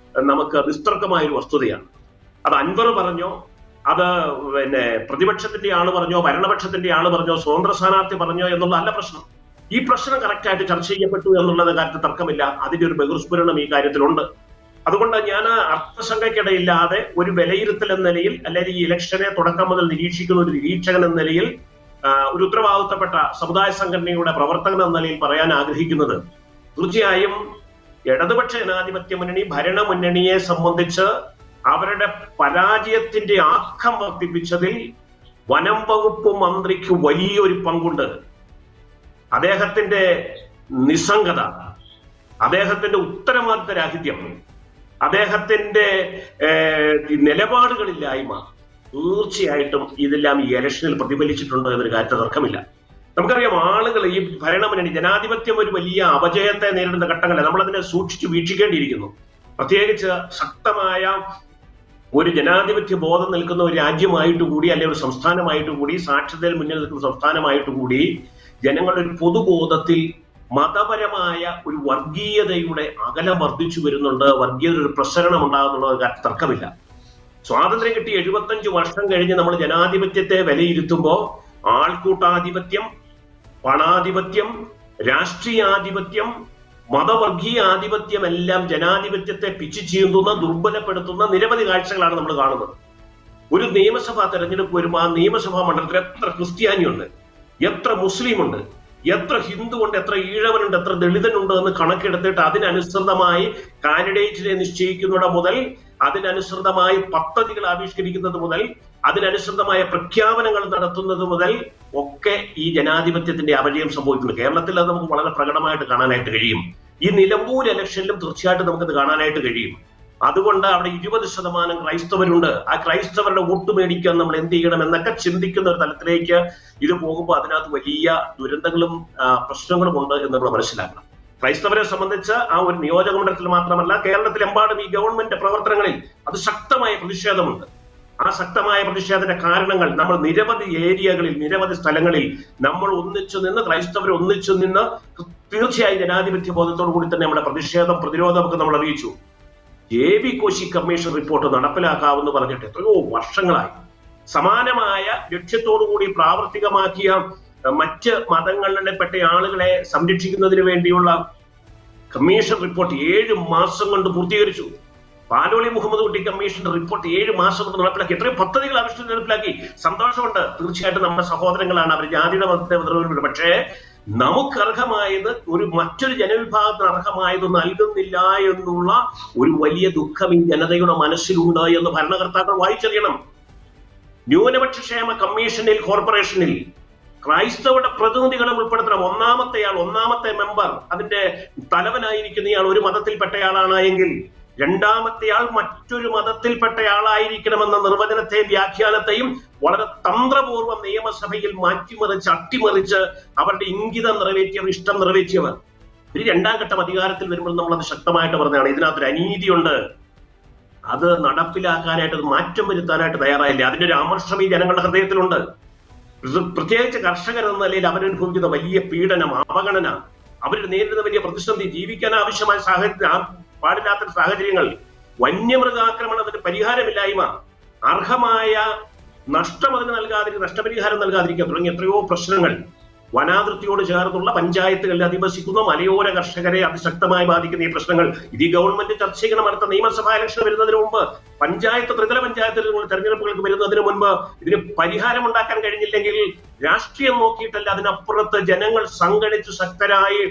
നമുക്ക് നിസ്തർക്കമായ ഒരു വസ്തുതയാണ്. അത് അൻവർ പറഞ്ഞോ, അത് പ്രതിപക്ഷത്തിന്റെ ആള് പറഞ്ഞോ, ഭരണപക്ഷത്തിന്റെ ആള് പറഞ്ഞോ, സ്വതന്ത്ര സ്ഥാനാർത്ഥി പറഞ്ഞോ എന്നുള്ളതല്ല പ്രശ്നം. ഈ പ്രശ്നം കറക്റ്റായിട്ട് ചർച്ച ചെയ്യപ്പെട്ടു എന്നുള്ളത് കാര്യത്തിൽ തർക്കമില്ല. അതിന്റെ ഒരു ബഹിർസ്ഫുരണം ഈ കാര്യത്തിലുണ്ട്. അതുകൊണ്ട് ഞാൻ അർത്ഥശങ്കയ്ക്കിടയില്ലാതെ ഒരു വിലയിരുത്തൽ എന്ന നിലയിൽ, അല്ലെങ്കിൽ ഈ ഇലക്ഷനെ തുടക്കം മുതൽ നിരീക്ഷിക്കുന്ന ഒരു നിരീക്ഷകൻ എന്ന നിലയിൽ, ഒരു ഉത്തരവാദിത്തപ്പെട്ട സമുദായ സംഘടനയുടെ പ്രവർത്തകൻ എന്ന നിലയിൽ പറയാൻ ആഗ്രഹിക്കുന്നത്, തീർച്ചയായും ഇടതുപക്ഷ ജനാധിപത്യ മുന്നണി ഭരണമുന്നണിയെ സംബന്ധിച്ച് അവരുടെ പരാജയത്തിന്റെ ആക്കം വർദ്ധിപ്പിച്ചതിൽ വനം വകുപ്പ് മന്ത്രിക്ക് വലിയൊരു പങ്കുണ്ട്. അദ്ദേഹത്തിന്റെ നിസ്സംഗത, അദ്ദേഹത്തിന്റെ ഉത്തരവാദിത്തരാഹിത്യം, അദ്ദേഹത്തിന്റെ നിലപാടുകളില്ലായ്മ തീർച്ചയായിട്ടും ഇതെല്ലാം ഈ ഇലക്ഷനിൽ പ്രതിഫലിച്ചിട്ടുണ്ട് എന്നൊരു കാര്യത്തിൽ തർക്കമില്ല. നമുക്കറിയാം, ആളുകൾ ഈ ഭരണമുന്നണി ജനാധിപത്യം ഒരു വലിയ അപജയത്തെ നേരിടുന്ന ഘട്ടങ്ങളെ നമ്മളതിനെ സൂക്ഷിച്ചു വീക്ഷിക്കേണ്ടിയിരിക്കുന്നു. പ്രത്യേകിച്ച് ശക്തമായ ഒരു ജനാധിപത്യ ബോധം നിൽക്കുന്ന ഒരു രാജ്യമായിട്ട് കൂടി, അല്ലെങ്കിൽ ഒരു സംസ്ഥാനമായിട്ട് കൂടി, സാക്ഷരതയിൽ മുന്നിൽ നിൽക്കുന്ന സംസ്ഥാനമായിട്ട് കൂടി ജനങ്ങളുടെ ഒരു പൊതുബോധത്തിൽ മതപരമായ ഒരു വർഗീയതയുടെ അകലം വർദ്ധിച്ചു വരുന്നുണ്ട്, വർഗീയത ഒരു പ്രസരണം ഉണ്ടാകുന്നുള്ള കാര്യത്തിൽ തർക്കമില്ല. സ്വാതന്ത്ര്യം കിട്ടി 75 വർഷം കഴിഞ്ഞ് നമ്മൾ ജനാധിപത്യത്തെ വിലയിരുത്തുമ്പോൾ ആൾക്കൂട്ടാധിപത്യം, പണാധിപത്യം, രാഷ്ട്രീയാധിപത്യം, മതവർഗീയാധിപത്യം എല്ലാം ജനാധിപത്യത്തെ പിച്ചു ചീന്തുന്ന, ദുർബലപ്പെടുത്തുന്ന നിരവധി കാഴ്ചകളാണ് നമ്മൾ കാണുന്നത്. ഒരു നിയമസഭാ തെരഞ്ഞെടുപ്പ് വരുമ്പോൾ ആ നിയമസഭാ മണ്ഡലത്തിൽ എത്ര ക്രിസ്ത്യാനിയുണ്ട്, എത്ര മുസ്ലിമുണ്ട്, എത്ര ഹിന്ദുവുണ്ട്, എത്ര ഈഴവനുണ്ട്, എത്ര ദളിതനുണ്ട് എന്ന് കണക്കെടുത്തിട്ട് അതിനനുസൃതമായി കാൻഡിഡേറ്റിനെ നിശ്ചയിക്കുന്നത് മുതൽ, അതിനനുസൃതമായി പദ്ധതികൾ ആവിഷ്കരിക്കുന്നത് മുതൽ, അതിനനുസൃതമായ പ്രഖ്യാപനങ്ങൾ നടത്തുന്നത് മുതൽ ഒക്കെ ഈ ജനാധിപത്യത്തിന്റെ അപജയം സംഭവിക്കുന്നു. കേരളത്തിൽ അത് നമുക്ക് വളരെ പ്രകടമായിട്ട് കാണാനായിട്ട് കഴിയും. ഈ നിലമ്പൂർ ഇലക്ഷനിലും തീർച്ചയായിട്ടും നമുക്കത് കാണാനായിട്ട് കഴിയും. അതുകൊണ്ട് അവിടെ 20% ക്രൈസ്തവരുണ്ട്. ആ ക്രൈസ്തവരുടെ വോട്ട് മേടിക്കാൻ നമ്മൾ എന്ത് ചെയ്യണം എന്നൊക്കെ ചിന്തിക്കുന്ന ഒരു തലത്തിലേക്ക് ഇത് പോകുമ്പോൾ അതിനകത്ത് വലിയ ദുരന്തങ്ങളും പ്രശ്നങ്ങളും ഉണ്ട് എന്ന് നമ്മൾ മനസ്സിലാക്കണം. ക്രൈസ്തവരെ സംബന്ധിച്ച് ആ ഒരു നിയോജക മണ്ഡലത്തിൽ മാത്രമല്ല, കേരളത്തിലെമ്പാടും ഈ ഗവൺമെന്റ് പ്രവർത്തനങ്ങളിൽ അത് ശക്തമായ പ്രതിഷേധമുണ്ട്. ആ ശക്തമായ പ്രതിഷേധത്തിന്റെ കാരണങ്ങൾ നമ്മൾ നിരവധി ഏരിയകളിൽ, നിരവധി സ്ഥലങ്ങളിൽ നമ്മൾ ഒന്നിച്ചു നിന്ന്, ക്രൈസ്തവർ ഒന്നിച്ചു നിന്ന് തീർച്ചയായും ജനാധിപത്യ ബോധത്തോടു കൂടി തന്നെ നമ്മുടെ പ്രതിഷേധം, പ്രതിരോധമൊക്കെ നമ്മൾ അറിയിച്ചു. JB കോശി കമ്മീഷൻ റിപ്പോർട്ട് നടപ്പിലാക്കാമെന്ന് പറഞ്ഞിട്ട് എത്രയോ വർഷങ്ങളായി. സമാനമായ ലക്ഷ്യത്തോടുകൂടി പ്രാവർത്തികമാക്കിയ മറ്റ് മതങ്ങളിൽപ്പെട്ട ആളുകളെ സംരക്ഷിക്കുന്നതിന് വേണ്ടിയുള്ള കമ്മീഷൻ റിപ്പോർട്ട് 7 മാസം കൊണ്ട് പൂർത്തീകരിച്ചു. പാലോളി മുഹമ്മദ് കുട്ടി കമ്മീഷന്റെ റിപ്പോർട്ട് 7 മാസം കൊണ്ട് നടപ്പിലാക്കി. എത്രയും പദ്ധതികൾ ആവിഷ്കരിച്ച് നടപ്പിലാക്കി. സന്തോഷമുണ്ട്. തീർച്ചയായിട്ടും നമ്മുടെ സഹോദരങ്ങളാണ്, അവർ ജാതിയുടെ മതത്തെ. പക്ഷേ നമുക്ക് അർഹമായത് മറ്റൊരു ജനവിഭാഗത്തിന് അർഹമായത് നൽകുന്നില്ല എന്നുള്ള ഒരു വലിയ ദുഃഖം ഈ ജനതയുടെ മനസ്സിലുണ്ട് എന്ന് ഭരണകർത്താക്കൾ വായിച്ചറിയണം. ന്യൂനപക്ഷ ക്ഷേമ കമ്മീഷനിൽ, കോർപ്പറേഷനിൽ ക്രൈസ്തവരുടെ പ്രതിനിധികളെ ഉൾപ്പെടുത്തണം. ഒന്നാമത്തെ മെമ്പർ, അതിന്റെ തലവനായിരിക്കുന്ന ഒരു മതത്തിൽപ്പെട്ടയാളാണ് എങ്കിൽ രണ്ടാമത്തെയാൾ മറ്റൊരു മതത്തിൽപ്പെട്ടയാളായിരിക്കണമെന്ന നിർവചനത്തെയും വ്യാഖ്യാനത്തെയും വളരെ തന്ത്രപൂർവ്വം നിയമസഭയിൽ മാറ്റിമറിച്ച് അട്ടിമറിച്ച് അവരുടെ ഇംഗിതം നിറവേറ്റിയവർ, ഇഷ്ടം നിറവേറ്റിയവർ. ഒരു 2ാം ഘട്ടം അധികാരത്തിൽ വരുമ്പോൾ നമ്മളത് ശക്തമായിട്ട് പറഞ്ഞതാണ്. ഇതിനകത്തൊരു അനീതിയുണ്ട്, അത് നടപ്പിലാക്കാനായിട്ട്, മാറ്റം വരുത്താനായിട്ട് തയ്യാറായില്ല. അതിന്റെ ഒരു അമർഷം ഈ ജനങ്ങളുടെ ഹൃദയത്തിലുണ്ട്. പ്രത്യേകിച്ച് കർഷകരെന്ന നിലയിൽ അവരനുഭവിക്കുന്ന വലിയ പീഡനം, അവഗണന, അവർ നേരിടുന്ന വലിയ പ്രതിസന്ധി, ജീവിക്കാൻ ആവശ്യമായ സാഹചര്യം, പാടില്ലാത്ത സാഹചര്യങ്ങൾ, വന്യമൃഗാക്രമണത്തിന് പരിഹാരമില്ലായ്മ, അർഹമായ നഷ്ടം അതിന് നഷ്ടപരിഹാരം നൽകാതിരിക്കുക തുടങ്ങിയ എത്രയോ പ്രശ്നങ്ങൾ, വനാതിർത്തിയോട് ചേർന്നുള്ള പഞ്ചായത്തുകളിൽ അധിവസിക്കുന്ന മലയോര കർഷകരെ അതിശക്തമായി ബാധിക്കുന്ന ഈ പ്രശ്നങ്ങൾ ഇത് ഈ ഗവൺമെന്റ് ചർച്ച ചെയ്യണം. അടുത്ത നിയമസഭാ ഇലക്ഷൻ വരുന്നതിന് മുമ്പ്, ത്രിതല പഞ്ചായത്ത് തെരഞ്ഞെടുപ്പുകൾക്ക് വരുന്നതിന് മുൻപ് ഇതിന് പരിഹാരം ഉണ്ടാക്കാൻ കഴിഞ്ഞില്ലെങ്കിൽ രാഷ്ട്രീയം നോക്കിയിട്ടല്ല, അതിനപ്പുറത്ത് ജനങ്ങൾ സംഘടിച്ച് ശക്തരായി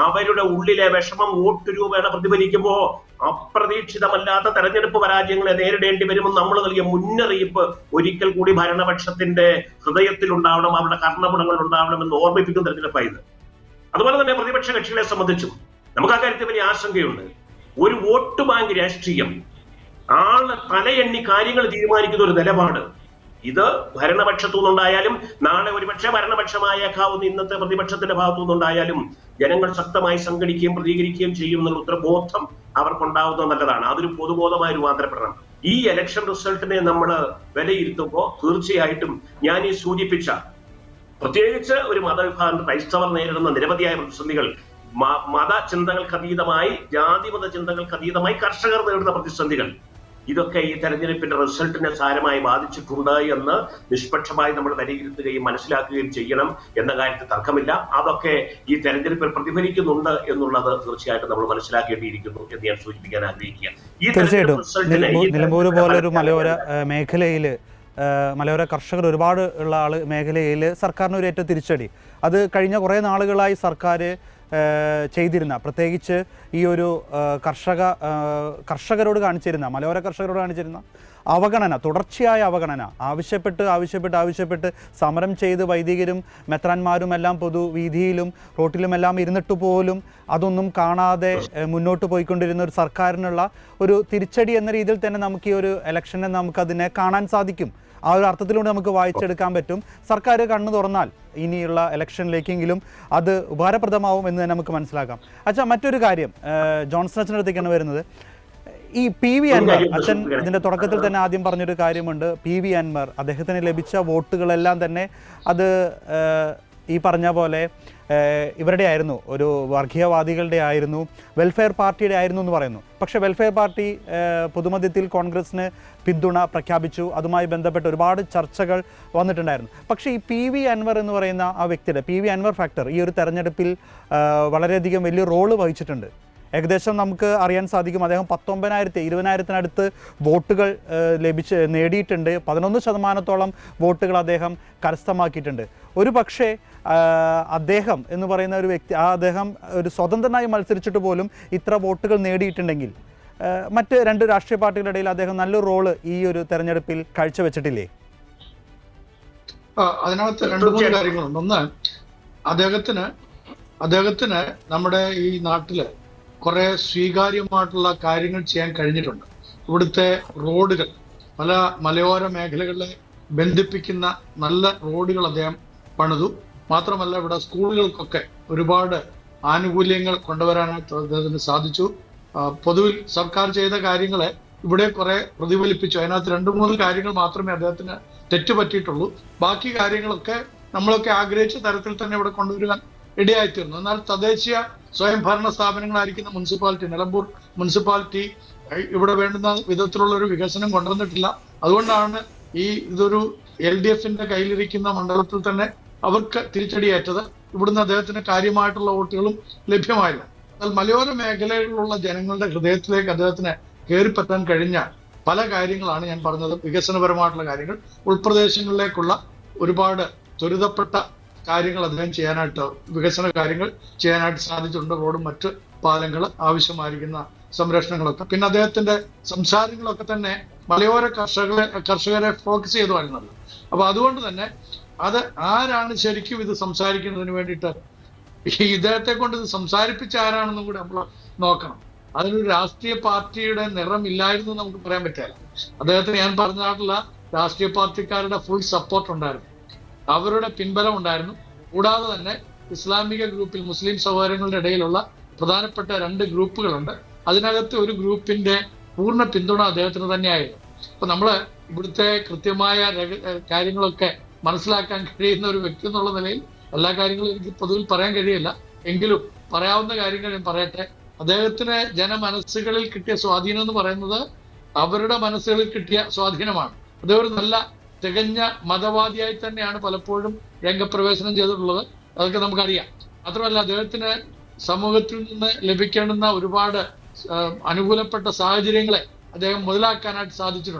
അവരുടെ ഉള്ളിലെ വിഷമം വോട്ട് രൂപേണ പ്രതിഫലിക്കുമ്പോൾ അപ്രതീക്ഷിതമല്ലാത്ത തെരഞ്ഞെടുപ്പ് പരാജയങ്ങളെ നേരിടേണ്ടി വരുമെന്ന് നമ്മൾ നൽകിയ മുന്നറിയിപ്പ് ഒരിക്കൽ കൂടി ഭരണപക്ഷത്തിന്റെ ഹൃദയത്തിൽ ഉണ്ടാവണം, അവരുടെ കർണപുടങ്ങൾ ഉണ്ടാവണമെന്ന് ഓർമ്മിപ്പിക്കുന്ന തെരഞ്ഞെടുപ്പായത്. അതുപോലെ തന്നെ പ്രതിപക്ഷ കക്ഷികളെ സംബന്ധിച്ചും നമുക്ക് ആ കാര്യത്തിൽ വലിയ ആശങ്കയുണ്ട്. ഒരു വോട്ട് ബാങ്ക് രാഷ്ട്രീയം, തലയെണ്ണി കാര്യങ്ങൾ തീരുമാനിക്കുന്ന ഒരു നിലപാട്, ഇത് ഭരണപക്ഷത്തു നിന്നുണ്ടായാലും നാളെ ഒരുപക്ഷെ ഭരണപക്ഷമായേക്കാവുന്ന ഇന്നത്തെ പ്രതിപക്ഷത്തിന്റെ ഭാഗത്തു നിന്നുണ്ടായാലും ജനങ്ങൾ ശക്തമായി സംഘടിക്കുകയും പ്രതികരിക്കുകയും ചെയ്യും എന്നുള്ള ഉത്തരബോധം അവർക്കുണ്ടാവുന്നത് നല്ലതാണ്. അതൊരു പൊതുബോധമായി രൂപാന്തരപ്പെടണം. ഈ ഇലക്ഷൻ റിസൾട്ടിനെ നമ്മൾ വിലയിരുത്തുമ്പോൾ തീർച്ചയായിട്ടും ഞാൻ ഈ സൂചിപ്പിച്ച, പ്രത്യേകിച്ച് ഒരു മതവിഭാഗം ക്രൈസ്തവർ നേരിടുന്ന നിരവധിയായ പ്രതിസന്ധികൾ, മതചിന്തകൾക്ക് അതീതമായി, ജാതിമത ചിന്തകൾക്ക് അതീതമായി കർഷകർ നേരിടുന്ന പ്രതിസന്ധികൾ, ഇതൊക്കെ ഈ തെരഞ്ഞെടുപ്പിന്റെ റിസൾട്ടിനെ സാരമായി ബാധിച്ചിട്ടുണ്ട് എന്ന് നിഷ്പക്ഷമായി നമ്മൾ വിലയിരുത്തുകയും മനസ്സിലാക്കുകയും ചെയ്യണം എന്ന കാര്യത്തിൽ തർക്കമില്ല. അതൊക്കെ ഈ തെരഞ്ഞെടുപ്പിൽ പ്രതിഫലിക്കുന്നുണ്ട് എന്നുള്ളത് തീർച്ചയായിട്ടും നമ്മൾ മനസ്സിലാക്കേണ്ടിയിരിക്കുന്നു എന്ന് ഞാൻ സൂചിപ്പിക്കാൻ ആഗ്രഹിക്കുക. തീർച്ചയായിട്ടും നിലമ്പൂർ പോലൊരു മലയോര മേഖലയിൽ, മലയോര കർഷകർ ഒരുപാട് ഉള്ള മേഖലയിൽ സർക്കാരിന് ഒരു ഏറ്റവും തിരിച്ചടി, അത് കഴിഞ്ഞ കുറേ നാളുകളായി സർക്കാർ ചെയ്തിരുന്ന, പ്രത്യേകിച്ച് ഈ ഒരു കർഷകരോട് കാണിച്ചിരുന്ന, മലയോര കർഷകരോട് കാണിച്ചിരുന്ന അവഗണന, തുടർച്ചയായ അവഗണന, ആവശ്യപ്പെട്ട് സമരം ചെയ്ത് വൈദികരും മെത്രാന്മാരും എല്ലാം പൊതുവീതിയിലും റോട്ടിലുമെല്ലാം ഇരുന്നിട്ട് പോലും അതൊന്നും കാണാതെ മുന്നോട്ട് പോയിക്കൊണ്ടിരുന്ന ഒരു സർക്കാരിനുള്ള ഒരു തിരിച്ചടി എന്ന രീതിയിൽ തന്നെ നമുക്ക് ഈ ഒരു ഇലക്ഷനെ നമുക്കതിനെ കാണാൻ സാധിക്കും. ആ ഒരു അർത്ഥത്തിലൂടെ നമുക്ക് വായിച്ചെടുക്കാൻ പറ്റും. സർക്കാർ കണ്ണു തുറന്നാൽ ഇനിയുള്ള ഇലക്ഷനിലേക്കെങ്കിലും അത് ഉപകാരപ്രദമാവും എന്ന് തന്നെ നമുക്ക് മനസ്സിലാക്കാം. അച്ഛാ, മറ്റൊരു കാര്യം, ജോൺസൺ അച്ഛൻ്റെ അടുത്തേക്കാണ് വരുന്നത്. ഈ PV അൻവർ അച്ഛൻ ഇതിൻ്റെ തുടക്കത്തിൽ തന്നെ ആദ്യം പറഞ്ഞൊരു കാര്യമുണ്ട്. PV അൻവർ, അദ്ദേഹത്തിന് ലഭിച്ച വോട്ടുകളെല്ലാം തന്നെ അത് ഈ പറഞ്ഞ പോലെ ഇവരുടെ ആയിരുന്നു, ഒരു വർഗീയവാദികളുടെ ആയിരുന്നു, വെൽഫെയർ പാർട്ടിയുടെ ആയിരുന്നു എന്ന് പറയുന്നു. പക്ഷേ വെൽഫെയർ പാർട്ടി പൊതുമധ്യത്തിൽ കോൺഗ്രസിന് പിന്തുണ പ്രഖ്യാപിച്ചു. അതുമായി ബന്ധപ്പെട്ട് ഒരുപാട് ചർച്ചകൾ വന്നിട്ടുണ്ടായിരുന്നു. പക്ഷേ ഈ PV അൻവർ എന്ന് പറയുന്ന ആ വ്യക്തിയുടെ, PV അൻവർ ഫാക്ടർ ഈ ഒരു തെരഞ്ഞെടുപ്പിൽ വളരെയധികം വലിയ റോള് വഹിച്ചിട്ടുണ്ട്. ഏകദേശം നമുക്ക് അറിയാൻ സാധിക്കും, അദ്ദേഹം 19,000-20,000-നടുത്ത് വോട്ടുകൾ നേടിയിട്ടുണ്ട്. 11% വോട്ടുകൾ അദ്ദേഹം കരസ്ഥമാക്കിയിട്ടുണ്ട്. ഒരു പക്ഷേ അദ്ദേഹം എന്ന് പറയുന്ന ഒരു വ്യക്തി, അദ്ദേഹം ഒരു സ്വതന്ത്രനായി മത്സരിച്ചിട്ട് പോലും ഇത്ര വോട്ടുകൾ നേടിയിട്ടുണ്ടെങ്കിൽ മറ്റ് 2 രാഷ്ട്രീയ പാർട്ടികളുടെ ഇടയിൽ അദ്ദേഹം നല്ലൊരു റോള് ഈ ഒരു തെരഞ്ഞെടുപ്പിൽ കാഴ്ചവെച്ചിട്ടില്ലേ? അതിനകത്ത് 2-3 കാര്യങ്ങളുണ്ട്. ഒന്ന്, അദ്ദേഹത്തിന് നമ്മുടെ ഈ നാട്ടില് കുറെ സ്വീകാര്യമായിട്ടുള്ള കാര്യങ്ങൾ ചെയ്യാൻ കഴിഞ്ഞിട്ടുണ്ട്. ഇവിടുത്തെ റോഡുകൾ, പല മലയോര മേഖലകളെ ബന്ധിപ്പിക്കുന്ന നല്ല റോഡുകൾ അദ്ദേഹം പണിതു. മാത്രമല്ല, ഇവിടെ സ്കൂളുകൾക്കൊക്കെ ഒരുപാട് ആനുകൂല്യങ്ങൾ കൊണ്ടുവരാനായിട്ട് അദ്ദേഹത്തിന് സാധിച്ചു. പൊതുവിൽ സർക്കാർ ചെയ്ത കാര്യങ്ങളെ ഇവിടെ കുറെ പ്രതിഫലിപ്പിച്ചു. അതിനകത്ത് 2-3 കാര്യങ്ങൾ മാത്രമേ അദ്ദേഹത്തിന് തെറ്റുപറ്റിയിട്ടുള്ളൂ. ബാക്കി കാര്യങ്ങളൊക്കെ നമ്മളൊക്കെ ആഗ്രഹിച്ച തരത്തിൽ തന്നെ ഇവിടെ കൊണ്ടുവരാൻ ഇടയായിത്തീർന്നു. എന്നാൽ തദ്ദേശീയ സ്വയംഭരണ സ്ഥാപനങ്ങളായിരിക്കുന്ന മുനിസിപ്പാലിറ്റി, നിലമ്പൂർ മുനിസിപ്പാലിറ്റി ഇവിടെ വേണ്ടുന്ന വിധത്തിലുള്ള ഒരു വികസനം കൊണ്ടുവന്നിട്ടില്ല. അതുകൊണ്ടാണ് ഇതൊരു LDFന്റെ കയ്യിലിരിക്കുന്ന മണ്ഡലത്തിൽ തന്നെ അവർക്ക് തിരിച്ചടിയേറ്റത്. ഇവിടുന്ന് അദ്ദേഹത്തിന് കാര്യമായിട്ടുള്ള വോട്ടുകളും ലഭ്യമായില്ല. എന്നാൽ മലയോര മേഖലകളിലുള്ള ജനങ്ങളുടെ ഹൃദയത്തിലേക്ക് അദ്ദേഹത്തിന് കയറിപ്പറ്റാൻ കഴിഞ്ഞ പല കാര്യങ്ങളാണ് ഞാൻ പറഞ്ഞത്. വികസനപരമായിട്ടുള്ള കാര്യങ്ങൾ, ഉൾപ്രദേശങ്ങളിലേക്കുള്ള ഒരുപാട് ത്വരിതപ്പെട്ട കാര്യങ്ങൾ അദ്ദേഹം ചെയ്യാനായിട്ട്, വികസന കാര്യങ്ങൾ ചെയ്യാനായിട്ട് സാധിച്ചിട്ടുണ്ട്. റോഡും മറ്റ് പാലങ്ങൾ, ആവശ്യമായിരിക്കുന്ന സംരക്ഷണങ്ങളൊക്കെ. പിന്നെ അദ്ദേഹത്തിന്റെ സംസാരങ്ങളൊക്കെ തന്നെ മലയോര കർഷകരെ ഫോക്കസ് ചെയ്തു വരുന്നത്. അപ്പൊ അതുകൊണ്ട് തന്നെ അത് ആരാണ് ശരിക്കും ഇത് സംസാരിക്കുന്നതിന് വേണ്ടിയിട്ട് ഇദ്ദേഹത്തെ കൊണ്ട് ഇത് സംസാരിപ്പിച്ച ആരാണെന്നും കൂടി നമ്മൾ നോക്കണം. അതിനൊരു രാഷ്ട്രീയ പാർട്ടിയുടെ നിറം ഇല്ലായിരുന്നു നമുക്ക് പറയാൻ പറ്റില്ല. അദ്ദേഹത്തിന് ഞാൻ പറഞ്ഞായിട്ടുള്ള രാഷ്ട്രീയ പാർട്ടിക്കാരുടെ ഫുൾ സപ്പോർട്ട് ഉണ്ടായിരുന്നു, അവരുടെ പിൻബലം ഉണ്ടായിരുന്നു. കൂടാതെ തന്നെ ഇസ്ലാമിക ഗ്രൂപ്പിൽ, മുസ്ലിം സഹോദരങ്ങളുടെ ഇടയിലുള്ള പ്രധാനപ്പെട്ട 2 ഗ്രൂപ്പുകളുണ്ട്. അതിനകത്ത് ഒരു ഗ്രൂപ്പിന്റെ പൂർണ്ണ പിന്തുണ അദ്ദേഹത്തിന് തന്നെയായിരുന്നു. അപ്പൊ നമ്മള് ഇവിടുത്തെ കൃത്യമായ കാര്യങ്ങളൊക്കെ മനസ്സിലാക്കാൻ കഴിയുന്ന ഒരു വ്യക്തി എന്നുള്ള നിലയിൽ എല്ലാ കാര്യങ്ങളും എനിക്ക് പൊതുവിൽ പറയാൻ കഴിയില്ല, എങ്കിലും പറയാവുന്ന കാര്യങ്ങൾ ഞാൻ പറയട്ടെ. അദ്ദേഹത്തിന് ജനമനസ്സുകളിൽ കിട്ടിയ സ്വാധീനം എന്ന് പറയുന്നത് അവരുടെ മനസ്സുകളിൽ കിട്ടിയ സ്വാധീനമാണ്. അദ്ദേഹം ഒരു നല്ല തികഞ്ഞ മതവാദിയായി തന്നെയാണ് പലപ്പോഴും രംഗപ്രവേശനം ചെയ്തിട്ടുള്ളത്, അതൊക്കെ നമുക്കറിയാം. മാത്രമല്ല അദ്ദേഹത്തിന് സമൂഹത്തിൽ നിന്ന് ലഭിക്കേണ്ടുന്ന ഒരുപാട് അനുകൂലപ്പെട്ട സാഹചര്യങ്ങളെ അദ്ദേഹം മുതലാക്കാനായിട്ട്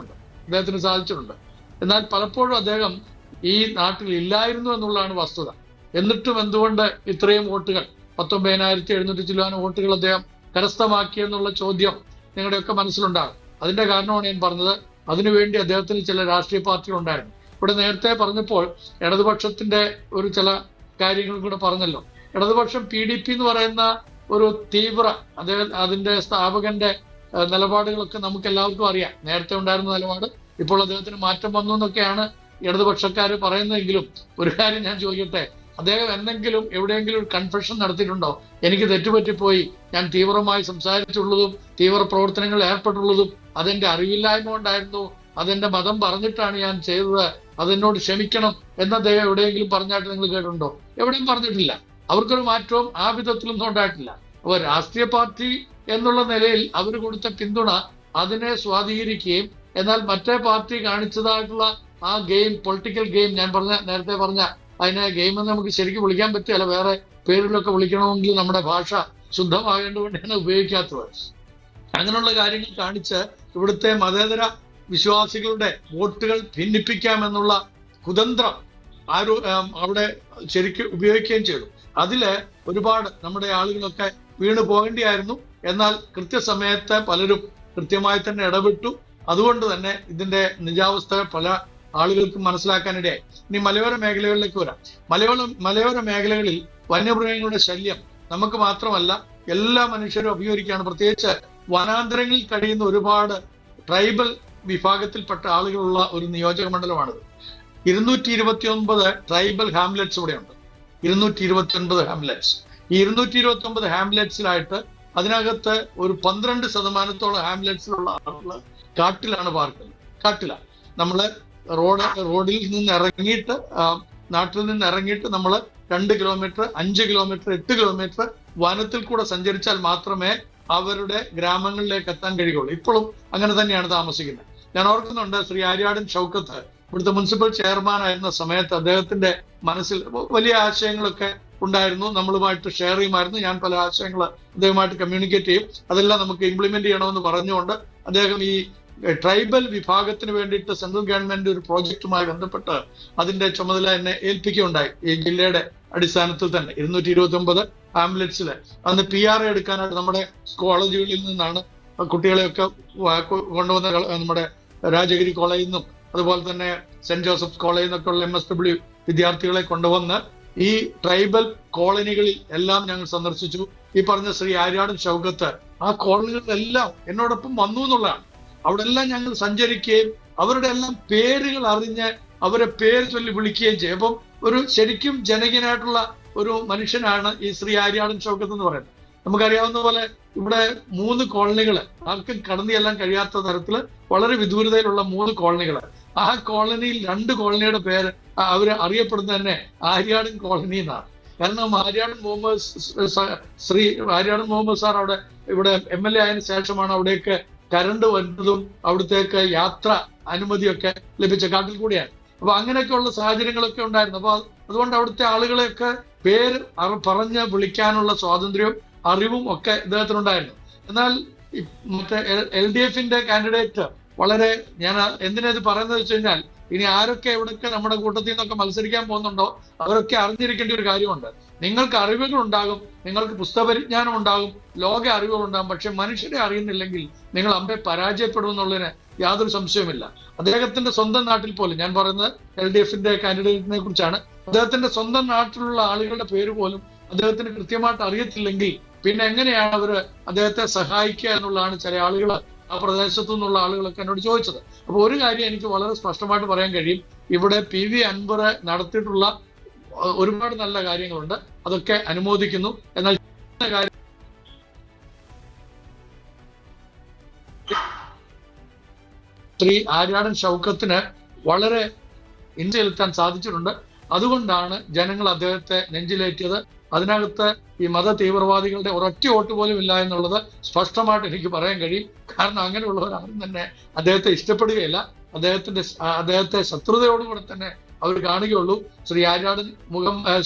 അദ്ദേഹത്തിന് സാധിച്ചിട്ടുണ്ട്. എന്നാൽ പലപ്പോഴും അദ്ദേഹം ഈ നാട്ടിൽ ഇല്ലായിരുന്നു എന്നുള്ളതാണ് വസ്തുത. എന്നിട്ടും എന്തുകൊണ്ട് ഇത്രയും വോട്ടുകൾ, 19,700 ചില്ലാനം വോട്ടുകൾ അദ്ദേഹം കരസ്ഥമാക്കിയെന്നുള്ള ചോദ്യം നിങ്ങളുടെയൊക്കെ മനസ്സിലുണ്ടാകും. അതിന്റെ കാരണമാണ് ഞാൻ പറഞ്ഞത്. അതിനുവേണ്ടി അദ്ദേഹത്തിന് ചില രാഷ്ട്രീയ പാർട്ടികൾ ഉണ്ടായിരുന്നു. ഇവിടെ നേരത്തെ പറഞ്ഞപ്പോൾ ഇടതുപക്ഷത്തിന്റെ ഒരു ചില കാര്യങ്ങൾ കൂടെ പറഞ്ഞല്ലോ. ഇടതുപക്ഷം PDP എന്ന് പറയുന്ന ഒരു തീവ്ര, അതിന്റെ സ്ഥാപകന്റെ നിലപാടുകളൊക്കെ നമുക്ക് എല്ലാവർക്കും അറിയാം. നേരത്തെ ഉണ്ടായിരുന്ന നിലപാട്, ഇപ്പോൾ അദ്ദേഹത്തിന് മാറ്റം വന്നു എന്നൊക്കെയാണ് ഇടതുപക്ഷക്കാർ പറയുന്നതെങ്കിലും ഒരു കാര്യം ഞാൻ ചോദിക്കട്ടെ, അദ്ദേഹം എവിടെയെങ്കിലും ഒരു കൺഫെഷൻ നടത്തിയിട്ടുണ്ടോ? എനിക്ക് തെറ്റുപറ്റിപ്പോയി, ഞാൻ തീവ്രമായി സംസാരിച്ചുള്ളതും തീവ്ര പ്രവർത്തനങ്ങളിൽ ഏർപ്പെട്ടുള്ളതും അതെന്റെ അറിവില്ലായ്മ കൊണ്ടായിരുന്നു, അതെന്റെ മതം പറഞ്ഞിട്ടാണ് ഞാൻ ചെയ്തത്, അതെന്നോട് ക്ഷമിക്കണം എന്ന് അദ്ദേഹം എവിടെയെങ്കിലും പറഞ്ഞായിട്ട് നിങ്ങൾ കേട്ടിട്ടുണ്ടോ? എവിടെയും പറഞ്ഞിട്ടില്ല. അവർക്കൊരു മാറ്റവും ആ വിധത്തിലൊന്നും ഉണ്ടായിട്ടില്ല. അപ്പോൾ രാഷ്ട്രീയ പാർട്ടി എന്നുള്ള നിലയിൽ അവർ കൊടുത്ത പിന്തുണ അതിനെ സ്വാധീനിക്കുകയും, എന്നാൽ മറ്റേ പാർട്ടി കാണിച്ചതായിട്ടുള്ള ആ ഗെയിം, പൊളിറ്റിക്കൽ ഗെയിം, ഞാൻ നേരത്തെ പറഞ്ഞ അതിനെ ഗെയിം എന്ന് നമുക്ക് ശരിക്കും വിളിക്കാൻ പറ്റില്ല, വേറെ പേരിലൊക്കെ വിളിക്കണമെങ്കിൽ നമ്മുടെ ഭാഷ ശുദ്ധമാകേണ്ടതുകൊണ്ടാണ് ഉപയോഗിക്കാത്തത്. അങ്ങനെയുള്ള കാര്യങ്ങൾ കാണിച്ച് ഇവിടുത്തെ മതേതര വിശ്വാസികളുടെ വോട്ടുകൾ ഭിന്നിപ്പിക്കാമെന്നുള്ള കുതന്ത്രം അവിടെ ശരിക്കും ഉപയോഗിക്കുകയും ചെയ്തു. അതില് ഒരുപാട് നമ്മുടെ ആളുകളൊക്കെ വീണു പോകേണ്ടിയായിരുന്നു. എന്നാൽ കൃത്യസമയത്ത് പലരും കൃത്യമായി തന്നെ ഇടപെട്ടു. അതുകൊണ്ട് തന്നെ ഇതിന്റെ നിജാവസ്ഥ പല ആളുകൾക്കും മനസ്സിലാക്കാനിടയായി. ഇനി മലയോര മേഖലകളിലേക്ക് വരാം. മലയോര മേഖലകളിൽ വന്യമൃഗങ്ങളുടെ ശല്യം നമുക്ക് മാത്രമല്ല എല്ലാ മനുഷ്യരും അഭിമുഖീകരിക്കുകയാണ്. പ്രത്യേകിച്ച് വനാന്തരങ്ങളിൽ കഴിയുന്ന ഒരുപാട് ട്രൈബൽ വിഭാഗത്തിൽപ്പെട്ട ആളുകളുള്ള ഒരു നിയോജക മണ്ഡലമാണിത്. 229 ട്രൈബൽ ഹാംലെറ്റ്സ് ഇവിടെയുണ്ട്. 229 ഹാംലെറ്റ്സ്. ഈ 229 ഹാംലെറ്റ്സിലായിട്ട് അതിനകത്ത് ഒരു 12% ഹാംലെറ്റ്സിലുള്ള ആളുകൾ കാട്ടിലാണ് പാർക്കുന്നത്. കാട്ടിലാണ്. നമ്മള് റോഡിൽ നിന്ന് ഇറങ്ങിയിട്ട്, നാട്ടിൽ നിന്ന് ഇറങ്ങിയിട്ട് നമ്മൾ 2 കിലോമീറ്റർ, 5 കിലോമീറ്റർ, 8 കിലോമീറ്റർ വനത്തിൽ കൂടെ സഞ്ചരിച്ചാൽ മാത്രമേ അവരുടെ ഗ്രാമങ്ങളിലേക്ക് എത്താൻ കഴിയുള്ളൂ. ഇപ്പോഴും അങ്ങനെ തന്നെയാണ് താമസിക്കുന്നത്. ഞാൻ ഓർക്കുന്നുണ്ട്, ശ്രീ ആര്യാടൻ ഷൗക്കത്ത് ഇവിടുത്തെ മുനിസിപ്പൽ ചെയർമാൻ ആയിരുന്ന സമയത്ത് അദ്ദേഹത്തിന്റെ മനസ്സിൽ വലിയ ആശയങ്ങളൊക്കെ ഉണ്ടായിരുന്നു. നമ്മളുമായിട്ട് ഷെയർ ചെയ്യുമായിരുന്നു. ഞാൻ പല ആശയങ്ങൾ അദ്ദേഹമായിട്ട് കമ്മ്യൂണിക്കേറ്റ് ചെയ്യും. അതെല്ലാം നമുക്ക് ഇംപ്ലിമെന്റ് ചെയ്യണമെന്ന് പറഞ്ഞുകൊണ്ട് അദ്ദേഹം ഈ ട്രൈബൽ വിഭാഗത്തിന് വേണ്ടിയിട്ട് സെൻട്രൽ ഗവൺമെന്റ് ഒരു പ്രോജക്റ്റുമായി ബന്ധപ്പെട്ട് അതിന്റെ ചുമതല എന്നെ ഏൽപ്പിക്കുകയുണ്ടായി. ഈ ജില്ലയുടെ അടിസ്ഥാനത്തിൽ തന്നെ 229 ആംബുലൻസില് അന്ന് PRA എടുക്കാനായിട്ട് നമ്മുടെ കോളേജുകളിൽ നിന്നാണ് കുട്ടികളെയൊക്കെ കൊണ്ടുവന്ന, നമ്മുടെ രാജഗിരി കോളേജിൽ നിന്നും അതുപോലെ തന്നെ സെന്റ് ജോസഫ് കോളേജിൽ നിന്നൊക്കെ ഉള്ള MSW വിദ്യാർത്ഥികളെ കൊണ്ടുവന്ന് ഈ ട്രൈബൽ കോളനികളിൽ എല്ലാം ഞങ്ങൾ സന്ദർശിച്ചു. ഈ പറഞ്ഞ ശ്രീ ആര്യാടൻ ഷൗക്കത്ത് ആ കോളനികളിലെല്ലാം എന്നോടൊപ്പം വന്നു എന്നുള്ളതാണ്. അവിടെ എല്ലാം ഞങ്ങൾ സഞ്ചരിക്കുകയും അവരുടെ എല്ലാം പേരുകൾ അറിഞ്ഞ് അവരെ പേര് ചൊല്ലി വിളിക്കുകയും ചെയ്യും. അപ്പം ഒരു ശരിക്കും ജനകീയനായിട്ടുള്ള ഒരു മനുഷ്യനാണ് ഈ ശ്രീ ആര്യാടൻ ഷൗക്കത്ത് എന്ന് പറയുന്നത്. നമുക്കറിയാവുന്ന പോലെ ഇവിടെ 3 കോളനികൾ, ആർക്കും കടന്നു ചെല്ലാൻ കഴിയാത്ത തരത്തില് വളരെ വിദൂരതയിലുള്ള 3 കോളനികൾ. ആ കോളനിയിൽ 2 കോളനിയുടെ പേര് അവര് അറിയപ്പെടുന്നത് തന്നെ ആര്യാടൻ കോളനി എന്നാണ്. കാരണം ശ്രീ ആര്യാടൻ മുഹമ്മദ് സാർ ഇവിടെ MLA ആയതിനു ശേഷമാണ് അവിടേക്ക് കരണ്ട് വരുന്നതും അവിടത്തേക്ക് യാത്ര അനുമതിയൊക്കെ ലഭിച്ച കാട്ടിൽ കൂടിയാണ്. അപ്പൊ അങ്ങനെയൊക്കെയുള്ള സാഹചര്യങ്ങളൊക്കെ ഉണ്ടായിരുന്നു. അപ്പൊ അതുകൊണ്ട് അവിടുത്തെ ആളുകളെയൊക്കെ പേര് പറഞ്ഞ് വിളിക്കാനുള്ള സ്വാതന്ത്ര്യവും അറിവും ഒക്കെ ഇദ്ദേഹത്തിനുണ്ടായിരുന്നു. എന്നാൽ മറ്റേ LDF-ന്റെ കാൻഡിഡേറ്റ് വളരെ, ഞാൻ എന്തിനാ ഇത് പറയുന്നത് വെച്ച് കഴിഞ്ഞാൽ, ഇനി ആരൊക്കെ എവിടൊക്കെ നമ്മുടെ കൂട്ടത്തിൽ നിന്നൊക്കെ മത്സരിക്കാൻ പോകുന്നുണ്ടോ അവരൊക്കെ അറിഞ്ഞിരിക്കേണ്ട ഒരു കാര്യമുണ്ട്. നിങ്ങൾക്ക് അറിവുകൾ ഉണ്ടാകും, നിങ്ങൾക്ക് പുസ്തകപരിജ്ഞാനം ഉണ്ടാകും, ലോക അറിവുകൾ ഉണ്ടാകും, പക്ഷെ മനുഷ്യരെ അറിയുന്നില്ലെങ്കിൽ നിങ്ങൾ അമ്പെ പരാജയപ്പെടും എന്നുള്ളതിന് യാതൊരു സംശയവുമില്ല. അദ്ദേഹത്തിന്റെ സ്വന്തം നാട്ടിൽ പോലും, ഞാൻ പറയുന്നത് LDF-ന്റെ കാൻഡിഡേറ്റിനെ കുറിച്ചാണ്, അദ്ദേഹത്തിന്റെ സ്വന്തം നാട്ടിലുള്ള ആളുകളുടെ പേര് പോലും അദ്ദേഹത്തിന് കൃത്യമായിട്ട് അറിയത്തില്ലെങ്കിൽ പിന്നെ എങ്ങനെയാണ് അവര് അദ്ദേഹത്തെ സഹായിക്കുക എന്നുള്ളതാണ് ചില ആളുകൾ, ആ പ്രദേശത്തു നിന്നുള്ള ആളുകളൊക്കെ എന്നോട് ചോദിച്ചത്. അപ്പൊ ഒരു കാര്യം എനിക്ക് വളരെ സ്പഷ്ടമായിട്ട് പറയാൻ കഴിയും, ഇവിടെ PV അൻവർ നടത്തിയിട്ടുള്ള ഒരുപാട് നല്ല കാര്യങ്ങളുണ്ട്, അതൊക്കെ അനുമോദിക്കുന്നു. എന്നാൽ കാര്യം ശ്രീ ആര്യാടൻ ഷൗക്കത്തിന് വളരെ ചെലുത്താൻ സാധിച്ചിട്ടുണ്ട്. അതുകൊണ്ടാണ് ജനങ്ങൾ അദ്ദേഹത്തെ നെഞ്ചിലേറ്റിയത്. അതിനകത്ത് ഈ മത തീവ്രവാദികളുടെ ഒരൊറ്റ വോട്ട് പോലും ഇല്ല എന്നുള്ളത് സ്പഷ്ടമായിട്ട് എനിക്ക് പറയാൻ കഴിയും. കാരണം അങ്ങനെയുള്ളവരാരും തന്നെ അദ്ദേഹത്തെ ഇഷ്ടപ്പെടുകയില്ല. അദ്ദേഹത്തെ ശത്രുതയോടുകൂടെ തന്നെ അവർ കാണുകയുള്ളൂ. ശ്രീ ആര്യാടൻ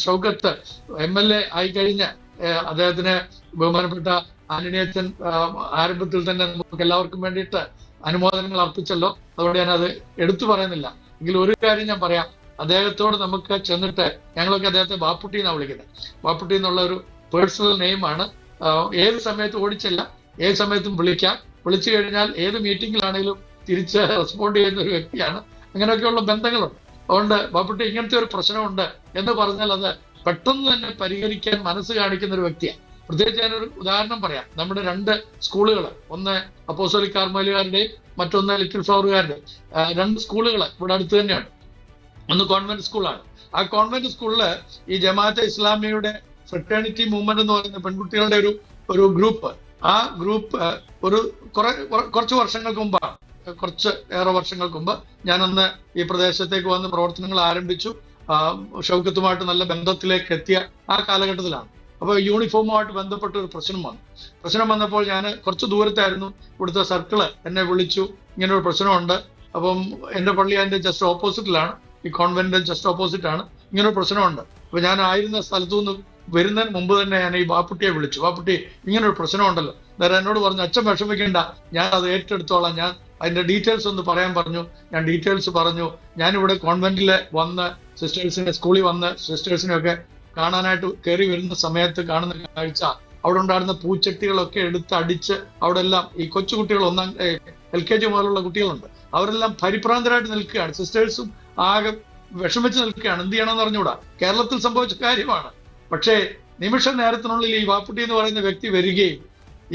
ഷൗക്കത്ത് MLA ആയി കഴിഞ്ഞ അദ്ദേഹത്തിന് ബഹുമാനപ്പെട്ട ആന്റണി അച്ഛൻ ആരംഭത്തിൽ തന്നെ നമുക്ക് എല്ലാവർക്കും വേണ്ടിയിട്ട് അനുമോദനങ്ങൾ അർപ്പിച്ചല്ലോ. അതുകൊണ്ട് ഞാനത് എടുത്തു പറയുന്നില്ല. എങ്കിലും ഒരു കാര്യം ഞാൻ പറയാം, അദ്ദേഹത്തോട് നമുക്ക് ചെന്നിട്ട്, ഞങ്ങളൊക്കെ അദ്ദേഹത്തെ ബാപ്പുട്ടി എന്നാണ് വിളിക്കുന്നത്. ബാപ്പുട്ടി എന്നുള്ള ഒരു പേഴ്സണൽ നെയിമാണ്. ഏത് സമയത്ത് ഓടിച്ചല്ല, ഏത് സമയത്തും വിളിക്കാം. വിളിച്ചു കഴിഞ്ഞാൽ ഏത് മീറ്റിംഗിലാണെങ്കിലും തിരിച്ച് റെസ്പോണ്ട് ചെയ്യുന്ന ഒരു വ്യക്തിയാണ്. അങ്ങനെയൊക്കെയുള്ള ബന്ധങ്ങളുണ്ട്. അതുകൊണ്ട് ബാപ്പുട്ടി ഇങ്ങനത്തെ ഒരു പ്രശ്നമുണ്ട് എന്ന് പറഞ്ഞാൽ അത് പെട്ടെന്ന് തന്നെ പരിഹരിക്കാൻ മനസ്സ് കാണിക്കുന്ന ഒരു വ്യക്തിയാണ്. പ്രത്യേകിച്ച് ഞാനൊരു ഉദാഹരണം പറയാം. നമ്മുടെ 2 സ്കൂളുകൾ, ഒന്ന് അപ്പോസ്തലിക് കാർമേലുകാരുടെയും മറ്റൊന്ന് ലിറ്റിൽ ഫ്ലവറുകാരുടെയും 2 സ്കൂളുകൾ ഇവിടെ അടുത്ത് തന്നെയാണ്. ഒന്ന് കോൺവെന്റ് സ്കൂളാണ്. ആ കോൺവെന്റ് സ്കൂളില് ഈ ജമാഅത്തെ ഇസ്ലാമിയുടെ ഫ്രറ്റേണിറ്റി മൂവ്മെന്റ് എന്ന് പറയുന്ന പെൺകുട്ടികളുടെ ഒരു ഗ്രൂപ്പ്, ആ ഗ്രൂപ്പ് കുറച്ച് വർഷങ്ങൾക്ക് മുമ്പാണ്, ഏറെ വർഷങ്ങൾക്ക് മുമ്പ് ഞാനന്ന് ഈ പ്രദേശത്തേക്ക് വന്ന് പ്രവർത്തനങ്ങൾ ആരംഭിച്ചു. ഷൗക്കത്തുമായിട്ട് നല്ല ബന്ധത്തിലേക്ക് എത്തിയ ആ കാലഘട്ടത്തിലാണ്. അപ്പോൾ യൂണിഫോമുമായിട്ട് ബന്ധപ്പെട്ട ഒരു പ്രശ്നം വന്നപ്പോൾ ഞാൻ കുറച്ച് ദൂരത്തായിരുന്നു. ഇവിടുത്തെ സർക്കിള് എന്നെ വിളിച്ചു, ഇങ്ങനെ ഒരു പ്രശ്നമുണ്ട്. അപ്പം എൻ്റെ പള്ളി അതിന്റെ ജസ്റ്റ് ഓപ്പോസിറ്റിലാണ്, ഈ കോൺവെന്റിന്റെ ജസ്റ്റ് ഓപ്പോസിറ്റ് ആണ്. ഇങ്ങനെ ഒരു പ്രശ്നമുണ്ട്. അപ്പൊ ഞാൻ ആയിരുന്ന സ്ഥലത്തു നിന്ന് വരുന്നതിന് മുമ്പ് തന്നെ ഞാൻ ഈ ബാപ്പുട്ടിയെ വിളിച്ചു. ബാപ്പുട്ടി, ഇങ്ങനെ ഒരു പ്രശ്നമുണ്ടല്ലോ. നേരെ എന്നോട് പറഞ്ഞു, അച്ഛൻ വിഷമിക്കേണ്ട, ഞാൻ അത് ഏറ്റെടുത്തോളാം, ഞാൻ അതിന്റെ ഡീറ്റെയിൽസ് ഒന്ന് പറയാൻ പറഞ്ഞു. ഞാൻ ഡീറ്റെയിൽസ് പറഞ്ഞു. ഞാനിവിടെ കോൺവെന്റിൽ വന്ന് സ്കൂളിൽ വന്ന് സിസ്റ്റേഴ്സിനെ ഒക്കെ കാണാനായിട്ട് കയറി വരുന്ന സമയത്ത് കാണുന്ന കാഴ്ച, അവിടെ ഉണ്ടായിരുന്ന പൂച്ചട്ടികളൊക്കെ എടുത്ത് അടിച്ച് അവിടെ എല്ലാം ഈ കൊച്ചുകുട്ടികൾ LKG മുതലുള്ള കുട്ടികളുണ്ട്, അവരെല്ലാം പരിഭ്രാന്തരായിട്ട് നിൽക്കുകയാണ്. സിസ്റ്റേഴ്സും ആകെ വിഷമിച്ച് നിൽക്കുകയാണ്. എന്ത് ചെയ്യണമെന്ന് പറഞ്ഞുകൂടാ. കേരളത്തിൽ സംഭവിച്ച കാര്യമാണ്. പക്ഷേ നിമിഷ നേരത്തിനുള്ളിൽ ഈ ബാപ്പുട്ടി എന്ന് പറയുന്ന വ്യക്തി വരികയും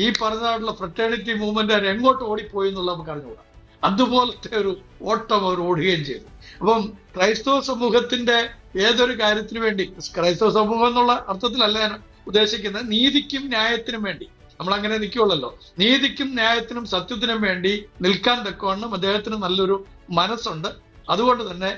ഈ പറഞ്ഞതായിട്ടുള്ള ഫ്രറ്റേണിറ്റി മൂവ്മെന്റ് എങ്ങോട്ട് ഓടിപ്പോയി എന്നുള്ള നമുക്ക് അറിഞ്ഞുകൂടാ. അതുപോലത്തെ ഒരു ഓട്ടം അവർ ഓടുകയും ചെയ്തു. അപ്പം ക്രൈസ്തവ സമൂഹത്തിന്റെ ഏതൊരു കാര്യത്തിനു വേണ്ടി, ക്രൈസ്തവ സമൂഹം എന്നുള്ള അർത്ഥത്തിലല്ല ഞാൻ ഉദ്ദേശിക്കുന്നത്, നീതിക്കും ന്യായത്തിനും വേണ്ടി നമ്മൾ അങ്ങനെ നിൽക്കുള്ളല്ലോ. നീതിക്കും ന്യായത്തിനും സത്യത്തിനും വേണ്ടി നിൽക്കാൻ തക്കവണ്ണം അദ്ദേഹത്തിന് നല്ലൊരു മനസ്സുണ്ട്. അതുകൊണ്ട് തന്നെ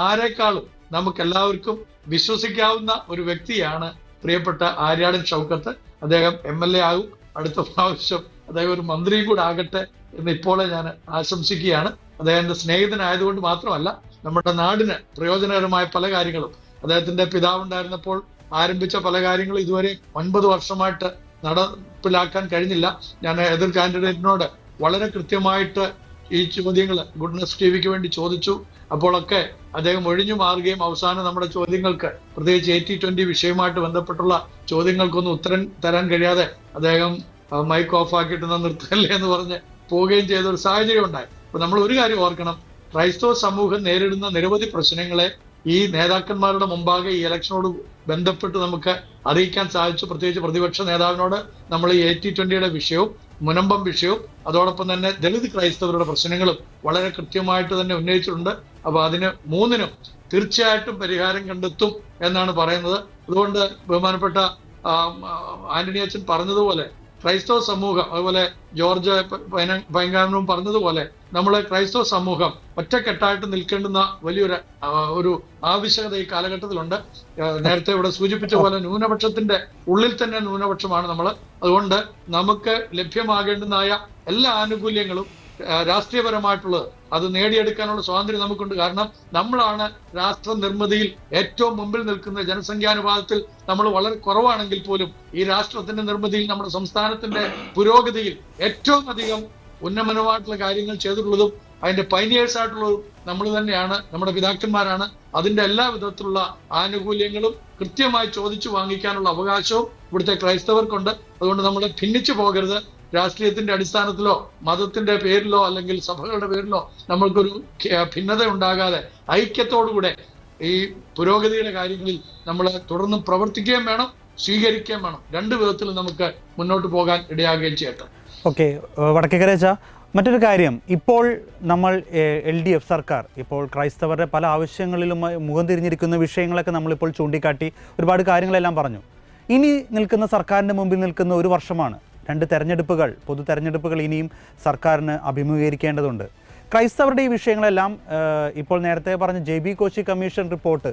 ആരെക്കാളും നമുക്ക് എല്ലാവർക്കും വിശ്വസിക്കാവുന്ന ഒരു വ്യക്തിയാണ് പ്രിയപ്പെട്ട ആര്യാടൻ ഷൗക്കത്ത്. അദ്ദേഹം MLA ആകും. അടുത്ത പ്രാവശ്യം അദ്ദേഹം ഒരു മന്ത്രിയും കൂടെ ആകട്ടെ എന്ന് ഇപ്പോഴേ ഞാൻ ആശംസിക്കുകയാണ്. അദ്ദേഹത്തിന്റെ സ്നേഹിതനായതുകൊണ്ട് മാത്രമല്ല, നമ്മുടെ നാടിന് പ്രയോജനകരമായ പല കാര്യങ്ങളും, അദ്ദേഹത്തിന്റെ പിതാവുണ്ടായിരുന്നപ്പോൾ ആരംഭിച്ച പല കാര്യങ്ങളും ഇതുവരെ 9 വർഷമായിട്ട് നടപ്പിലാക്കാൻ കഴിഞ്ഞില്ല. ഞാൻ എതിർ കാൻഡിഡേറ്റിനോട് വളരെ കൃത്യമായിട്ട് ഈ ചോദ്യങ്ങൾ ഗുഡ്നസ് TVക്ക് വേണ്ടി ചോദിച്ചു. അപ്പോഴൊക്കെ അദ്ദേഹം ഒഴിഞ്ഞു മാറുകയും അവസാനം നമ്മുടെ ചോദ്യങ്ങൾക്ക്, പ്രത്യേകിച്ച് 80-20 വിഷയവുമായിട്ട് ബന്ധപ്പെട്ടുള്ള ചോദ്യങ്ങൾക്കൊന്നും ഉത്തരം തരാൻ കഴിയാതെ അദ്ദേഹം മൈക്ക് ഓഫ് ആക്കിയിട്ട് നിർത്തല്ലേ എന്ന് പറഞ്ഞ് പോവുകയും ചെയ്ത ഒരു സാഹചര്യം ഉണ്ടായി. അപ്പൊ നമ്മൾ ഒരു കാര്യം ഓർക്കണം, ക്രൈസ്തവ സമൂഹം നേരിടുന്ന നിരവധി പ്രശ്നങ്ങളെ ഈ നേതാക്കന്മാരുടെ മുമ്പാകെ ഈ ഇലക്ഷനോട് ബന്ധപ്പെട്ട് നമുക്ക് അറിയിക്കാൻ സാധിച്ചു. പ്രത്യേകിച്ച് പ്രതിപക്ഷ നേതാവിനോട് നമ്മൾ ഈ 80-20യുടെ വിഷയവും മുനമ്പം വിഷയവും അതോടൊപ്പം തന്നെ ദളിത് ക്രൈസ്തവരുടെ പ്രശ്നങ്ങളും വളരെ കൃത്യമായിട്ട് തന്നെ ഉന്നയിച്ചിട്ടുണ്ട്. അപ്പൊ അതിന് 3നും തീർച്ചയായിട്ടും പരിഹാരം കണ്ടെത്തും എന്നാണ് പറയുന്നത്. അതുകൊണ്ട് ബഹുമാനപ്പെട്ട ആന്റണി അച്ഛൻ പറഞ്ഞതുപോലെ ക്രൈസ്തവ സമൂഹം, അതുപോലെ ജോർജ് പൈങ്കാനും പറഞ്ഞതുപോലെ നമ്മളെ ക്രൈസ്തവ സമൂഹം ഒറ്റക്കെട്ടായിട്ട് നിൽക്കേണ്ടുന്ന വലിയൊരു ആവശ്യകത ഈ കാലഘട്ടത്തിലുണ്ട്. നേരത്തെ ഇവിടെ സൂചിപ്പിച്ച പോലെ ന്യൂനപക്ഷത്തിന്റെ ഉള്ളിൽ തന്നെ ന്യൂനപക്ഷമാണ് നമ്മൾ. അതുകൊണ്ട് നമുക്ക് ലഭ്യമാകേണ്ടുന്നതായ എല്ലാ ആനുകൂല്യങ്ങളും രാഷ്ട്രീയപരമായിട്ടുള്ളത് അത് നേടിയെടുക്കാനുള്ള സ്വാതന്ത്ര്യം നമുക്കുണ്ട്. കാരണം നമ്മളാണ് രാഷ്ട്ര നിർമ്മിതിയിൽ ഏറ്റവും മുമ്പിൽ നിൽക്കുന്ന. ജനസംഖ്യാനുപാതത്തിൽ നമ്മൾ വളരെ കുറവാണെങ്കിൽ പോലും ഈ രാഷ്ട്രത്തിന്റെ നിർമ്മിതിയിൽ നമ്മുടെ സംസ്ഥാനത്തിന്റെ പുരോഗതിയിൽ ഏറ്റവും അധികം ഉന്നമനമായിട്ടുള്ള കാര്യങ്ങൾ ചെയ്തിട്ടുള്ളതും അതിന്റെ പൈനിയേഴ്സ് ആയിട്ടുള്ളതും നമ്മൾ തന്നെയാണ്, നമ്മുടെ പിതാക്കന്മാരാണ്. അതിന്റെ എല്ലാ വിധത്തിലുള്ള ആനുകൂല്യങ്ങളും കൃത്യമായി ചോദിച്ചു വാങ്ങിക്കാനുള്ള അവകാശവും ഇവിടുത്തെ ക്രൈസ്തവർക്കുണ്ട്. അതുകൊണ്ട് നമ്മൾ ഭിന്നിച്ചു പോകരുത്. രാഷ്ട്രീയത്തിന്റെ അടിസ്ഥാനത്തിലോ മതത്തിന്റെ പേരിലോ അല്ലെങ്കിൽ സഭകളുടെ പേരിലോ നമ്മൾക്കൊരു ഭിന്നത ഉണ്ടാകാതെ ഐക്യത്തോടുകൂടെ ഈ പുരോഗതിയുടെ കാര്യങ്ങളിൽ നമ്മൾ തുടർന്ന് പ്രവർത്തിക്കുകയും വേണം, സ്വീകരിക്കുകയും വേണം. രണ്ട് വിധത്തിൽ നമുക്ക് മുന്നോട്ട് പോകാൻ ഇടയാകുകയും ചെയ്യട്ടെ. ഓക്കെ, വടക്കേക്കരച്ച മറ്റൊരു കാര്യം, ഇപ്പോൾ നമ്മൾ LDF സർക്കാർ ഇപ്പോൾ ക്രൈസ്തവരുടെ പല ആവശ്യങ്ങളിലും മുഖം തിരിഞ്ഞിരിക്കുന്ന വിഷയങ്ങളൊക്കെ നമ്മളിപ്പോൾ ചൂണ്ടിക്കാട്ടി ഒരുപാട് കാര്യങ്ങളെല്ലാം പറഞ്ഞു. ഇനി നിൽക്കുന്ന സർക്കാരിൻ്റെ മുമ്പിൽ നിൽക്കുന്ന ഒരു വർഷമാണ്. 2 തെരഞ്ഞെടുപ്പുകൾ, പൊതു തെരഞ്ഞെടുപ്പുകൾ ഇനിയും സർക്കാരിന് അഭിമുഖീകരിക്കേണ്ടതുണ്ട്. ക്രൈസ്തവരുടെ ഈ വിഷയങ്ങളെല്ലാം ഇപ്പോൾ നേരത്തെ പറഞ്ഞ JB കോശി കമ്മീഷൻ റിപ്പോർട്ട്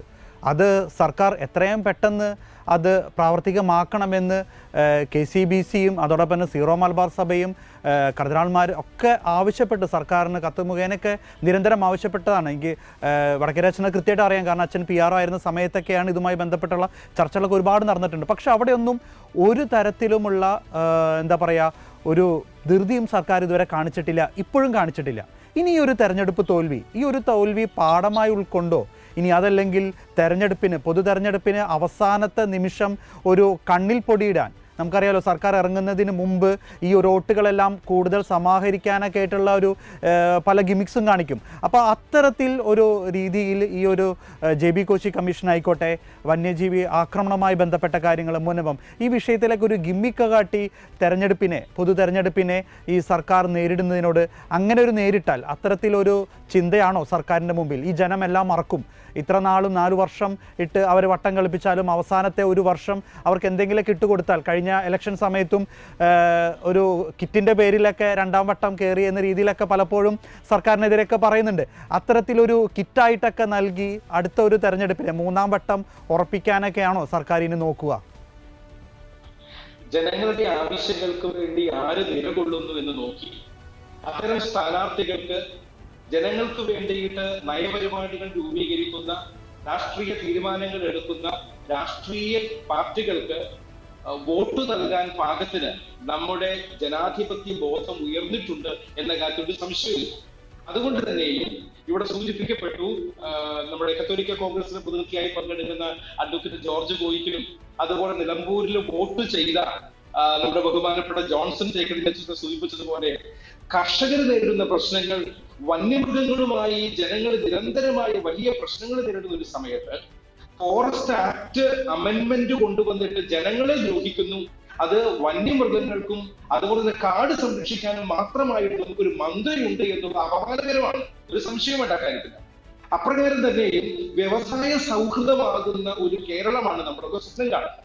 അത് സർക്കാർ എത്രയും പെട്ടെന്ന് അത് പ്രാവർത്തികമാക്കണമെന്ന് KCBCയും അതോടൊപ്പം തന്നെ സീറോ മലബാർ സഭയും കർദിനാൾമാർ ഒക്കെ ആവശ്യപ്പെട്ട് സർക്കാരിന് കത്ത് മുഖേനയൊക്കെ നിരന്തരം ആവശ്യപ്പെട്ടതാണ്. എനിക്ക് വടക്കേര അച്ഛനെ കൃത്യമായിട്ട് അറിയാം, കാരണം അച്ഛൻ PR ആയിരുന്ന സമയത്തൊക്കെയാണ് ഇതുമായി ബന്ധപ്പെട്ടുള്ള ചർച്ചകളൊക്കെ ഒരുപാട് നടന്നിട്ടുണ്ട്. പക്ഷെ അവിടെയൊന്നും ഒരു തരത്തിലുമുള്ള എന്താ പറയുക ഒരു ധൃതിയും സർക്കാർ ഇതുവരെ കാണിച്ചിട്ടില്ല, ഇപ്പോഴും കാണിച്ചിട്ടില്ല. ഇനി ഈ ഒരു തെരഞ്ഞെടുപ്പ് തോൽവി, ഈ ഒരു തോൽവി പാഠമായി ഉൾക്കൊണ്ടോ, ഇനി അതല്ലെങ്കിൽ പൊതു തെരഞ്ഞെടുപ്പിന് അവസാനത്തെ നിമിഷം ഒരു കണ്ണിൽ പൊടിയിടാൻ, നമുക്കറിയാലോ സർക്കാർ ഇറങ്ങുന്നതിന് മുമ്പ് ഈ വോട്ടുകളെല്ലാം കൂടുതൽ സമാഹരിക്കാനൊക്കെ ആയിട്ടുള്ള ഒരു പല ഗിമിക്സും കാണിക്കും. അപ്പോൾ അത്തരത്തിൽ ഒരു രീതിയിൽ ഈ ഒരു JB കോശി കമ്മീഷൻ ആയിക്കോട്ടെ, വന്യജീവി ആക്രമണവുമായി ബന്ധപ്പെട്ട കാര്യങ്ങൾ മുന്നപ്പം ഈ വിഷയത്തിലേക്ക് ഒരു ഗിമ്മിക്ക് കാട്ടി പൊതു തെരഞ്ഞെടുപ്പിനെ ഈ സർക്കാർ നേരിടുന്നതിനോട് അങ്ങനെ ഒരു നേരിട്ടാൽ അത്തരത്തിലൊരു ചിന്തയാണോ സർക്കാരിൻ്റെ മുമ്പിൽ? ഈ ജനമെല്ലാം മറക്കും, ഇത്ര നാളും 4 വർഷം ഇട്ട് അവർ വട്ടം കളിപ്പിച്ചാലും അവസാനത്തെ ഒരു വർഷം അവർക്ക് എന്തെങ്കിലുമൊക്കെ ഇട്ടുകൊടുത്താൽ, കഴിഞ്ഞ ഇലക്ഷൻ സമയത്തും ഒരു കിറ്റിൻ്റെ പേരിലൊക്കെ 2ാം വട്ടം കയറി എന്ന രീതിയിലൊക്കെ പലപ്പോഴും സർക്കാരിനെതിരെയൊക്കെ പറയുന്നുണ്ട്. അത്തരത്തിലൊരു കിറ്റായിട്ടൊക്കെ നൽകി അടുത്ത ഒരു തെരഞ്ഞെടുപ്പിനെ 3ാം വട്ടം ഉറപ്പിക്കാനൊക്കെയാണോ സർക്കാർ ഇനി നോക്കുക? ജനങ്ങളുടെ ആവശ്യങ്ങൾക്ക് വേണ്ടി ആര് നിലകൊള്ളുന്നു എന്ന് നോക്കി അത്തരം സ്ഥാനാർത്ഥികൾക്ക് ജനങ്ങൾക്ക് വേണ്ടിയിട്ട് നയപരിപാടികൾ രൂപീകരിക്കുന്ന, രാഷ്ട്രീയ തീരുമാനങ്ങൾ എടുക്കുന്ന രാഷ്ട്രീയ പാർട്ടികൾക്ക് വോട്ട് നൽകാൻ പാകത്തിന് നമ്മുടെ ജനാധിപത്യ ബോധം ഉയർന്നിട്ടുണ്ട് എന്ന കാര്യത്തിൽ ഒരു സംശയമില്ല. അതുകൊണ്ട് തന്നെയും ഇവിടെ സൂചിപ്പിക്കപ്പെട്ടു, നമ്മുടെ കത്തോലിക്ക കോൺഗ്രസിന് പ്രതിനിധിയായി പങ്കെടുക്കുന്ന അഡ്വക്കേറ്റ് ജോർജ് ഗോയിക്കിനും അതുപോലെ നിലമ്പൂരിൽ വോട്ട് ചെയ്ത നമ്മുടെ ബഹുമാനപ്പെട്ട ജോൺസൺ ചേക്കടിനെ സൂചിപ്പിച്ചതുപോലെ കർഷകർ നേരിടുന്ന പ്രശ്നങ്ങൾ, വന്യമൃഗങ്ങളുമായി ജനങ്ങൾ നിരന്തരമായി വലിയ പ്രശ്നങ്ങൾ നേരിടുന്ന ഒരു സമയത്ത് ഫോറസ്റ്റ് ആക്ട് അമെന്റ്മെന്റ് കൊണ്ടുവന്നിട്ട് ജനങ്ങളെ ദ്രോഹിക്കുന്നു. അത് വന്യമൃഗങ്ങൾക്കും അതുപോലെ തന്നെ കാട് സംരക്ഷിക്കാനും മാത്രമായിട്ട് നമുക്കൊരു മന്ത്രിയുണ്ട് എന്നുള്ളത് അപമാനകരമാണ്, ഒരു സംശയമായിട്ട് ആ കാര്യത്തില്ല. അപ്രകാരം തന്നെയും വ്യവസായ സൗഹൃദമാകുന്ന ഒരു കേരളമാണ് നമ്മുടെ സ്വപ്നം കാണുന്നത്.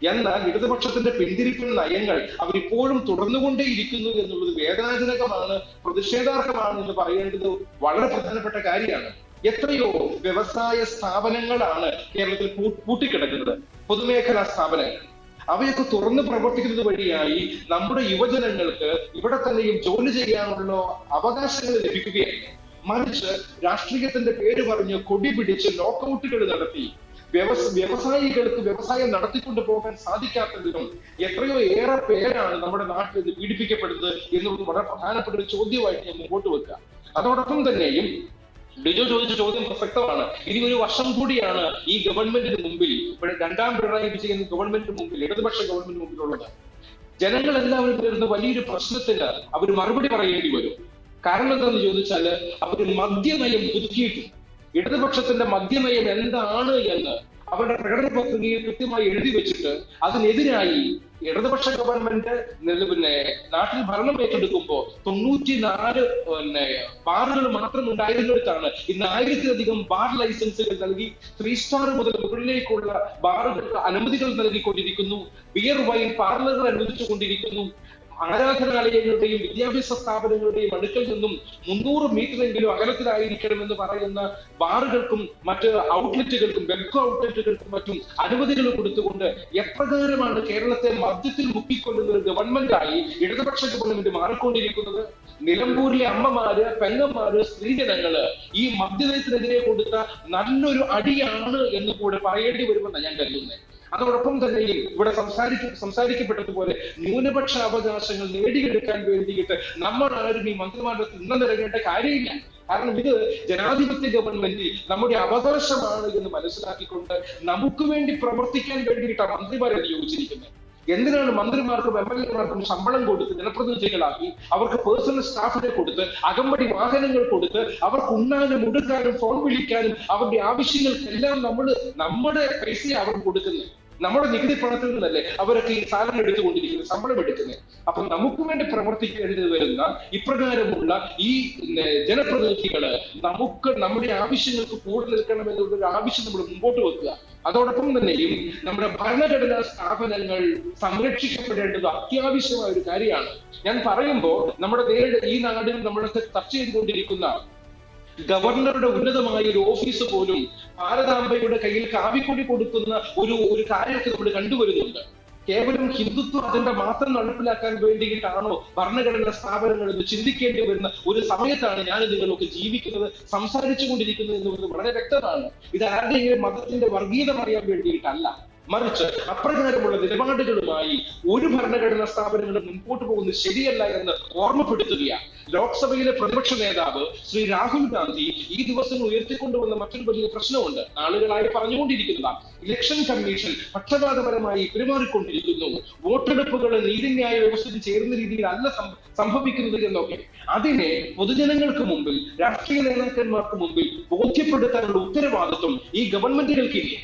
എന്നാൽ ഇടതുപക്ഷത്തിന്റെ പിന്തിരിപ്പൻ നയങ്ങൾ അവരിപ്പോഴും തുടർന്നുകൊണ്ടേയിരിക്കുന്നു എന്നുള്ളത് വേദനാജനകമാണ്, പ്രതിഷേധാർഹമാണ് എന്ന് പറയേണ്ടത് വളരെ പ്രധാനപ്പെട്ട കാര്യമാണ്. എത്രയോ വ്യവസായ സ്ഥാപനങ്ങളാണ് കേരളത്തിൽ പൂട്ടിക്കിടക്കുന്നത്, പൊതുമേഖലാ സ്ഥാപനങ്ങൾ. അവയൊക്കെ തുറന്നു പ്രവർത്തിക്കുന്നത് വഴിയായി നമ്മുടെ യുവജനങ്ങൾക്ക് ഇവിടെ തന്നെയും ജോലി ചെയ്യാനുള്ള അവകാശങ്ങൾ ലഭിക്കുകയാണ്. മറിച്ച് രാഷ്ട്രീയത്തിന്റെ പേര് പറഞ്ഞ് കൊടി പിടിച്ച് ലോക്കൌട്ടുകൾ നടത്തി വ്യവസായികൾക്ക് വ്യവസായം നടത്തിക്കൊണ്ടു പോകാൻ സാധിക്കാത്തതിനും എത്രയോ ഏറെ പേരാണ് നമ്മുടെ നാട്ടിൽ ഇത് പീഡിപ്പിക്കപ്പെടുന്നത് എന്നുള്ളത് വളരെ പ്രധാനപ്പെട്ട ഒരു ചോദ്യമായിട്ട് ഞാൻ മുമ്പോട്ട് വെക്കുക. അതോടൊപ്പം തന്നെയും ഡിജോ ചോദിച്ച ചോദ്യം പ്രസക്തമാണ്. ഇനി ഒരു വർഷം കൂടിയാണ് ഈ ഗവൺമെന്റിന് മുമ്പിൽ, ഇപ്പോൾ 2ാം പിണറായി വിജയൻ ഗവൺമെന്റിന് മുമ്പിൽ, ഇടതുപക്ഷ ഗവൺമെന്റിന് മുമ്പിലുള്ളത്. ജനങ്ങൾ എല്ലാവരും വരുന്ന വലിയൊരു പ്രശ്നത്തിന് അവർ മറുപടി പറയേണ്ടി വരും. കാരണം എന്താണെന്ന് ചോദിച്ചാല് അവർ മദ്യനയം പുതുക്കിയിട്ടുണ്ട്. ഇടതുപക്ഷത്തിന്റെ മദ്യനയം എന്താണ് എന്ന് അവരുടെ പ്രകടന പത്രികയിൽ കൃത്യമായി എഴുതി വെച്ചിട്ട് അതിനെതിരായി ഇടതുപക്ഷ ഗവൺമെന്റ് നാട്ടിൽ ഭരണം ഏറ്റെടുക്കുമ്പോൾ 94 ബാറുകൾ മാത്രം ഉണ്ടായിരുന്നിടത്താണ് ഇന്ന് 1000-ലധികം ബാർ ലൈസൻസുകൾ നൽകി 3 സ്റ്റാർ മുതൽ മുകളിലേക്കുള്ള ബാറുകൾക്ക് അനുമതികൾ നൽകിക്കൊണ്ടിരിക്കുന്നു. Beer wine പാർലറുകൾ അനുവദിച്ചുകൊണ്ടിരിക്കുന്നു. ആരാധനാലയങ്ങളുടെയും വിദ്യാഭ്യാസ സ്ഥാപനങ്ങളുടെയും അടുക്കൽ നിന്നും 300 മീറ്ററെങ്കിലും അകലത്തിലായിരിക്കണമെന്ന് പറയുന്ന ബാറുകൾക്കും മറ്റ് ഔട്ട്ലെറ്റുകൾക്കും ബെൽക്കോ ഔട്ട്ലെറ്റുകൾക്കും മറ്റും അനുമതികൾ കൊടുത്തുകൊണ്ട് എപ്രകാരമാണ് കേരളത്തെ മദ്യത്തിൽ മുക്കിക്കൊള്ളുന്ന ഒരു ഗവൺമെന്റായി ഇടതുപക്ഷ ഗവൺമെന്റ് മാറിക്കൊണ്ടിരിക്കുന്നത്? നിലമ്പൂരിലെ അമ്മമാര്, പെങ്ങന്മാര്, സ്ത്രീജനങ്ങള് ഈ മദ്യനയത്തിനെതിരെ കൊടുത്ത നല്ലൊരു അടിയാണ് എന്ന് കൂടെ പറയേണ്ടി വരുമെന്നാണ് ഞാൻ കരുതുന്നത്. അതോടൊപ്പം തന്നെയും ഇവിടെ സംസാരിക്കപ്പെട്ടതുപോലെ ന്യൂനപക്ഷ അവകാശങ്ങൾ നേടിയെടുക്കാൻ വേണ്ടിയിട്ട് നമ്മൾ ആരും ഈ മന്ത്രിമാരുടെ നിറങ്ങേണ്ട കാര്യമില്ല. കാരണം ഇത് ജനാധിപത്യ ഗവൺമെന്റ് നമ്മുടെ അവകാശമാണ് എന്ന് മനസ്സിലാക്കിക്കൊണ്ട് നമുക്ക് വേണ്ടി പ്രവർത്തിക്കാൻ വേണ്ടിയിട്ടാണ് മന്ത്രിമാരെ നിയോഗിച്ചിരിക്കുന്നത്. എന്തിനാണ് മന്ത്രിമാർക്കും MLA-മാർക്കും ശമ്പളം കൊടുത്ത് ജനപ്രതിനിധികളാക്കി അവർക്ക് പേഴ്സണൽ സ്റ്റാഫിനെ കൊടുത്ത് അകമ്പടി വാഹനങ്ങൾ കൊടുത്ത് അവർക്ക് ഉണ്ണാനും ഉടുക്കാനും ഫോൺ വിളിക്കാനും അവരുടെ ആവശ്യങ്ങൾക്കെല്ലാം നമ്മുടെ പൈസയെ അവർക്ക് കൊടുക്കുന്നത്? നമ്മുടെ നികുതി പണത്തിൽ നിന്നല്ലേ അവരൊക്കെ ഈ സാധനം എടുത്തുകൊണ്ടിരിക്കുന്നത്, ശമ്പളം എടുക്കുന്നത്. അപ്പൊ നമുക്ക് വേണ്ടി പ്രവർത്തിക്കേണ്ടി വരുന്ന ഇപ്രകാരമുള്ള ഈ ജനപ്രതിനിധികള് നമ്മുടെ ആവശ്യങ്ങൾക്ക് കൂടെ നിൽക്കണം എന്നുള്ളൊരു ആവശ്യം നമ്മൾ മുമ്പോട്ട് വെക്കുക. അതോടൊപ്പം തന്നെയും നമ്മുടെ ഭരണഘടനാ സ്ഥാപനങ്ങൾ സംരക്ഷിക്കപ്പെടേണ്ടത് അത്യാവശ്യമായ ഒരു കാര്യമാണ്. ഞാൻ പറയുമ്പോൾ ഈ നാടിൽ നമ്മളൊക്കെ ചർച്ച ചെയ്തുകൊണ്ടിരിക്കുന്ന ഗവർണറുടെ ഉന്നതമായ ഒരു ഓഫീസ് പോലും ഭാരതാംബയുടെ കയ്യിൽ കാവിക്കൊടി കൊടുക്കുന്ന ഒരു കാര്യമൊക്കെ നമ്മൾ കണ്ടുവരുന്നുണ്ട്. കേവലം ഹിന്ദുത്വം അതിന്റെ മാത്രം നടപ്പിലാക്കാൻ വേണ്ടിയിട്ടാണോ ഭരണഘടനാ സ്ഥാപനങ്ങൾ എന്ന് ചിന്തിക്കേണ്ടി വരുന്ന ഒരു സമയത്താണ് ഞാൻ നിങ്ങളൊക്കെ ജീവിക്കുന്നത്, സംസാരിച്ചു കൊണ്ടിരിക്കുന്നത് എന്നുള്ളത് വളരെ വ്യക്തമാണ്. ഇത് ആരുടെയും മതത്തിന്റെ വർഗീയത അറിയാൻ വേണ്ടിയിട്ടല്ല, മറിച്ച് അപ്രകാരമുള്ള നിലപാടുകളുമായി ഒരു ഭരണഘടനാ സ്ഥാപനങ്ങളും മുൻപോട്ട് പോകുന്നത് ശരിയല്ല എന്ന് ഓർമ്മപ്പെടുത്തുകയാണ്. ലോക്സഭയിലെ പ്രതിപക്ഷ നേതാവ് ശ്രീ രാഹുൽ ഗാന്ധി ഈ ദിവസങ്ങൾ ഉയർത്തിക്കൊണ്ടുവന്ന മറ്റൊരു വലിയ പ്രശ്നമുണ്ട്. നാളുകളായി പറഞ്ഞുകൊണ്ടിരിക്കുന്ന ഇലക്ഷൻ കമ്മീഷൻ പക്ഷപാതപരമായി പെരുമാറിക്കൊണ്ടിരിക്കുന്നു, വോട്ടെടുപ്പുകൾ നീതിന്യായ വ്യവസ്ഥയിൽ ചേരുന്ന രീതിയിലല്ല സംഭവിക്കുന്നത് എന്നൊക്കെ. അതിനെ പൊതുജനങ്ങൾക്ക് മുമ്പിൽ, രാഷ്ട്രീയ നേതാക്കന്മാർക്ക് മുമ്പിൽ ബോധ്യപ്പെടുത്താനുള്ള ഉത്തരവാദിത്വം ഈ ഗവൺമെന്റുകൾക്കില്ലേ?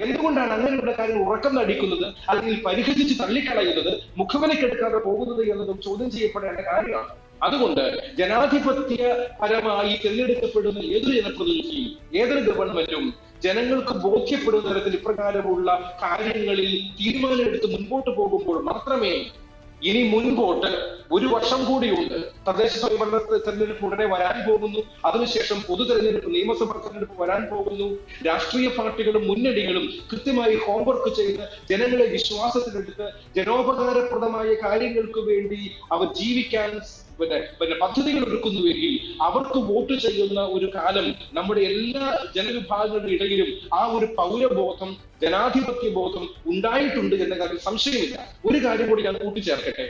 എന്തുകൊണ്ടാണ് അങ്ങനെയുള്ള കാര്യം ഉറക്കം നടിക്കുന്നത്, അല്ലെങ്കിൽ പരിഹരിച്ച് തള്ളിക്കളയുന്നത്, മുഖവിലക്കെടുക്കാതെ പോകുന്നത് എന്നതും ചോദ്യം ചെയ്യപ്പെടേണ്ട കാര്യമാണ്. അതുകൊണ്ട് ജനാധിപത്യപരമായി തിരഞ്ഞെടുക്കപ്പെടുന്ന ഏതൊരു ജനപ്രതിനിധിയും ഏതൊരു ഗവൺമെന്റും ജനങ്ങൾക്ക് ബോധ്യപ്പെടുന്ന തരത്തിൽ ഇപ്രകാരമുള്ള കാര്യങ്ങളിൽ തീരുമാനമെടുത്ത് മുൻപോട്ട് പോകുമ്പോൾ മാത്രമേ ഇനി മുൻപോട്ട് ഒരു വർഷം കൂടിയുണ്ട്. തദ്ദേശ സ്വയംഭരണ തെരഞ്ഞെടുപ്പ് ഉടനെ വരാൻ പോകുന്നു. അതിനുശേഷം പൊതു തെരഞ്ഞെടുപ്പ്, നിയമസഭാ തെരഞ്ഞെടുപ്പ് വരാൻ പോകുന്നു. രാഷ്ട്രീയ പാർട്ടികളും മുന്നണികളും കൃത്യമായി ഹോംവർക്ക് ചെയ്ത് ജനങ്ങളെ വിശ്വാസത്തിലെടുത്ത് ജനോപകാരപ്രദമായ കാര്യങ്ങൾക്ക് വേണ്ടി അവർ ജീവിക്കാൻ പദ്ധതികൾ ഒരുക്കുന്നുവെങ്കിൽ അവർക്ക് വോട്ട് ചെയ്യുന്ന ഒരു കാലം നമ്മുടെ എല്ലാ ജനവിഭാഗങ്ങളുടെ ഇടയിലും ആ ഒരു പൗരബോധം, ജനാധിപത്യ ബോധം ഉണ്ടായിട്ടുണ്ട് എന്ന കാര്യം സംശയമില്ല. ഒരു കാര്യം കൂടി ഞാൻ കൂട്ടിച്ചേർക്കട്ടെ.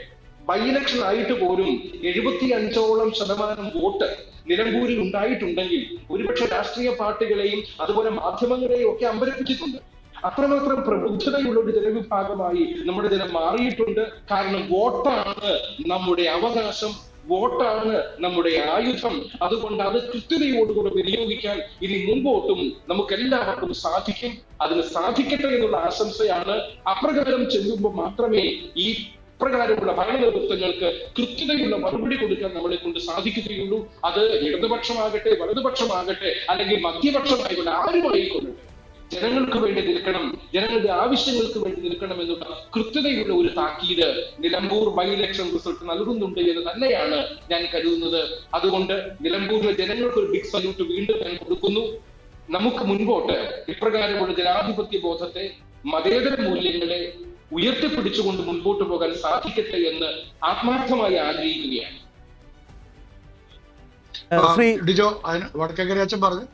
ബൈ ഇലക്ഷൻ ആയിട്ട് പോലും 75% വോട്ട് നിലമ്പൂരിൽ ഉണ്ടായിട്ടുണ്ടെങ്കിൽ ഒരുപക്ഷെ രാഷ്ട്രീയ പാർട്ടികളെയും അതുപോലെ മാധ്യമങ്ങളെയും ഒക്കെ അമ്പരപ്പിച്ചിട്ടുണ്ട്. അത്രമാത്രം പ്രബുദ്ധതയുള്ള ഒരു ജനവിഭാഗമായി നമ്മുടെ ജനം മാറിയിട്ടുണ്ട്. കാരണം വോട്ടാണ് നമ്മുടെ അവകാശം, വോട്ടാണ് നമ്മുടെ ആയുധം. അതുകൊണ്ട് അത് കൃത്യതയോടുകൂടെ വിനിയോഗിക്കാൻ ഇനി മുമ്പോട്ടും നമുക്ക് എല്ലാവർക്കും സാധിക്കും. അതിന് സാധിക്കട്ടെ എന്നുള്ള ആശംസയാണ്. അപ്രകാരം ചെല്ലുമ്പോൾ മാത്രമേ ഈ പ്രകാരമുള്ള ഭരണ നേതൃത്വങ്ങൾക്ക് കൃത്യതയുള്ള മറുപടി കൊടുക്കാൻ നമ്മളെ കൊണ്ട് സാധിക്കുകയുള്ളൂ. അത് ഇടതുപക്ഷമാകട്ടെ, വലതുപക്ഷമാകട്ടെ, അല്ലെങ്കിൽ മധ്യപക്ഷമായിക്കൊണ്ട് ആരുമായിക്കൊള്ളട്ടെ, ജനങ്ങൾക്ക് വേണ്ടി നിൽക്കണം, ജനങ്ങളുടെ ആവശ്യങ്ങൾക്ക് വേണ്ടി നിൽക്കണം എന്നുള്ള കൃത്യതയുള്ള ഒരു താക്കീത് നിലമ്പൂർ ബൈ ഇലക്ഷൻ റിസൾട്ട് നൽകുന്നുണ്ട് എന്ന് തന്നെയാണ് ഞാൻ കരുതുന്നത്. അതുകൊണ്ട് നിലമ്പൂരിലെ ജനങ്ങൾക്ക് ഒരു ബിഗ് സല്യൂട്ട് വീണ്ടും ഞാൻ കൊടുക്കുന്നു. നമുക്ക് മുൻപോട്ട് ഇപ്രകാരമുള്ള ജനാധിപത്യ ബോധത്തെ, മതേതര മൂല്യങ്ങളെ ഉയർത്തിപ്പിടിച്ചുകൊണ്ട് മുൻപോട്ട് പോകാൻ സാധിക്കട്ടെ എന്ന് ആത്മാർത്ഥമായി ആഗ്രഹിക്കുകയാണ്. ഡിജോ വടക്കേക്കര അച്ഛൻ പറഞ്ഞു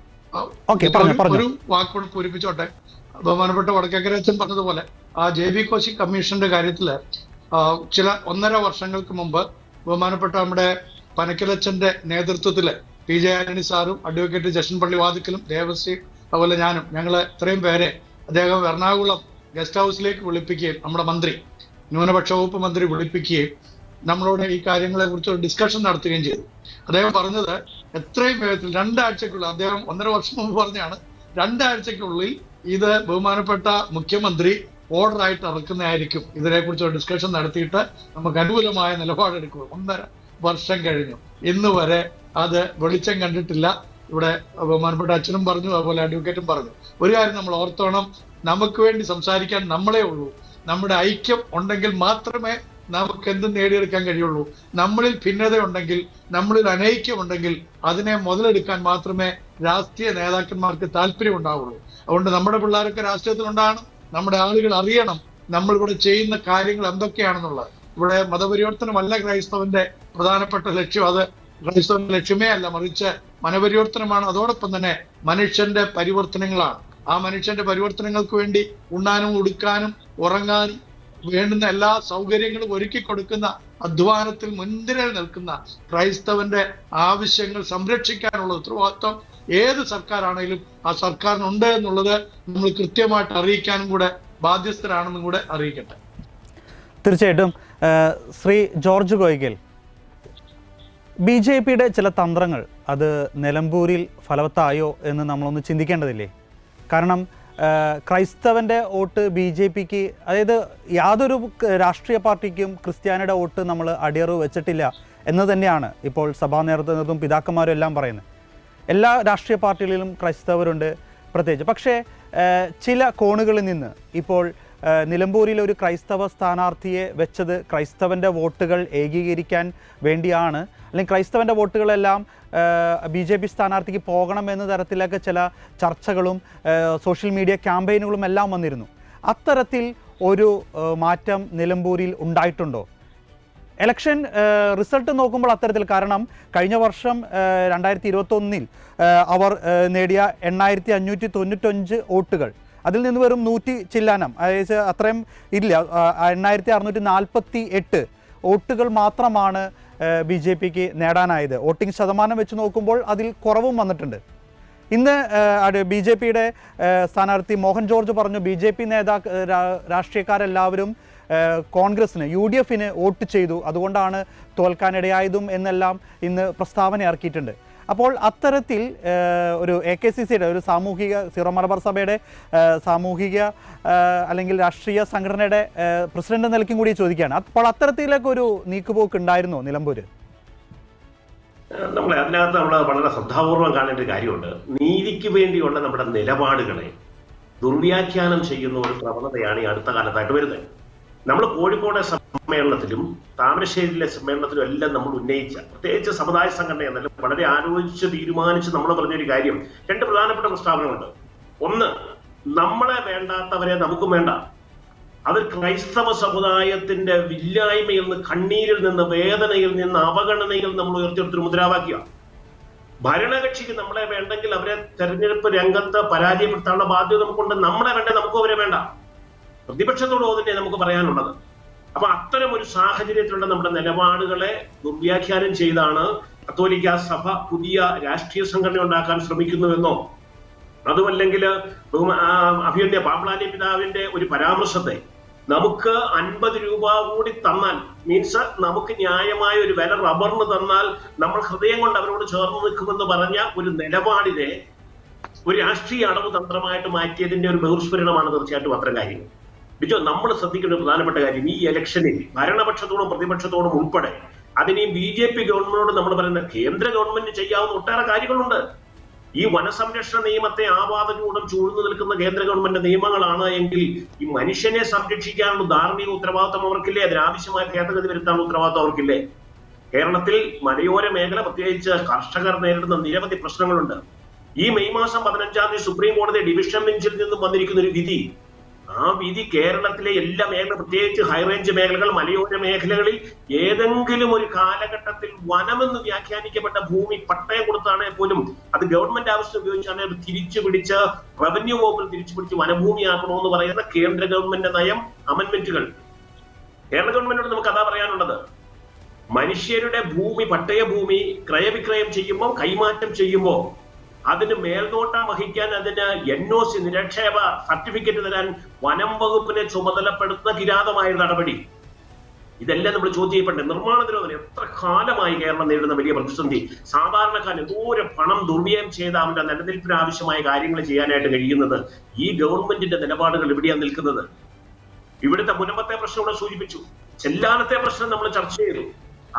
ഒരു വാക്കുകൂടെ പൂരിപ്പിച്ചോട്ടെ. ബഹുമാനപ്പെട്ട വടക്കേക്കര അച്ഛൻ പറഞ്ഞതുപോലെ ആ JB കോശി കമ്മീഷന്റെ കാര്യത്തില് ചില 1.5 വർഷങ്ങൾക്ക് മുമ്പ് ബഹുമാനപ്പെട്ട നമ്മുടെ പനക്കലച്ചന്റെ നേതൃത്വത്തില് PJ ആന്റണി സാറും അഡ്വക്കേറ്റ് ജഷൻ പള്ളിവാതിക്കലും ദേവശ്രീ അതുപോലെ ഞങ്ങള് ഇത്രയും പേരെ അദ്ദേഹം എറണാകുളം ഗസ്റ്റ് ഹൗസിലേക്ക് വിളിപ്പിക്കുകയും നമ്മുടെ മന്ത്രി, ന്യൂനപക്ഷ വകുപ്പ് മന്ത്രി വിളിപ്പിക്കുകയും നമ്മളോട് ഈ കാര്യങ്ങളെ കുറിച്ച് ഒരു ഡിസ്കഷൻ നടത്തുകയും ചെയ്തു. അദ്ദേഹം പറഞ്ഞത് എത്രയും വേഗത്തിൽ 2 ആഴ്ചക്കുള്ളിൽ, അദ്ദേഹം 1.5 വർഷം മുമ്പ് പറഞ്ഞാണ്, 2 ആഴ്ചക്കുള്ളിൽ ഇത് ബഹുമാനപ്പെട്ട മുഖ്യമന്ത്രി ഓർഡറായിട്ട് ഇറക്കുന്നതായിരിക്കും. ഇതിനെക്കുറിച്ച് ഒരു ഡിസ്കഷൻ നടത്തിയിട്ട് നമുക്ക് അനുകൂലമായ നിലപാടെടുക്കുക. 1.5 വർഷം കഴിഞ്ഞു, ഇന്ന് വരെ അത് വെളിച്ചം കണ്ടിട്ടില്ല. ഇവിടെ ബഹുമാനപ്പെട്ട അച്ഛനും പറഞ്ഞു, അതുപോലെ അഡ്വക്കേറ്റും പറഞ്ഞു. ഒരു കാര്യം നമ്മൾ ഓർത്തോണം, നമുക്ക് വേണ്ടി സംസാരിക്കാൻ നമ്മളെ ഉള്ളൂ. നമ്മുടെ ഐക്യം ഉണ്ടെങ്കിൽ മാത്രമേ നമുക്ക് എന്തും നേടിയെടുക്കാൻ കഴിയുള്ളൂ. നമ്മളിൽ ഭിന്നതയുണ്ടെങ്കിൽ, നമ്മളിൽ അനൈക്യമുണ്ടെങ്കിൽ അതിനെ മുതലെടുക്കാൻ മാത്രമേ രാഷ്ട്രീയ നേതാക്കന്മാർക്ക് താല്പര്യം ഉണ്ടാവുള്ളൂ. അതുകൊണ്ട് നമ്മുടെ പിള്ളേരൊക്കെ രാഷ്ട്രീയത്തിലുണ്ടാകണം, നമ്മുടെ ആളുകൾ അറിയണം നമ്മളിവിടെ ചെയ്യുന്ന കാര്യങ്ങൾ എന്തൊക്കെയാണെന്നുള്ളത്. ഇവിടെ മതപരിവർത്തനമല്ല ക്രൈസ്തവന്റെ പ്രധാനപ്പെട്ട ലക്ഷ്യം. അത് ക്രൈസ്തവന്റെ ലക്ഷ്യമേ അല്ല, മറിച്ച് മനപരിവർത്തനമാണ്. അതോടൊപ്പം തന്നെ മനുഷ്യന്റെ പരിവർത്തനങ്ങളാണ്. ആ മനുഷ്യന്റെ പരിവർത്തനങ്ങൾക്ക് വേണ്ടി ഉണ്ണാനും ഉടുക്കാനും ഉറങ്ങാനും വേണ്ടുന്ന എല്ലാ സൗകര്യങ്ങളും ഒരുക്കി കൊടുക്കുന്ന, അധ്വാനത്തിൽ മുൻനിരയിൽ നിൽക്കുന്ന ക്രൈസ്തവന്റെ ആവശ്യങ്ങൾ സംരക്ഷിക്കാനുള്ള ഉത്തരവാദിത്വം ഏത് സർക്കാരാണെങ്കിലും ആ സർക്കാരിനുണ്ട് എന്നുള്ളത് നമ്മൾ കൃത്യമായിട്ട് അറിയിക്കാനും കൂടെ ബാധ്യസ്ഥരാണെന്നും കൂടെ അറിയിക്കട്ടെ. തീർച്ചയായിട്ടും. ശ്രീ ജോർജ് കോയിക്കൽ, BJP ചില തന്ത്രങ്ങൾ അത് നിലമ്പൂരിൽ ഫലവത്തായോ എന്ന് നമ്മളൊന്ന് ചിന്തിക്കേണ്ടതില്ലേ? കാരണം ക്രൈസ്തവൻ്റെ വോട്ട് BJPക്ക്, അതായത് യാതൊരു രാഷ്ട്രീയ പാർട്ടിക്കും ക്രിസ്ത്യാനിയുടെ വോട്ട് നമ്മൾ അടിയറവ് വെച്ചിട്ടില്ല എന്ന് തന്നെയാണ് ഇപ്പോൾ സഭാ നേതൃത്വം പിതാക്കന്മാരും എല്ലാം പറയുന്നത്. എല്ലാ രാഷ്ട്രീയ പാർട്ടികളിലും ക്രൈസ്തവരുണ്ട് പ്രത്യേകിച്ച്. പക്ഷേ ചില കോണുകളിൽ നിന്ന് ഇപ്പോൾ നിലമ്പൂരിൽ ഒരു ക്രൈസ്തവ സ്ഥാനാർത്ഥിയെ വെച്ചത് ക്രൈസ്തവൻ്റെ വോട്ടുകൾ ഏകീകരിക്കാൻ വേണ്ടിയാണ്, അല്ലെങ്കിൽ ക്രൈസ്തവൻ്റെ വോട്ടുകളെല്ലാം BJP സ്ഥാനാർത്ഥിക്ക് പോകണമെന്ന തരത്തിലൊക്കെ ചില ചർച്ചകളും സോഷ്യൽ മീഡിയ ക്യാമ്പയിനുകളും എല്ലാം വന്നിരുന്നു. അത്തരത്തിൽ ഒരു മാറ്റം നിലമ്പൂരിൽ ഉണ്ടായിട്ടുണ്ടോ? ഇലക്ഷൻ റിസൾട്ട് നോക്കുമ്പോൾ അത്തരത്തിൽ, കാരണം കഴിഞ്ഞ വർഷം 2021 അവർ നേടിയ 8595 വോട്ടുകൾ, അതിൽ നിന്ന് വെറും 100 ചില്ലാനം, അതായത് അത്രയും ഇല്ല, 8648 വോട്ടുകൾ മാത്രമാണ് BJPക്ക് നേടാനായത്. വോട്ടിംഗ് ശതമാനം വെച്ച് നോക്കുമ്പോൾ അതിൽ കുറവും വന്നിട്ടുണ്ട്. ഇന്ന് BJPയുടെ സ്ഥാനാർത്ഥി മോഹൻ ജോർജ് പറഞ്ഞു BJP രാഷ്ട്രീയക്കാരെല്ലാവരും കോൺഗ്രസിന്, UDFന് വോട്ട് ചെയ്തു, അതുകൊണ്ടാണ് തോൽക്കാനിടയായതും എന്നെല്ലാം ഇന്ന് പ്രസ്താവന ഇറക്കിയിട്ടുണ്ട്. അപ്പോൾ അത്തരത്തിൽ ഒരു AKCCയുടെ ഒരു സാമൂഹിക, സീറോ മലബാർ സഭയുടെ സാമൂഹിക അല്ലെങ്കിൽ രാഷ്ട്രീയ സംഘടനയുടെ പ്രസിഡന്റ് നിലയ്ക്കും കൂടി ചോദിക്കുകയാണ്. അപ്പോൾ അത്തരത്തിലൊക്കെ ഒരു നീക്കുപോക്ക് ഉണ്ടായിരുന്നോ നിലമ്പൂർ? അതിനകത്ത് നമ്മൾ വളരെ ശ്രദ്ധാപൂർവം കാണേണ്ട ഒരു കാര്യമുണ്ട്. നീതിക്ക് വേണ്ടിയുള്ള നമ്മുടെ നിലപാടുകളെ ദുർവ്യാഖ്യാനം ചെയ്യുന്ന ഒരു പ്രവണതയാണ് ഈ അടുത്ത കാലത്തായിട്ട് വരുന്നത്. നമ്മൾ കോഴിക്കോട് സമ്മേളനത്തിലും താമരശ്ശേരിയിലെ സമ്മേളനത്തിലും എല്ലാം നമ്മൾ ഉന്നയിച്ച, പ്രത്യേകിച്ച് സമുദായ സംഘടന എന്നല്ല, വളരെ ആലോചിച്ച് തീരുമാനിച്ച് നമ്മൾ പറഞ്ഞൊരു കാര്യം, 2 പ്രധാനപ്പെട്ട പ്രസ്താവനകളുണ്ട്. ഒന്ന്, നമ്മളെ വേണ്ടാത്തവരെ നമുക്കും വേണ്ട. അത് ക്രൈസ്തവ സമുദായത്തിന്റെ വില്ലായ്മയിൽ നിന്ന്, കണ്ണീരിൽ നിന്ന്, വേദനയിൽ നിന്ന്, അവഗണനയിൽ നമ്മൾ ഉയർത്തിയെടുത്തൊരു മുദ്രാവാക്യമാണ്. ഭരണകക്ഷിക്ക് നമ്മളെ വേണ്ടെങ്കിൽ അവരെ തെരഞ്ഞെടുപ്പ് രംഗത്ത് പരാജയപ്പെടുത്താനുള്ള ബാധ്യത നമുക്കുണ്ട്. നമ്മളെ വേണ്ട, നമുക്കും അവരെ വേണ്ട. പ്രതിപക്ഷത്തോട് തന്നെ നമുക്ക് പറയാനുള്ളത്. അപ്പൊ അത്തരം ഒരു സാഹചര്യത്തിലുള്ള നമ്മുടെ നിലപാടുകളെ ദുർവ്യാഖ്യാനം ചെയ്താണ് കത്തോലിക്ക സഭ പുതിയ രാഷ്ട്രീയ സംഘടന ഉണ്ടാക്കാൻ ശ്രമിക്കുന്നുവെന്നോ, അതുമല്ലെങ്കിൽ അഭിമന്യ പാമ്പ്ളാനി പിതാവിന്റെ ഒരു പരാമർശത്തെ നമുക്ക് 50 രൂപ കൂടി തന്നാൽ, മീൻസ് നമുക്ക് ന്യായമായ ഒരു വില റബ്ബറിന് തന്നാൽ നമ്മൾ ഹൃദയം കൊണ്ട് അവരോട് ചേർന്ന് നിൽക്കുമെന്ന് പറഞ്ഞ ഒരു നിലപാടിനെ ഒരു രാഷ്ട്രീയ അടവ് തന്ത്രമായിട്ട് മാറ്റിയതിന്റെ ഒരു ബഹിർസ്ഫുരണമാണ് തീർച്ചയായിട്ടും അത്തരം കാര്യങ്ങൾ. ബിജോ, നമ്മൾ ശ്രദ്ധിക്കേണ്ട ഒരു പ്രധാനപ്പെട്ട കാര്യം, ഈ ഇലക്ഷനിൽ ഭരണപക്ഷത്തോടും പ്രതിപക്ഷത്തോടും ഉൾപ്പെടെ അതിനെയും BJP ഗവൺമെന്റിനോട് നമ്മൾ പറയുന്ന കേന്ദ്ര ഗവൺമെന്റ് ചെയ്യാവുന്ന ഒട്ടേറെ കാര്യങ്ങളുണ്ട്. ഈ വനസംരക്ഷണ നിയമത്തെ ആവാദചൂടം ചൂഴ്ന്നു നിൽക്കുന്ന കേന്ദ്ര ഗവൺമെന്റ് നിയമങ്ങളാണ് എങ്കിൽ ഈ മനുഷ്യനെ സംരക്ഷിക്കാനുള്ള ധാർമ്മിക ഉത്തരവാദിത്വം അവർക്കില്ലേ? അതിനാവശ്യമായ ഭേദഗതി വരുത്താനുള്ള ഉത്തരവാദിത്വം അവർക്കില്ലേ? കേരളത്തിൽ മലയോര മേഖല, പ്രത്യേകിച്ച് കർഷകർ നേരിടുന്ന നിരവധി പ്രശ്നങ്ങളുണ്ട്. ഈ മെയ് മാസം 15-ാം തീയതി സുപ്രീം കോടതി ഡിവിഷൻ ബെഞ്ചിൽ നിന്നും വന്നിരിക്കുന്ന ഒരു വിധി, ആ വിധി കേരളത്തിലെ എല്ലാ മേഖല, പ്രത്യേകിച്ച് ഹൈറേഞ്ച് മേഖലകൾ, മലയോര മേഖലകളിൽ ഏതെങ്കിലും ഒരു കാലഘട്ടത്തിൽ വനമെന്ന് വ്യാഖ്യാനിക്കപ്പെട്ട ഭൂമി പട്ടയം കൊടുത്താണെ പോലും അത് ഗവൺമെന്റ് ആവശ്യം ഉപയോഗിച്ചാണ് അത് തിരിച്ചു പിടിച്ച്, റവന്യൂ വകുപ്പിൽ തിരിച്ചു പിടിച്ച് വനഭൂമിയാക്കണമെന്ന് പറയുന്ന കേന്ദ്ര ഗവൺമെന്റ് നയം, അമെന്റ്മെന്റുകൾ. കേരള ഗവൺമെന്റിനോട് നമുക്ക് അതാ പറയാനുള്ളത്. മനുഷ്യരുടെ ഭൂമി, പട്ടയഭൂമി ക്രയവിക്രയം ചെയ്യുമ്പോൾ, കൈമാറ്റം ചെയ്യുമ്പോൾ അതിന് മേൽനോട്ടം വഹിക്കാൻ, അതിന് NOC നിരക്ഷേപ സർട്ടിഫിക്കറ്റ് തരാൻ വനം വകുപ്പിനെ ചുമതലപ്പെടുത്തുന്ന കിരാതമായ നടപടി, ഇതെല്ലാം നമ്മൾ ചോദ്യം ചെയ്യപ്പെട്ടെ. നിർമ്മാണ നിരോധനം എത്ര കാലമായി കേരളം നേരിടുന്ന വലിയ പ്രതിസന്ധി. സാധാരണക്കാരൻ എന്തോരം പണം ദുർവ്യയം ചെയ്ത് അവന്റെ നിലനിൽപ്പിന് ആവശ്യമായ കാര്യങ്ങൾ ചെയ്യാനായിട്ട് കഴിയുന്നത്. ഈ ഗവൺമെന്റിന്റെ നിലപാടുകൾ എവിടെയാണ് നിൽക്കുന്നത്? ഇവിടുത്തെ മുൻപത്തെ പ്രശ്നം ഇവിടെ സൂചിപ്പിച്ചു, ചെല്ലാനത്തെ പ്രശ്നം നമ്മൾ ചർച്ച ചെയ്തു.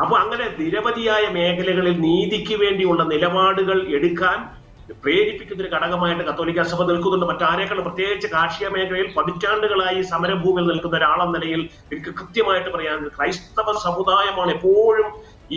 അപ്പൊ അങ്ങനെ നിരവധിയായ മേഖലകളിൽ നീതിക്ക് വേണ്ടിയുള്ള നിലപാടുകൾ എടുക്കാൻ പ്രേരിപ്പിക്കുന്ന ഒരു ഘടകമായിട്ട് കത്തോലിക്ക സഭ നിൽക്കുന്നുണ്ട്. മറ്റാരേക്കാൾ പ്രത്യേകിച്ച് കാർഷിക മേഖലയിൽ പതിറ്റാണ്ടുകളായി സമരഭൂമിയിൽ നിൽക്കുന്ന ഒരാളെന്ന നിലയിൽ എനിക്ക് കൃത്യമായിട്ട് പറയാൻ, ക്രൈസ്തവ സമുദായമാണ് എപ്പോഴും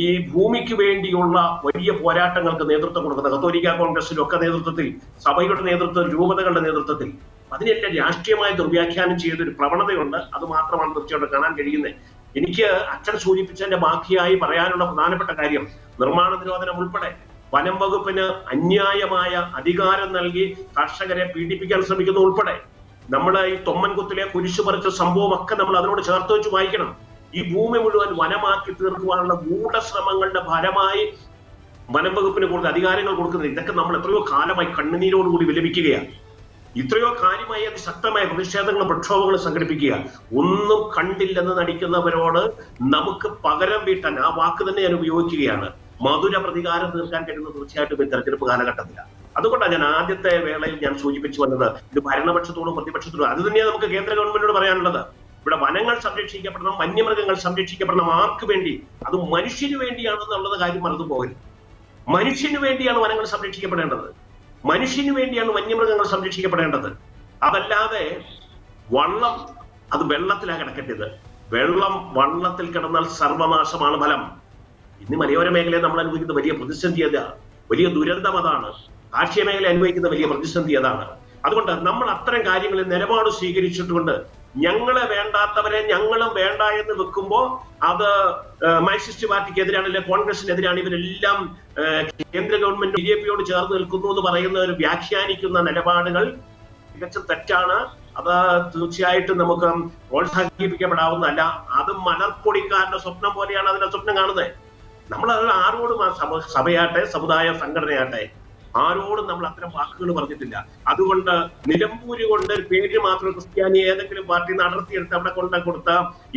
ഈ ഭൂമിക്ക് വേണ്ടിയുള്ള വലിയ പോരാട്ടങ്ങൾക്ക് നേതൃത്വം കൊടുക്കുന്നത്. കത്തോലിക്ക കോൺഗ്രസിലും ഒക്കെ നേതൃത്വത്തിൽ, സഭയുടെ നേതൃത്വത്തിൽ, രൂപതകളുടെ നേതൃത്വത്തിൽ അതിനെല്ലാം രാഷ്ട്രീയമായി ദുർവ്യാഖ്യാനം ചെയ്തൊരു പ്രവണതയുണ്ട്. അത് മാത്രമാണ് തീർച്ചയായിട്ടും കാണാൻ കഴിയുന്നത്. എനിക്ക് അച്ഛൻ സൂചിപ്പിച്ചതിന്റെ ബാക്കിയായി പറയാനുള്ള പ്രധാനപ്പെട്ട കാര്യം, നിർമ്മാണ നിരോധനം ഉൾപ്പെടെ വനം വകുപ്പിന് അന്യായമായ അധികാരം നൽകി കർഷകരെ പീഡിപ്പിക്കാൻ ശ്രമിക്കുന്നത് ഉൾപ്പെടെ, നമ്മുടെ ഈ തൊമ്മൻകുത്തിലെ കുരിശു പറിച്ച സംഭവം ഒക്കെ നമ്മൾ അതിനോട് ചേർത്ത് വെച്ച് വായിക്കണം. ഈ ഭൂമി മുഴുവൻ വനമാക്കി തീർക്കുവാനുള്ള ഗൂഢശ്രമങ്ങളുടെ ഫലമായി വനം വകുപ്പിന് കൂടുതൽ അധികാരങ്ങൾ കൊടുക്കുന്നത്, ഇതൊക്കെ നമ്മൾ എത്രയോ കാലമായി കണ്ണുനീരോടുകൂടി വിലപിക്കുകയാണ്. ഇത്രയോ കാര്യമായി അതിശക്തമായ പ്രതിഷേധങ്ങളും പ്രക്ഷോഭങ്ങളും സംഘടിപ്പിക്കുക. ഒന്നും കണ്ടില്ലെന്ന് നടിക്കുന്നവരോട് നമുക്ക് പകരം വീട്ടാൻ, ആ വാക്ക് തന്നെ ഞാൻ ഉപയോഗിക്കുകയാണ്, മധുര പ്രതികാരം തീർക്കാൻ കഴിയുന്നത് തീർച്ചയായിട്ടും ഈ തെരഞ്ഞെടുപ്പ് കാലഘട്ടത്തിലാണ്. അതുകൊണ്ടാണ് ഞാൻ ആദ്യത്തെ വേളയിൽ ഞാൻ സൂചിപ്പിച്ചു വന്നത്, ഇത് ഭരണപക്ഷത്തോടും പ്രതിപക്ഷത്തോടും അത് തന്നെയാണ് നമുക്ക് കേന്ദ്ര ഗവൺമെന്റിനോട് പറയാനുള്ളത്. ഇവിടെ വനങ്ങൾ സംരക്ഷിക്കപ്പെടണം, വന്യമൃഗങ്ങൾ സംരക്ഷിക്കപ്പെടണം. ആർക്ക് വേണ്ടി? അത് മനുഷ്യന് വേണ്ടിയാണെന്നുള്ളത് കാര്യം മറന്നു പോകരുത്. മനുഷ്യന് വേണ്ടിയാണ് വനങ്ങൾ സംരക്ഷിക്കപ്പെടേണ്ടത്, മനുഷ്യന് വേണ്ടിയാണ് വന്യമൃഗങ്ങൾ സംരക്ഷിക്കപ്പെടേണ്ടത്. അതല്ലാതെ വള്ളം അത് വെള്ളത്തിലാണ് കിടക്കേണ്ടത്. വെള്ളം വള്ളത്തിൽ കിടന്നാൽ സർവനാശമാണ് ഫലം. ഇന്ന് മലയോര മേഖലയെ നമ്മൾ അനുഭവിക്കുന്ന വലിയ പ്രതിസന്ധി അതാണ്, വലിയ ദുരന്തം അതാണ്. കാർഷിക മേഖല അനുഭവിക്കുന്ന വലിയ പ്രതിസന്ധി അതാണ്. അതുകൊണ്ട് നമ്മൾ അത്തരം കാര്യങ്ങളിൽ നിലപാട് സ്വീകരിച്ചിട്ടുണ്ട്. ഞങ്ങളെ വേണ്ടാത്തവരെ ഞങ്ങളും വേണ്ട എന്ന് വെക്കുമ്പോൾ അത് മാർക്സിസ്റ്റ് പാർട്ടിക്കെതിരാണ്, അല്ലെങ്കിൽ കോൺഗ്രസിനെതിരാണ്. ഇവരെല്ലാം കേന്ദ്ര ഗവൺമെന്റ് BJP-യോട് ചേർന്ന് നിൽക്കുന്നു എന്ന് പറയുന്നവർ വ്യാഖ്യാനിക്കുന്ന നിലപാടുകൾ തികച്ചും തെറ്റാണ്. അത് തീർച്ചയായിട്ടും നമുക്ക് പ്രോത്സാഹിപ്പിക്കപ്പെടാവുന്നതല്ല. അത് മലർപ്പൊടിക്കാരന്റെ സ്വപ്നം പോലെയാണ് അതിന്റെ സ്വപ്നം കാണുന്നത്. നമ്മൾ അത് ആരോടും, സഭയാട്ടെ സമുദായ സംഘടനയാട്ടെ, ആരോടും നമ്മൾ അത്തരം വാക്കുകൾ പറഞ്ഞിട്ടില്ല. അതുകൊണ്ട് നിലമ്പൂര് കൊണ്ട് പേര് മാത്രം ക്രിസ്ത്യാനി ഏതെങ്കിലും പാർട്ടി നടത്തിയെടുത്ത് അവിടെ കൊടുത്ത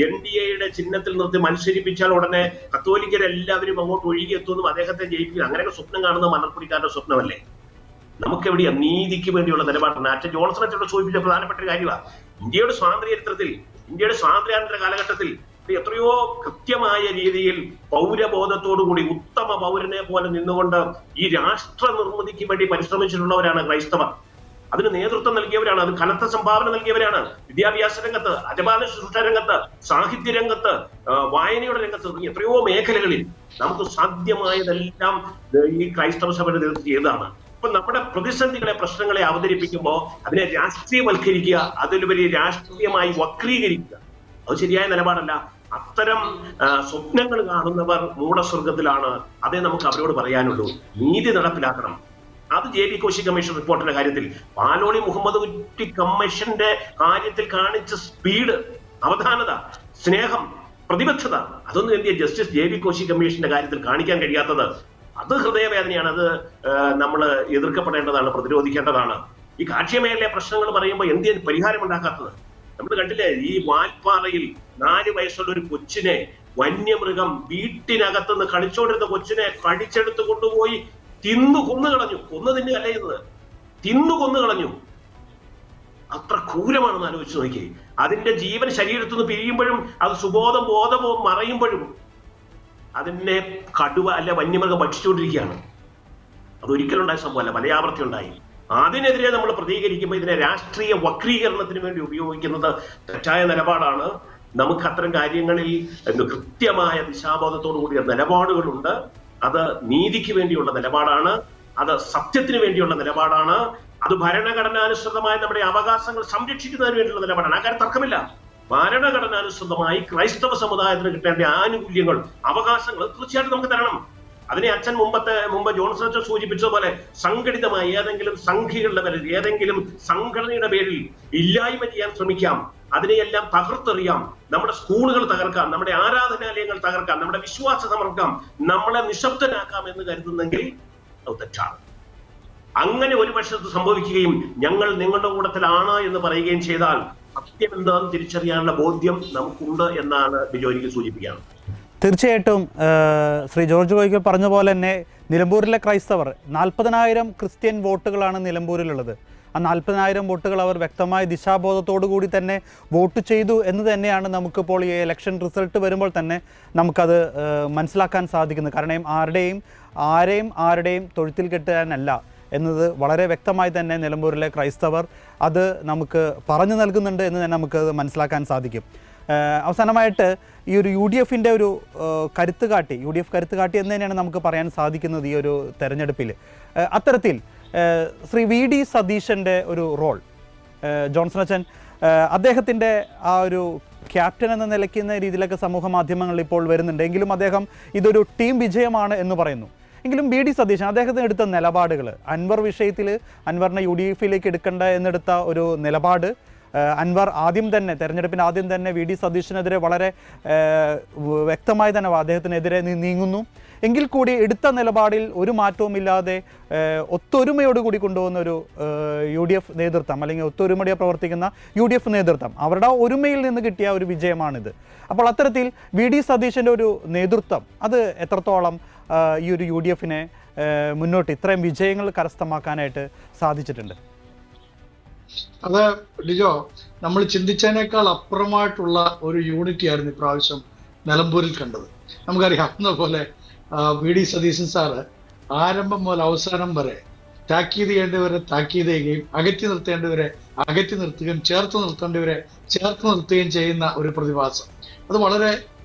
NDA-യുടെ ചിഹ്നത്തിൽ നിർത്തി മത്സരിപ്പിച്ചാൽ ഉടനെ കത്തോലിക്കരെല്ലാവരും അങ്ങോട്ട് ഒഴുകിയെത്തുന്നു, അദ്ദേഹത്തെ ജയിപ്പിക്കും, അങ്ങനെയൊക്കെ സ്വപ്നം കാണുന്ന മലർപ്പൊടിക്കാരുടെ സ്വപ്നമല്ലേ? നമുക്കെവിടെയാ നീതിക്ക് വേണ്ടിയുള്ള നിലപാടാണ്. അച്ഛൻ ജോൺസൺ സൂചിപ്പിച്ച പ്രധാനപ്പെട്ട കാര്യമാണ്. ഇന്ത്യയുടെ സ്വാതന്ത്ര്യ ചരിത്രത്തിൽ, ഇന്ത്യയുടെ സ്വാതന്ത്ര്യാനന്തര കാലഘട്ടത്തിൽ എത്രയോ കൃത്യമായ രീതിയിൽ പൗരബോധത്തോടുകൂടി ഉത്തമ പൗരനെ പോലെ നിന്നുകൊണ്ട് ഈ രാഷ്ട്ര നിർമ്മിതിക്ക് വേണ്ടി പരിശ്രമിച്ചിട്ടുള്ളവരാണ് ക്രൈസ്തവർ. അതിന് നേതൃത്വം നൽകിയവരാണ്, അത് കനത്ത സംഭാവന നൽകിയവരാണ്. വിദ്യാഭ്യാസ രംഗത്ത്, അജപാല ശുശ്രൂഷ രംഗത്ത്, സാഹിത്യ രംഗത്ത്, വായനയുടെ രംഗത്ത്, എത്രയോ മേഖലകളിൽ നമുക്ക് സാധ്യമായതെല്ലാം ഈ ക്രൈസ്തവ സഭയുടെ നേതൃത്വം ചെയ്തതാണ്. അപ്പൊ നമ്മുടെ പ്രതിസന്ധികളെ, പ്രശ്നങ്ങളെ അവതരിപ്പിക്കുമ്പോൾ അതിനെ രാഷ്ട്രീയവൽക്കരിക്കുക, അതിലുപരി രാഷ്ട്രീയമായി വക്രീകരിക്കുക, അത് ശരിയായ നിലപാടല്ല. അത്തരം സ്വപ്നങ്ങൾ കാണുന്നവർ മൂഢസ്വർഗത്തിലാണ്. അതേ നമുക്ക് അവരോട് പറയാനുള്ളൂ. നീതി നടപ്പിലാക്കണം. അത് JB കോശി കമ്മീഷൻ റിപ്പോർട്ടിന്റെ കാര്യത്തിൽ, പാലോളി മുഹമ്മദ് കുട്ടി കമ്മീഷന്റെ കാര്യത്തിൽ കാണിച്ച സ്പീഡ്, അവധാനത, സ്നേഹം, പ്രതിബദ്ധത, അതൊന്നും എന്തിയ ജസ്റ്റിസ് JB കോശി കമ്മീഷന്റെ കാര്യത്തിൽ കാണിക്കാൻ കഴിയാത്തത്? അത് ഹൃദയവേദനയാണ്. അത് നമ്മൾ എതിർക്കപ്പെടേണ്ടതാണ്, പ്രതിരോധിക്കേണ്ടതാണ്. ഈ കാർഷിക മേഖലയിലെ പ്രശ്നങ്ങൾ പറയുമ്പോൾ എന്തിന് പരിഹാരം ഉണ്ടാക്കാത്തത്? നമ്മൾ കണ്ടില്ലേ, ഈ വാൽപ്പാറയിൽ 4 വയസ്സുള്ള ഒരു കൊച്ചിനെ വന്യമൃഗം വീട്ടിനകത്തുനിന്ന് കളിച്ചോണ്ടിരുന്ന കൊച്ചിനെ കടിച്ചെടുത്ത് കൊണ്ടുപോയി കൊന്നുകളഞ്ഞു. തിന്നുകയല്ല ചെയ്യുന്നത്, കൊന്നുകളഞ്ഞു. അത്ര ക്രൂരമാണെന്ന് ആലോചിച്ച് നോക്കി. അതിന്റെ ജീവൻ ശരീരത്തു നിന്ന് പിരിയുമ്പോഴും, അത് ബോധവും മറയുമ്പോഴും അതിനെ കടുവ അല്ല വന്യമൃഗം ഭക്ഷിച്ചുകൊണ്ടിരിക്കുകയാണ്. അതൊരിക്കലും ഉണ്ടായ സംഭവമല്ല, പലയാവർത്തി ഉണ്ടായി. അതിനെതിരെ നമ്മൾ പ്രതികരിക്കുമ്പോൾ ഇതിനെ രാഷ്ട്രീയ വക്രീകരണത്തിന് വേണ്ടി ഉപയോഗിക്കുന്നത് തെറ്റായ നിലപാടാണ്. നമുക്ക് അത്തരം കാര്യങ്ങളിൽ കൃത്യമായ ദിശാബോധത്തോടു കൂടിയ നിലപാടുകളുണ്ട്. അത് നീതിക്ക് വേണ്ടിയുള്ള നിലപാടാണ്, അത് സത്യത്തിന് വേണ്ടിയുള്ള നിലപാടാണ്, അത് ഭരണഘടനാനുസൃതമായ നമ്മുടെ അവകാശങ്ങൾ സംരക്ഷിക്കുന്നതിന് വേണ്ടിയുള്ള നിലപാടാണ്. ആ കാര്യം തർക്കമില്ല. ഭരണഘടനാനുസൃതമായി ക്രൈസ്തവ സമുദായത്തിന് കിട്ടേണ്ട ആനുകൂല്യങ്ങൾ, അവകാശങ്ങൾ തീർച്ചയായിട്ടും നമുക്ക് തരണം. അതിനെ അച്ഛൻ മുമ്പ് ജോൺസൺ അച്ഛൻ സൂചിപ്പിച്ചതുപോലെ സംഘടിതമായി ഏതെങ്കിലും സംഘികളുടെ പേരിൽ, ഏതെങ്കിലും സംഘടനയുടെ പേരിൽ ഇല്ലായ്മ ചെയ്യാൻ ശ്രമിക്കാം. അതിനെയെല്ലാം തകർത്തെറിയാം. നമ്മുടെ സ്കൂളുകൾ തകർക്കാം, നമ്മുടെ ആരാധനാലയങ്ങൾ തകർക്കാം, നമ്മുടെ വിശ്വാസം തകർക്കാം, നമ്മളെ നിശബ്ദനാക്കാം എന്ന് കരുതുന്നെങ്കിൽ അത് തെറ്റാണ്. അങ്ങനെ ഒരു പക്ഷത്ത് സംഭവിക്കുകയും ഞങ്ങൾ നിങ്ങളുടെ കൂട്ടത്തിലാണ് എന്ന് പറയുകയും ചെയ്താൽ സത്യം എന്താണെന്ന് തിരിച്ചറിയാനുള്ള ബോധ്യം നമുക്കുണ്ട് എന്നാണ് ബിജോയ്ക്ക് സൂചിപ്പിക്കുകയാണ്. തീർച്ചയായിട്ടും ശ്രീ ജോർജ് കോയിക്കൽ പറഞ്ഞ പോലെ തന്നെ നിലമ്പൂരിലെ ക്രൈസ്തവർ 40,000 ക്രിസ്ത്യൻ വോട്ടുകളാണ് നിലമ്പൂരിലുള്ളത്. ആ 40,000 വോട്ടുകൾ അവർ വ്യക്തമായ ദിശാബോധത്തോടു കൂടി തന്നെ വോട്ട് ചെയ്തു എന്ന് തന്നെയാണ് നമുക്കിപ്പോൾ ഈ ഇലക്ഷൻ റിസൾട്ട് വരുമ്പോൾ തന്നെ നമുക്കത് മനസ്സിലാക്കാൻ സാധിക്കുന്നത്. കാരണം ആരെയും തൊഴുത്തിൽ കെട്ടാനല്ല, എന്നത് വളരെ വ്യക്തമായി തന്നെ നിലമ്പൂരിലെ ക്രൈസ്തവർ അത് നമുക്ക് പറഞ്ഞു നൽകുന്നുണ്ട് എന്ന് തന്നെ നമുക്ക് മനസ്സിലാക്കാൻ സാധിക്കും. അവസാനമായിട്ട് ഈ ഒരു UDF ഒരു കരുത്ത് കാട്ടി എന്ന് തന്നെയാണ് നമുക്ക് പറയാൻ സാധിക്കുന്നത് ഈ ഒരു തെരഞ്ഞെടുപ്പിൽ. അത്തരത്തിൽ ശ്രീ VD സതീശൻ്റെ ഒരു റോൾ, ജോൺസൺ അച്ഛൻ അദ്ദേഹത്തിൻ്റെ ആ ഒരു ക്യാപ്റ്റൻ എന്ന നിലയ്ക്കുന്ന രീതിയിലൊക്കെ സമൂഹ മാധ്യമങ്ങളിൽ ഇപ്പോൾ വരുന്നുണ്ട്. എങ്കിലും അദ്ദേഹം ഇതൊരു ടീം വിജയമാണ് എന്ന് പറയുന്നു. എങ്കിലും VD സതീശൻ അദ്ദേഹത്തിന് എടുത്ത നിലപാടുകൾ, അൻവർ വിഷയത്തിൽ അൻവറിനെ UDF എടുക്കേണ്ട എന്നെടുത്ത ഒരു നിലപാട്, അൻവർ തെരഞ്ഞെടുപ്പിന് ആദ്യം തന്നെ VD സതീശനെതിരെ വളരെ വ്യക്തമായി തന്നെ അദ്ദേഹത്തിനെതിരെ നീങ്ങുന്നു. എങ്കിൽ കൂടി എടുത്ത നിലപാടിൽ ഒരു മാറ്റവുമില്ലാതെ ഒത്തൊരുമയോടുകൂടി കൊണ്ടുപോകുന്ന ഒരു UDF നേതൃത്വം, അല്ലെങ്കിൽ ഒത്തൊരുമയോടെ പ്രവർത്തിക്കുന്ന UDF നേതൃത്വം, അവരുടെ ഒരുമയിൽ നിന്ന് കിട്ടിയ ഒരു വിജയമാണിത്. അപ്പോൾ അത്തരത്തിൽ VD സതീശൻ്റെ ഒരു നേതൃത്വം അത് എത്രത്തോളം ഈ ഒരു UDF മുന്നോട്ട് ഇത്രയും വിജയങ്ങൾ കരസ്ഥമാക്കാനായിട്ട് സാധിച്ചിട്ടുണ്ട്? അത് ലിജോ, നമ്മൾ ചിന്തിച്ചതിനേക്കാൾ അപ്പുറമായിട്ടുള്ള ഒരു യൂണിറ്റി ആയിരുന്നു ഇപ്രാവശ്യം നിലമ്പൂരിൽ കണ്ടത്. നമുക്കറിയാവുന്ന പോലെ VD സതീശൻ സാറ് ആരംഭം മുതൽ അവസാനം വരെ താക്കീത് ചെയ്യേണ്ടവരെ താക്കീത് ചെയ്യുകയും അകറ്റി നിർത്തേണ്ടവരെ അകറ്റി നിർത്തുകയും ചേർത്ത് നിർത്തേണ്ടവരെ ചേർത്ത് നിർത്തുകയും ചെയ്യുന്ന ഒരു പ്രതിഭാസം. അത് വളരെ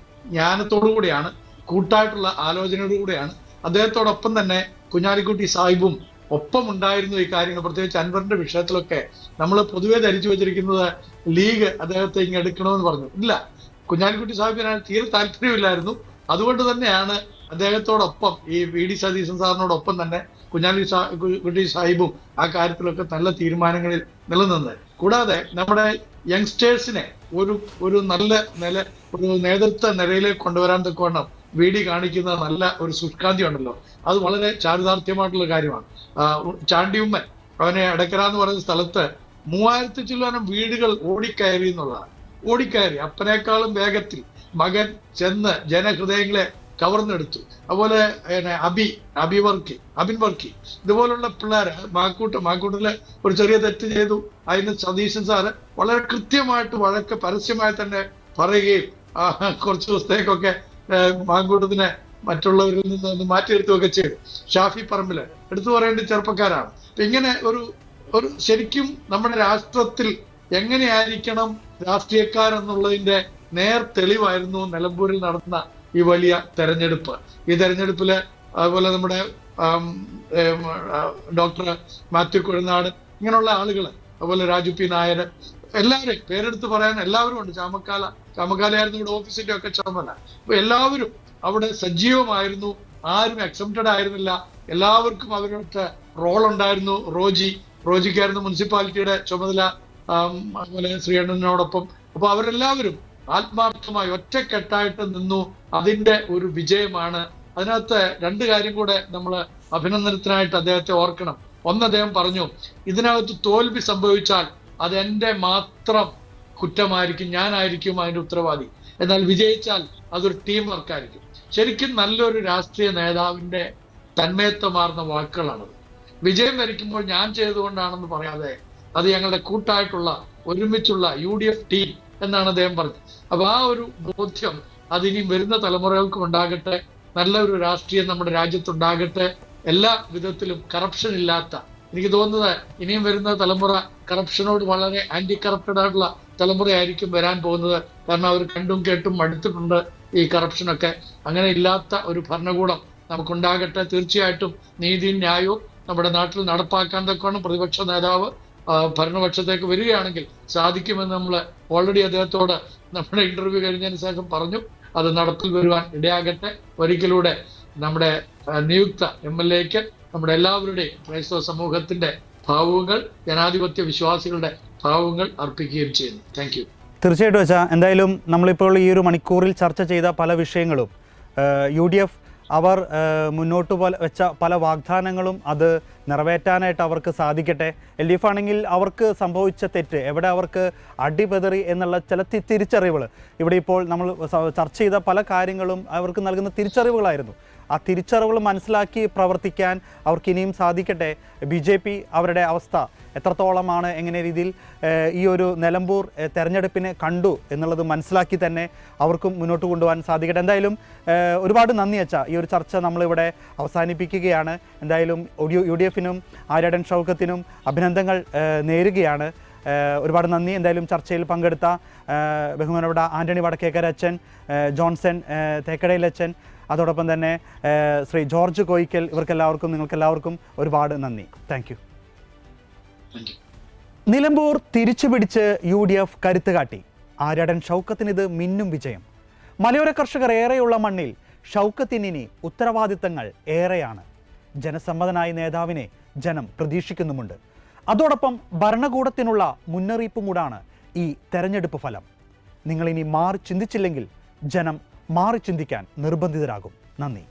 ജ്ഞാനത്തോടു കൂടിയാണ്, കൂട്ടായിട്ടുള്ള ആലോചനയോടുകൂടിയാണ്. അദ്ദേഹത്തോടൊപ്പം തന്നെ കുഞ്ഞാലിക്കുട്ടി സാഹിബും ഒപ്പം ഉണ്ടായിരുന്നു ഈ കാര്യങ്ങൾ. പ്രത്യേകിച്ച് അൻവറിന്റെ വിഷയത്തിലൊക്കെ നമ്മൾ പൊതുവെ ധരിച്ചു വെച്ചിരിക്കുന്നത് ലീഗ് അദ്ദേഹത്തെ ഇങ്ങ് എടുക്കണമെന്ന് പറഞ്ഞു. ഇല്ല, കുഞ്ഞാലിക്കുട്ടി സാഹിബിന് തീരെ താല്പര്യമില്ലായിരുന്നു. അതുകൊണ്ട് തന്നെയാണ് അദ്ദേഹത്തോടൊപ്പം ഈ VD സതീശൻ സാറിനോടൊപ്പം തന്നെ കുഞ്ഞാലിക്കുട്ടി സാഹിബും ആ കാര്യത്തിലൊക്കെ നല്ല തീരുമാനങ്ങളിൽ നിലനിന്നത്. കൂടാതെ നമ്മുടെ യങ്സ്റ്റേഴ്സിനെ ഒരു നല്ല ഒരു നേതൃത്വ നിലയിലേക്ക് കൊണ്ടുവരാൻ തക്കവണ്ണം VD കാണിക്കുന്ന നല്ല ഒരു സുഷ്കാന്തി ഉണ്ടല്ലോ, അത് വളരെ ചാരിതാർത്ഥ്യമായിട്ടുള്ള കാര്യമാണ്. ചാണ്ടിയുമ്മൻ അവനെ അടക്കര എന്ന് പറയുന്ന സ്ഥലത്ത് 3000 ചില്ലോനം വീടുകൾ ഓടിക്കയറി എന്നുള്ളതാണ്. ഓടിക്കയറി അപ്പനേക്കാളും വേഗത്തിൽ മകൻ ചെന്ന് ജനഹൃദയങ്ങളെ കവർന്നെടുത്തു. അതുപോലെ അബിൻ വർക്കി ഇതുപോലുള്ള പിള്ളേര് മാക്കൂട്ടില് ഒരു ചെറിയ തെറ്റ് ചെയ്തു. അതിന് സതീശൻ സാറ് വളരെ കൃത്യമായിട്ട് വഴക്ക് പരസ്യമായി തന്നെ പറയുകയും കുറച്ച് ദിവസത്തേക്കൊക്കെ മാങ്കൂട്ടത്തിനെ മറ്റുള്ളവരിൽ നിന്ന് മാറ്റി നിർത്തുകയൊക്കെ ചെയ്തു. ഷാഫി പറമ്പില് എടുത്തു പറയേണ്ട ചെറുപ്പക്കാരാണ്. ഇങ്ങനെ ഒരു ശരിക്കും നമ്മുടെ രാഷ്ട്രത്തിൽ എങ്ങനെയായിരിക്കണം രാഷ്ട്രീയക്കാരെന്നുള്ളതിന്റെ നേർ തെളിവായിരുന്നു നിലമ്പൂരിൽ നടന്ന ഈ വലിയ തെരഞ്ഞെടുപ്പ്. ഈ തെരഞ്ഞെടുപ്പില് അതുപോലെ നമ്മുടെ ഡോക്ടർ മാത്യു കുഴനാട്, ഇങ്ങനെയുള്ള ആളുകൾ, അതുപോലെ രാജു പി നായർ, എല്ലാവരെയും പേരെടുത്ത് പറയാൻ എല്ലാവരും ഉണ്ട്. ചാമക്കാലയായിരുന്നു ഇവിടെ ഓഫീസിന്റെ ഒക്കെ ചുമതല. അപ്പൊ എല്ലാവരും അവിടെ സജീവമായിരുന്നു. ആരും എക്സംപ്റ്റഡ് ആയിരുന്നില്ല. എല്ലാവർക്കും അവരുടെ റോൾ ഉണ്ടായിരുന്നു. റോജിക്കായിരുന്നു മുനിസിപ്പാലിറ്റിയുടെ ചുമതല, അതുപോലെ ശ്രീകണ്ഠനോടൊപ്പം. അപ്പൊ അവരെല്ലാവരും ആത്മാർത്ഥമായി ഒറ്റക്കെട്ടായിട്ട് നിന്നു. അതിന്റെ ഒരു വിജയമാണ്. അതിനകത്ത് രണ്ട് കാര്യം കൂടെ നമ്മൾ അഭിനന്ദനത്തിനായിട്ട് അദ്ദേഹത്തെ ഓർക്കണം. ഒന്ന്, അദ്ദേഹം പറഞ്ഞു, ഇതിനകത്ത് തോൽവി സംഭവിച്ചാൽ അതെന്റെ മാത്രം കുറ്റമായിരിക്കും, ഞാനായിരിക്കും അതിന്റെ ഉത്തരവാദി. എന്നാൽ വിജയിച്ചാൽ അതൊരു ടീം വർക്കായിരിക്കും. ശരിക്കും നല്ലൊരു രാഷ്ട്രീയ നേതാവിന്റെ തന്മയത്വമാർന്ന വാക്കുകളാണത്. വിജയം വരിക്കുമ്പോൾ ഞാൻ ചെയ്തുകൊണ്ടാണെന്ന് പറയാതെ അത് ഞങ്ങളുടെ കൂട്ടായിട്ടുള്ള ഒരുമിച്ചുള്ള UDF ടീം എന്നാണ് അദ്ദേഹം പറഞ്ഞത്. അപ്പൊ ആ ഒരു ബോധ്യം അതിനി വരുന്ന തലമുറകൾക്കും ഉണ്ടാകട്ടെ. നല്ലൊരു രാഷ്ട്രീയം നമ്മുടെ രാജ്യത്തുണ്ടാകട്ടെ. എല്ലാ വിധത്തിലും കറപ്ഷൻ ഇല്ലാത്ത, എനിക്ക് തോന്നുന്നത് ഇനിയും വരുന്ന തലമുറ കറപ്ഷനോട് വളരെ ആന്റി കറപ്റ്റഡ് ആയിട്ടുള്ള തലമുറയായിരിക്കും വരാൻ പോകുന്നത്. കാരണം അവർ കണ്ടും കേട്ടും മടുത്തിട്ടുണ്ട് ഈ കറപ്ഷനൊക്കെ. അങ്ങനെ ഇല്ലാത്ത ഒരു ഭരണകൂടം നമുക്കുണ്ടാകട്ടെ. തീർച്ചയായിട്ടും നീതിയും ന്യായവും നമ്മുടെ നാട്ടിൽ നടപ്പാക്കാൻ തക്കവണ്ണം പ്രതിപക്ഷ നേതാവ് ഭരണപക്ഷത്തേക്ക് വരികയാണെങ്കിൽ സാധിക്കുമെന്ന് നമ്മൾ ഓൾറെഡി അദ്ദേഹത്തോട് നമ്മുടെ ഇന്റർവ്യൂ കഴിഞ്ഞതിന് ശേഷം പറഞ്ഞു. അത് നടപ്പിൽ വരുവാൻ ഇടയാകട്ടെ. ഒരിക്കലൂടെ നമ്മുടെ നിയുക്ത MLAക്ക് നമ്മുടെ എല്ലാവരുടെയും ക്രൈസ്തവ സമൂഹത്തിന്റെ ഭാവുകങ്ങൾ, ജനാധിപത്യ വിശ്വാസികളുടെ ഭാവുകങ്ങൾ അർപ്പിക്കുകയും ചെയ്യുന്നു. Thank you. തീർച്ചയായിട്ടും വെച്ചാൽ എന്തായാലും നമ്മളിപ്പോൾ ഈ ഒരു മണിക്കൂറിൽ ചർച്ച ചെയ്ത പല വിഷയങ്ങളും UDF അവർ മുന്നോട്ട് വെച്ച പല വാഗ്ദാനങ്ങളും അത് നിറവേറ്റാനായിട്ട് അവർക്ക് സാധിക്കട്ടെ. LDF ആണെങ്കിൽ അവർക്ക് സംഭവിച്ച തെറ്റ്, എവിടെ അവർക്ക് അടിപതറി എന്നുള്ള ചില തിരിച്ചറിവുകൾ, ഇവിടെ ഇപ്പോൾ നമ്മൾ ചർച്ച ചെയ്ത പല കാര്യങ്ങളും അവർക്ക് നൽകുന്ന തിരിച്ചറിവുകളായിരുന്നു. ആ തിരിച്ചറിവുകൾ മനസ്സിലാക്കി പ്രവർത്തിക്കാൻ അവർക്ക് ഇനിയും സാധിക്കട്ടെ. BJP അവരുടെ അവസ്ഥ എത്രത്തോളമാണ്, എങ്ങനെ രീതിയിൽ ഈ ഒരു നിലമ്പൂർ തെരഞ്ഞെടുപ്പിനെ കണ്ടു എന്നുള്ളത് മനസ്സിലാക്കി തന്നെ അവർക്കും മുന്നോട്ട് കൊണ്ടുപോകാൻ സാധിക്കട്ടെ. എന്തായാലും ഒരുപാട് നന്ദി അച്ഛാ. ഈ ഒരു ചർച്ച നമ്മളിവിടെ അവസാനിപ്പിക്കുകയാണ്. എന്തായാലും UDF-നും ആര്യടൻ ഷൗക്കത്തിനും അഭിനന്ദനങ്ങൾ നേരുകയാണ്. ഒരുപാട് നന്ദി. എന്തായാലും ചർച്ചയിൽ പങ്കെടുത്ത ബഹുമാനപ്പെട്ട ആന്റണി വടക്കേക്കര അച്ഛൻ, ജോൺസൺ തേക്കടയിൽ അച്ഛൻ, അതോടൊപ്പം തന്നെ ശ്രീ ജോർജ് കോയിക്കൽ, ഇവർക്കെല്ലാവർക്കും നിങ്ങൾക്കെല്ലാവർക്കും ഒരുപാട് നന്ദി. Thank you. നിലമ്പൂർ തിരിച്ചുപിടിച്ച് UDF കരുത്ത് കാട്ടി. ആര്യടൻ ഷൗക്കത്തിന് ഇത് മിന്നും വിജയം. മലയോര കർഷകർ ഏറെയുള്ള മണ്ണിൽ ഷൗക്കത്തിനി ഉത്തരവാദിത്തങ്ങൾ ഏറെയാണ്. ജനസമ്മതനായ നേതാവിനെ ജനം പ്രതീക്ഷിക്കുന്നുമുണ്ട്. അതോടൊപ്പം ഭരണകൂടത്തിനുള്ള മുന്നറിയിപ്പും കൂടാണ് ഈ തെരഞ്ഞെടുപ്പ് ഫലം. നിങ്ങളിനി മാറി ചിന്തിച്ചില്ലെങ്കിൽ ജനം മാറി ചിന്തിക്കാൻ നിർബന്ധിതരാകും. നന്ദി.